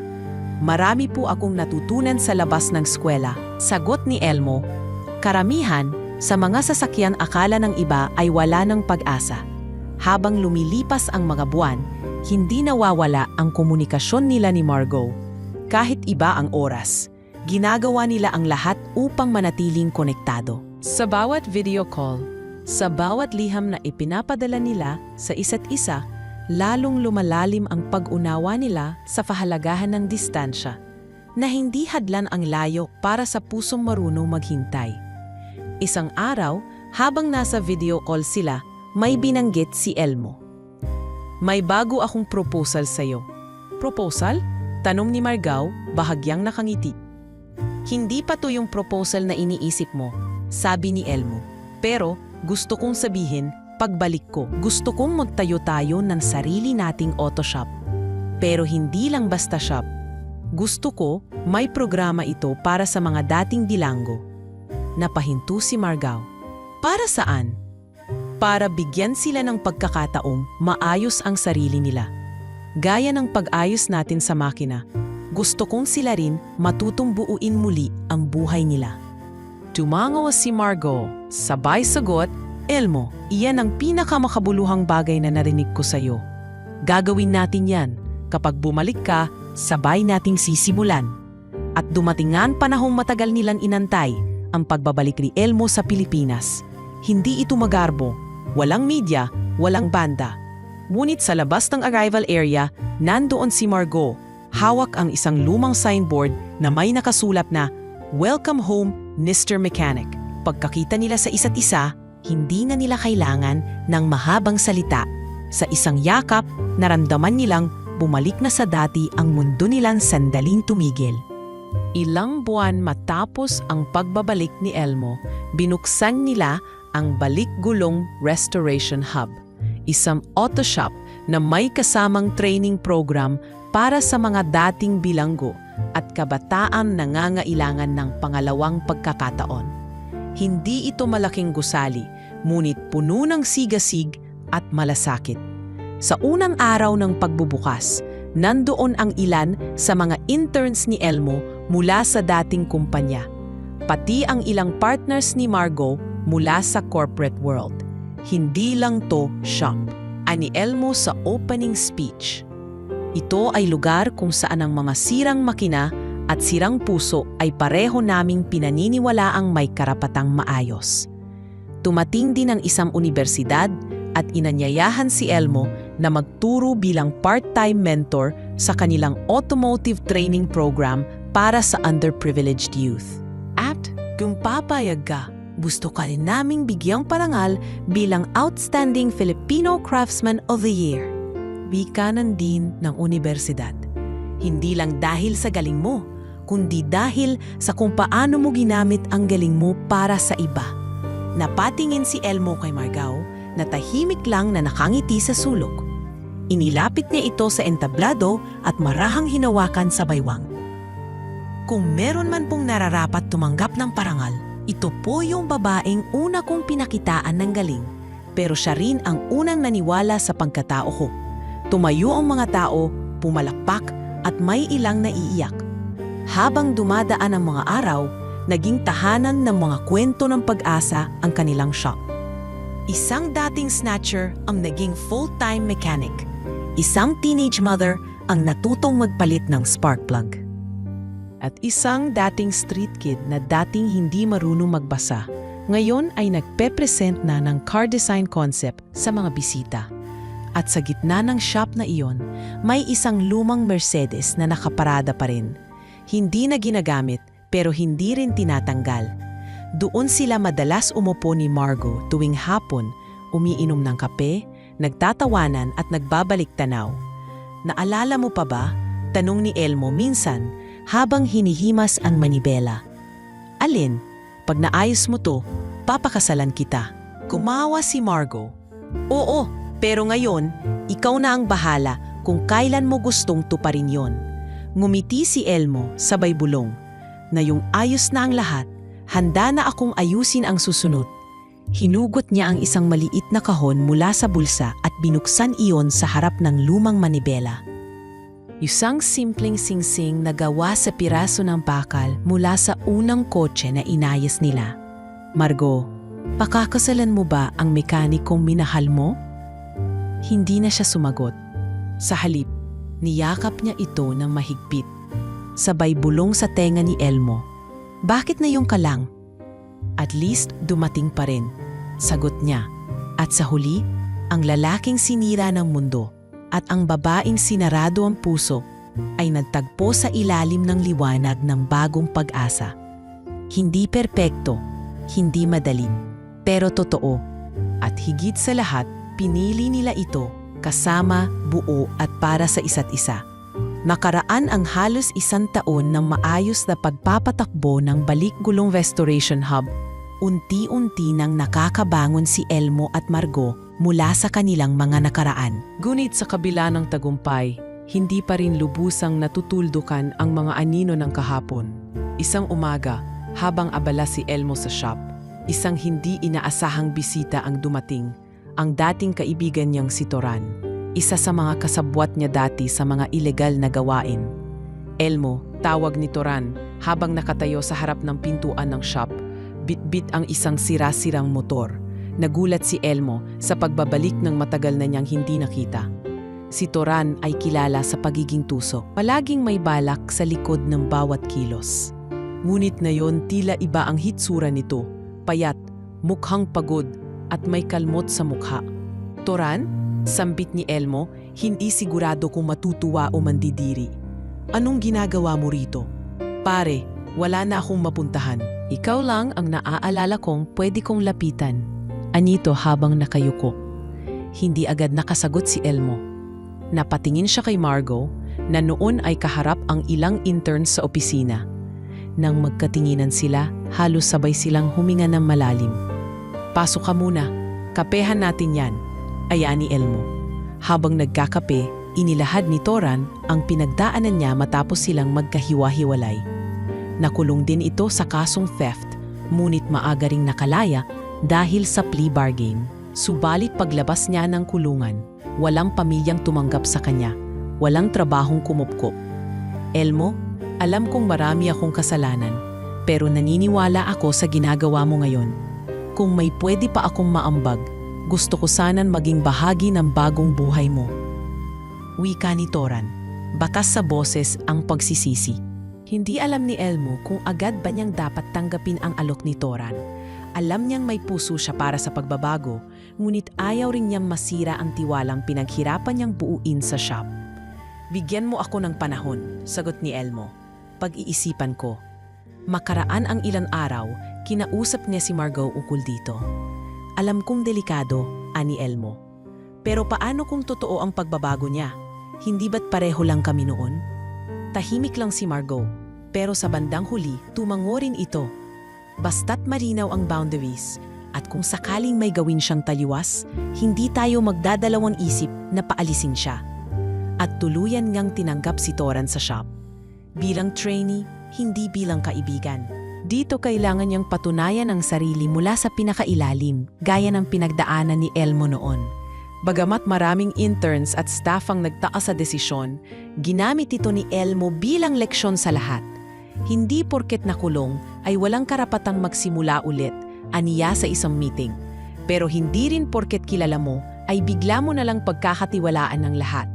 Marami po akong natutunan sa labas ng eskwela, sagot ni Elmo. Karamihan, sa mga sasakyan akala ng iba ay wala ng pag-asa. Habang lumilipas ang mga buwan, hindi nawawala ang komunikasyon nila ni Margo. Kahit iba ang oras, ginagawa nila ang lahat upang manatiling konektado. Sa bawat video call, sa bawat liham na ipinapadala nila sa isa't isa, lalong lumalalim ang pag-unawa nila sa kahalagahan ng distansya, na hindi hadlan ang layo para sa pusong marunong maghintay. Isang araw, habang nasa video call sila, may binanggit si Elmo. May bago akong proposal sa'yo. Proposal? Tanong ni Margo, bahagyang nakangiti. Hindi pa to yung proposal na iniisip mo, sabi ni Elmo. Pero gusto kong sabihin, pagbalik ko, gusto kong magtayo tayo ng sarili nating auto shop. Pero hindi lang basta shop. Gusto ko, may programa ito para sa mga dating bilanggo. Napahinto si Margo. Para saan? Para bigyan sila ng pagkakataong maayos ang sarili nila. Gaya ng pag-ayos natin sa makina, gusto kong sila rin matutong buuin muli ang buhay nila. Tumangaw si Margo, sabay sagot, Elmo, iyan ang pinakamakabuluhang bagay na narinig ko sa'yo. Gagawin natin yan. Kapag bumalik ka, sabay nating sisimulan. At dumating nga ang panahong matagal nilang inantay, ang pagbabalik ni Elmo sa Pilipinas. Hindi ito magarbo, walang media, walang banda. Ngunit sa labas ng arrival area, nandoon si Margo. Hawak ang isang lumang signboard na may nakasulat na, Welcome home, Mr. Mechanic. Pagkakita nila sa isa't isa, Hindi na nila kailangan ng mahabang salita. Sa isang yakap, naramdaman nilang bumalik na sa dati ang mundo nilang sandaling tumigil. Ilang buwan matapos ang pagbabalik ni Elmo, binuksan nila ang Balikgulong Restoration Hub, isang auto shop na may kasamang training program para sa mga dating bilanggo at kabataan na nangangailangan ng pangalawang pagkakataon. Hindi ito malaking gusali, ngunit puno ng sigasig at malasakit. Sa unang araw ng pagbubukas, nandoon ang ilan sa mga interns ni Elmo mula sa dating kumpanya, pati ang ilang partners ni Margot mula sa corporate world. Hindi lang to shop, ani Elmo sa opening speech. Ito ay lugar kung saan ang mga sirang makina at sirang puso ay pareho naming pinaniniwalaang may karapatang maayos. Tumating din ang isang universidad at inanyayahan si Elmo na magturo bilang part-time mentor sa kanilang automotive training program para sa underprivileged youth. At kung papayag ka, gusto ka rin naming bigyang parangal bilang Outstanding Filipino Craftsman of the Year. Bikanan din ng universidad. Hindi lang dahil sa galing mo, kundi dahil sa kung paano mo ginamit ang galing mo para sa iba. Napatingin si Elmo kay Margot na tahimik lang na nakangiti sa sulok. Inilapit niya ito sa entablado at marahang hinawakan sa baywang. Kung meron man pong nararapat tumanggap ng parangal, ito po yung babaeng una kong pinakitaan ng galing. Pero siya rin ang unang naniwala sa pagkatao ko. Tumayo ang mga tao, pumalakpak at may ilang naiiyak. Habang dumadaan ang mga araw, naging tahanan ng mga kwento ng pag-asa ang kanilang shop. Isang dating snatcher ang naging full-time mechanic. Isang teenage mother ang natutong magpalit ng spark plug. At isang dating street kid na dating hindi marunong magbasa, ngayon ay nagpe-present na ng car design concept sa mga bisita. At sa gitna ng shop na iyon, may isang lumang Mercedes na nakaparada pa rin. Hindi na ginagamit pero hindi rin tinatanggal. Doon sila madalas umupo ni Margot tuwing hapon, umiinom ng kape, nagtatawanan at nagbabalik tanaw. Naalala mo pa ba? Tanong ni Elmo minsan habang hinihimas ang manibela. Alin? Pag naayos mo to, papakasalan kita. Kumawa si Margot. Oo, pero ngayon, ikaw na ang bahala kung kailan mo gustong tuparin yon. Ngumiti si Elmo sabay bulong na yung ayos na ang lahat, handa na akong ayusin ang susunod. Hinugot niya ang isang maliit na kahon mula sa bulsa at binuksan iyon sa harap ng lumang manibela. Isang simpleng singsing na gawa sa piraso ng bakal mula sa unang kotse na inayos nila. Margot, pakakasalan mo ba ang mekanikong minahal mo? Hindi na siya sumagot. Sa halip, niyakap niya ito ng mahigpit. Sabay bulong sa tenga ni Elmo. Bakit na yung kalang? At least dumating pa rin, sagot niya. At sa huli, ang lalaking sinira ng mundo at ang babaeng sinarado ang puso ay nagtagpo sa ilalim ng liwanag ng bagong pag-asa. Hindi perpekto, hindi madali, pero totoo. At higit sa lahat, pinili nila ito kasama, buo at para sa isa't isa. Nakaraan ang halos 1 taon ng maayos na pagpapatakbo ng Balikgulong Restoration Hub, unti-unti nang nakakabangon si Elmo at Margot mula sa kanilang mga nakaraan. Ngunit sa kabila ng tagumpay, hindi pa rin lubusang natutuldukan ang mga anino ng kahapon. Isang umaga, habang abala si Elmo sa shop, isang hindi inaasahang bisita ang dumating, ang dating kaibigan niyang si Toran. Isa sa mga kasabwat niya dati sa mga ilegal na gawain. Elmo, tawag ni Toran, habang nakatayo sa harap ng pintuan ng shop, bit-bit ang isang sira-sirang motor. Nagulat si Elmo sa pagbabalik ng matagal na niyang hindi nakita. Si Toran ay kilala sa pagiging tuso. Palaging may balak sa likod ng bawat kilos. Ngunit ngayon tila iba ang hitsura nito. Payat, mukhang pagod, at may kalmot sa mukha. Toran? Sambit ni Elmo, hindi sigurado kung matutuwa o mandidiri. Anong ginagawa mo rito? Pare, wala na akong mapuntahan. Ikaw lang ang naaalala kong pwede kong lapitan. Anito habang nakayuko. Hindi agad nakasagot si Elmo. Napatingin siya kay Margot na noon ay kaharap ang ilang interns sa opisina. Nang magkatinginan sila, halos sabay silang huminga ng malalim. "Pasok ka muna. Kapehan natin yan," aya ni Elmo. Habang nagkakape, inilahad ni Toran ang pinagdaanan niya matapos silang magkahiwa-hiwalay. Nakulong din ito sa kasong theft, ngunit maaga ring nakalaya dahil sa plea bargain. Subalit paglabas niya ng kulungan, walang pamilyang tumanggap sa kanya, walang trabahong kumupkop. "Elmo, alam kong marami akong kasalanan, pero naniniwala ako sa ginagawa mo ngayon. Kung may pwede pa akong maambag, gusto ko sanang maging bahagi ng bagong buhay mo." Wika ni Toran, bakas sa boses ang pagsisisi. Hindi alam ni Elmo kung agad ba niyang dapat tanggapin ang alok ni Toran. Alam niyang may puso siya para sa pagbabago, ngunit ayaw rin niyang masira ang tiwalang pinaghirapan niyang buuin sa shop. "Bigyan mo ako ng panahon," sagot ni Elmo. "Pag-iisipan ko." Makaraan ang ilang araw, kinausap niya si Margot ukol dito. "Alam kong delikado," ani Elmo. "Pero paano kung totoo ang pagbabago niya? Hindi ba't pareho lang kami noon?" Tahimik lang si Margot, pero sa bandang huli, tumango rin ito. Basta't marinaw ang boundaries, at kung sakaling may gawin siyang taliwas, hindi tayo magdadalawang isip na paalisin siya. At tuluyan ngang tinanggap si Toran sa shop. Bilang trainee, hindi bilang kaibigan. Dito kailangan niyang patunayan ang sarili mula sa pinakailalim, gaya ng pinagdaanan ni Elmo noon. Bagamat maraming interns at staff ang nagtaas sa desisyon, ginamit ito ni Elmo bilang leksyon sa lahat. Hindi porket nakulong ay walang karapatang magsimula ulit, aniya sa isang meeting. Pero hindi rin porket kilala mo ay bigla mo na lang pagkakatiwalaan ng lahat.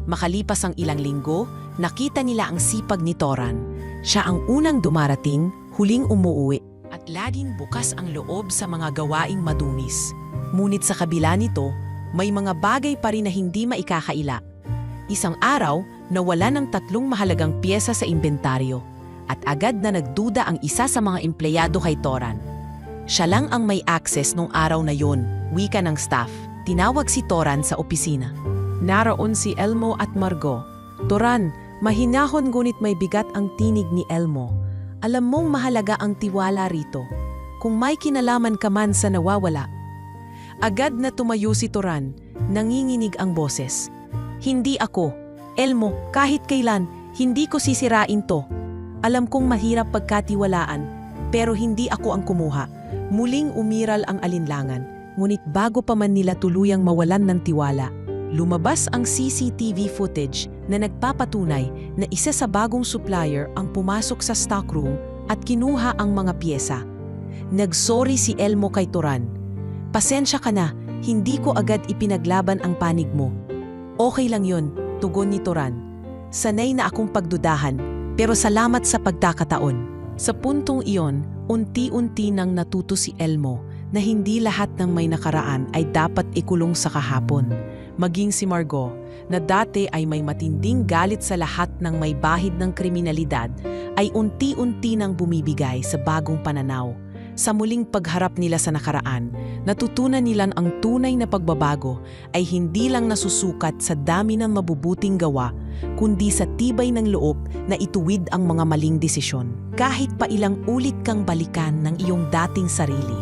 Makalipas ang ilang linggo, nakita nila ang sipag ni Toran. Siya ang unang dumarating, huling umuuwi, at laging bukas ang loob sa mga gawaing madumis. Ngunit sa kabila nito, may mga bagay pa rin na hindi maikakaila. Isang araw, nawala ng 3 mahalagang piyesa sa inventaryo, at agad na nagduda ang isa sa mga empleyado kay Toran. Siya lang ang may access nung araw na yon, wika ng staff. Tinawag si Toran sa opisina. Naroon si Elmo at Margot. "Toran, mahinahon ngunit may bigat ang tinig ni Elmo. Alam mong mahalaga ang tiwala rito. Kung may kinalaman ka man sa nawawala." Agad na tumayo si Toran, nanginginig ang boses. "Hindi ako. Elmo, kahit kailan, hindi ko sisirain to. Alam kong mahirap pagkatiwalaan, pero hindi ako ang kumuha." Muling umiral ang alinlangan, ngunit bago pa man nila tuluyang mawalan ng tiwala, lumabas ang CCTV footage na nagpapatunay na isa sa bagong supplier ang pumasok sa stockroom at kinuha ang mga piyesa. Nagsorry si Elmo kay Toran. "Pasensya ka na, hindi ko agad ipinaglaban ang panig mo." "Okay lang yon," tugon ni Toran. "Sanay na akong pagdudahan, pero salamat sa pagkakataon." Sa puntong iyon, unti-unti nang natuto si Elmo na hindi lahat ng may nakaraan ay dapat ikulong sa kahapon. Maging si Margot, na dati ay may matinding galit sa lahat ng may bahid ng kriminalidad, ay unti-unti nang bumibigay sa bagong pananaw. Sa muling pagharap nila sa nakaraan, natutunan nilang ang tunay na pagbabago ay hindi lang nasusukat sa dami ng mabubuting gawa, kundi sa tibay ng loob na ituwid ang mga maling desisyon. Kahit pa ilang ulit kang balikan ng iyong dating sarili,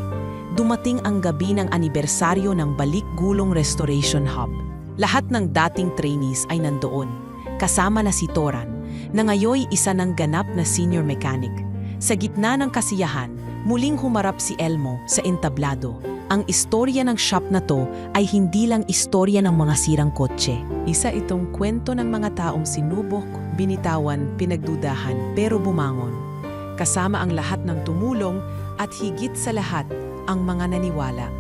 dumating ang gabi ng anibersaryo ng Balik Gulong Restoration Hub. Lahat ng dating trainees ay nandoon, kasama na si Toran, na ngayoy isa ng ganap na senior mechanic. Sa gitna ng kasiyahan, muling humarap si Elmo sa entablado. Ang istorya ng shop na to ay hindi lang istorya ng mga sirang kotse. Isa itong kwento ng mga taong sinubok, binitawan, pinagdudahan, pero bumangon. Kasama ang lahat ng tumulong at higit sa lahat, ang mga naniwala.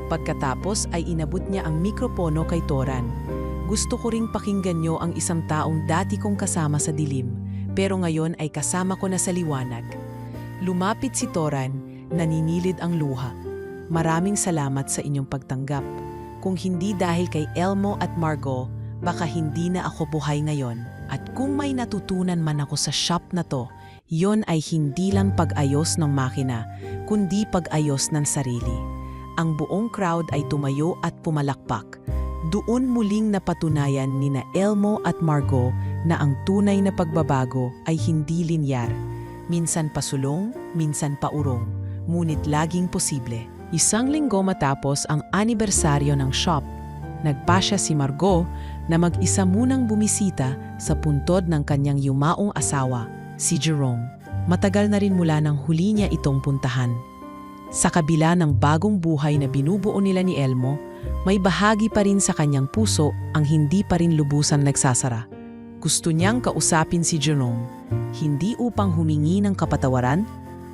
Pagkatapos ay inabot niya ang mikropono kay Toran. "Gusto ko ring pakinggan niyo ang isang taong dati kong kasama sa dilim, pero ngayon ay kasama ko na sa liwanag." Lumapit si Toran, naninilid ang luha. "Maraming salamat sa inyong pagtanggap. Kung hindi dahil kay Elmo at Margot, baka hindi na ako buhay ngayon. At kung may natutunan man ako sa shop na to, yon ay hindi lang pag-ayos ng makina, kundi pag-ayos ng sarili. ang buong crowd ay tumayo at pumalakpak. Doon muling napatunayan nina Elmo at Margot na ang tunay na pagbabago ay hindi linear. Minsan pasulong, minsan paurong, ngunit laging posible. Isang linggo matapos ang anibersaryo ng shop, nagpasya si Margot na mag-isa munang bumisita sa puntod ng kanyang yumaong asawa, si Jerome. Matagal na rin mula nang huli niya itong puntahan. Sa kabila ng bagong buhay na binubuo nila ni Elmo, may bahagi pa rin sa kanyang puso ang hindi pa rin lubusan nagsasara. Gusto niyang kausapin si Jerome, hindi upang humingi ng kapatawaran,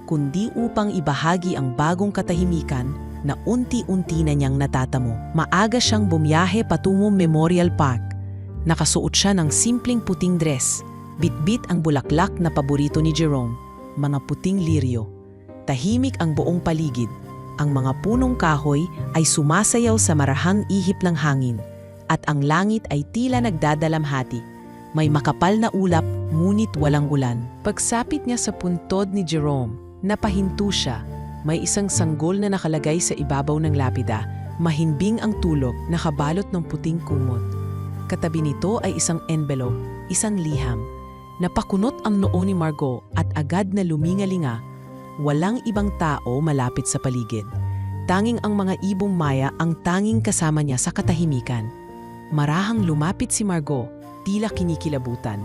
kundi upang ibahagi ang bagong katahimikan na unti-unti na niyang natatamo. Maaga siyang bumiyahe patungong Memorial Park. Nakasuot siya ng simpleng puting dress, bitbit ang bulaklak na paborito ni Jerome, mga puting liryo. Tahimik ang buong paligid. Ang mga punong kahoy ay sumasayaw sa marahang ihip ng hangin, at ang langit ay tila nagdadalamhati. May makapal na ulap, ngunit walang ulan. Pagsapit niya sa puntod ni Jerome, napahinto siya. May isang sanggol na nakalagay sa ibabaw ng lapida. Mahimbing ang tulog, nakabalot ng puting kumot. Katabi nito ay isang envelope, isang liham. Napakunot ang noo ni Margot at agad na lumingalinga. Walang ibang tao malapit sa paligid. Tanging ang mga ibong maya ang tanging kasama niya sa katahimikan. Marahang lumapit si Margot, tila kinikilabutan.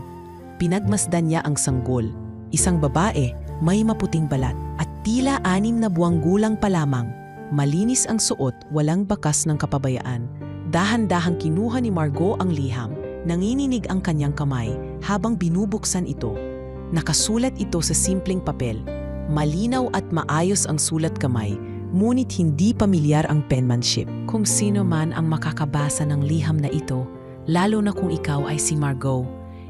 Pinagmasdan niya ang sanggol, isang babae, may maputing balat, at tila 6 na buwang gulang pa lamang. Malinis ang suot, walang bakas ng kapabayaan. Dahan-dahang kinuha ni Margot ang liham, nanginginig ang kanyang kamay habang binubuksan ito. Nakasulat ito sa simpleng papel. Malinaw at maayos ang sulat kamay, ngunit hindi pamilyar ang penmanship. Kung sino man ang makakabasa ng liham na ito, lalo na kung ikaw ay si Margot,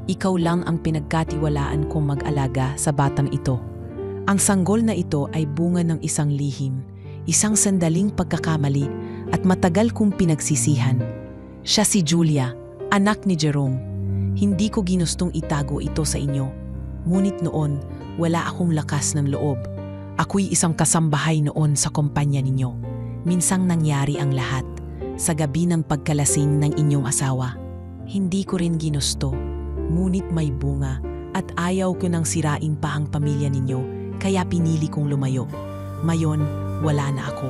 ikaw lang ang pinagkatiwalaan kong mag-alaga sa batang ito. Ang sanggol na ito ay bunga ng isang lihim, isang sandaling pagkakamali at matagal kong pinagsisihan. Siya si Julia, anak ni Jerome. Hindi ko ginustong itago ito sa inyo, ngunit noon, wala akong lakas ng loob. Ako'y isang kasambahay noon sa kumpanya ninyo. Minsang nangyari ang lahat sa gabi ng pagkalasing ng inyong asawa. Hindi ko rin ginusto, ngunit may bunga at ayaw ko nang sirain pa ang pamilya ninyo, kaya pinili kong lumayo. Mayon, wala na ako.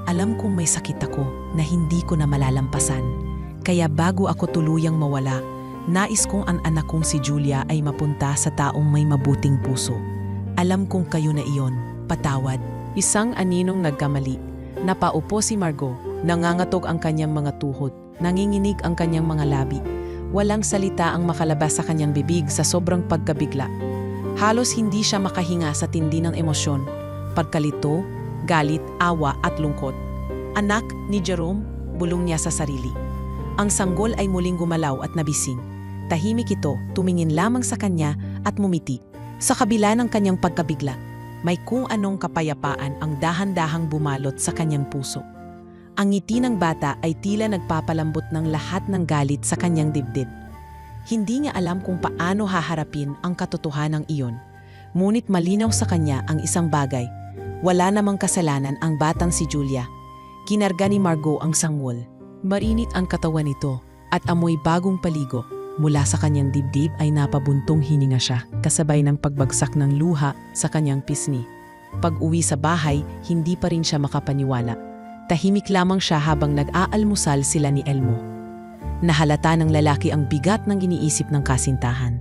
Alam kong may sakit ako na hindi ko na malalampasan. Kaya bago ako tuluyang mawala, nais kong ang anak kong si Julia ay mapunta sa taong may mabuting puso. Alam kong kayo na iyon, patawad. Isang aninong nagkamali. Napaupo si Margot, nangangatog ang kanyang mga tuhod, nanginginig ang kanyang mga labi. Walang salita ang makalabas sa kanyang bibig sa sobrang pagkabigla. Halos hindi siya makahinga sa tindi ng emosyon, pagkalito, galit, awa at lungkot. Anak ni Jerome, bulong niya sa sarili. Ang sanggol ay muling gumalaw at nabising. Tahimik ito, tumingin lamang sa kanya at mumiti. Sa kabila ng kanyang pagkabigla, may kung anong kapayapaan ang dahan-dahang bumalot sa kanyang puso. Ang ngiti ng bata ay tila nagpapalambot ng lahat ng galit sa kanyang dibdib. Hindi niya alam kung paano haharapin ang katotohanan iyon. Ngunit malinaw sa kanya ang isang bagay. Wala namang kasalanan ang batang si Julia. Kinarga ni Margot ang sanggol. Marinit ang katawan nito at amoy bagong paligo. Mula sa kanyang dibdib ay napabuntong hininga siya, kasabay ng pagbagsak ng luha sa kanyang pisngi. Pag-uwi sa bahay, hindi pa rin siya makapaniwala. Tahimik lamang siya habang nag-aalmusal sila ni Elmo. Nahalata ng lalaki ang bigat ng iniisip ng kasintahan.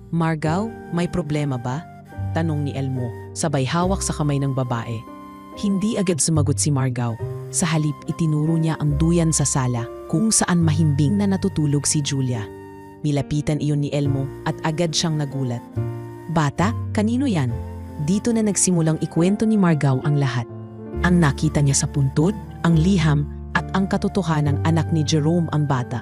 Margot, may problema ba? Tanong ni Elmo, sabay hawak sa kamay ng babae. Hindi agad sumagot si Margot. Sa halip, itinuro niya ang duyan sa sala, kung saan mahimbing na natutulog si Julia. Nilapitan iyon ni Elmo at agad siyang nagulat. Bata, kanino yan? Dito na nagsimulang ikwento ni Margot ang lahat. Ang nakita niya sa puntod, ang liham at ang katotohanang anak ni Jerome ang bata.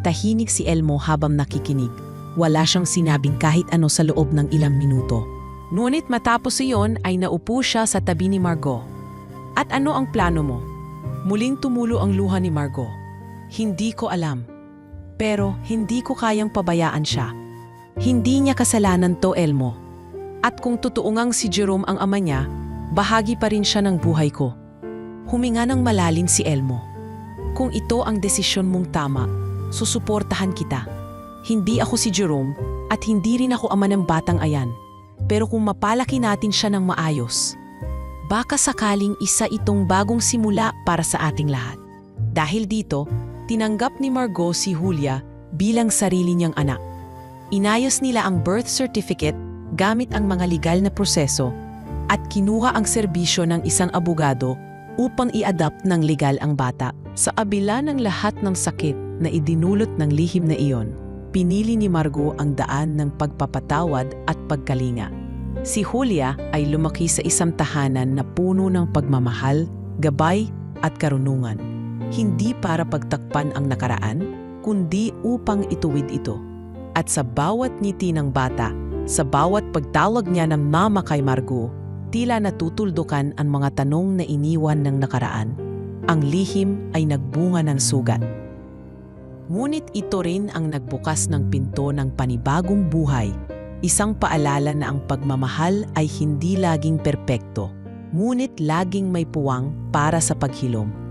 Tahimik si Elmo habang nakikinig. Wala siyang sinabing kahit ano sa loob ng ilang minuto. Ngunit matapos iyon ay naupo siya sa tabi ni Margot. At ano ang plano mo? Muling tumulo ang luha ni Margot. Hindi ko alam. Pero hindi ko kayang pabayaan siya. Hindi niya kasalanan to, Elmo. At kung totoo ngang si Jerome ang ama niya, bahagi pa rin siya ng buhay ko. Huminga ng malalim si Elmo. Kung ito ang desisyon mong tama, susuportahan kita. Hindi ako si Jerome at hindi rin ako ama ng batang ayan. Pero kung mapalaki natin siya ng maayos, baka sakaling isa itong bagong simula para sa ating lahat. Dahil dito, tinanggap ni Margot si Julia bilang sarili niyang anak. Inayos nila ang birth certificate gamit ang mga legal na proseso at kinuha ang serbisyo ng isang abogado upang i-adopt ng legal ang bata. Sa kabila ng lahat ng sakit na idinulot ng lihim na iyon, pinili ni Margot ang daan ng pagpapatawad at pagkalinga. Si Julia ay lumaki sa isang tahanan na puno ng pagmamahal, gabay at karunungan. Hindi para pagtakpan ang nakaraan, kundi upang ituwid ito. At sa bawat ngiti ng bata, sa bawat pagtawag niya ng mama kay Margot, tila natutuldukan ang mga tanong na iniwan ng nakaraan. Ang lihim ay nagbunga ng sugat. Ngunit ito rin ang nagbukas ng pinto ng panibagong buhay, isang paalala na ang pagmamahal ay hindi laging perpekto, ngunit laging may puwang para sa paghilom.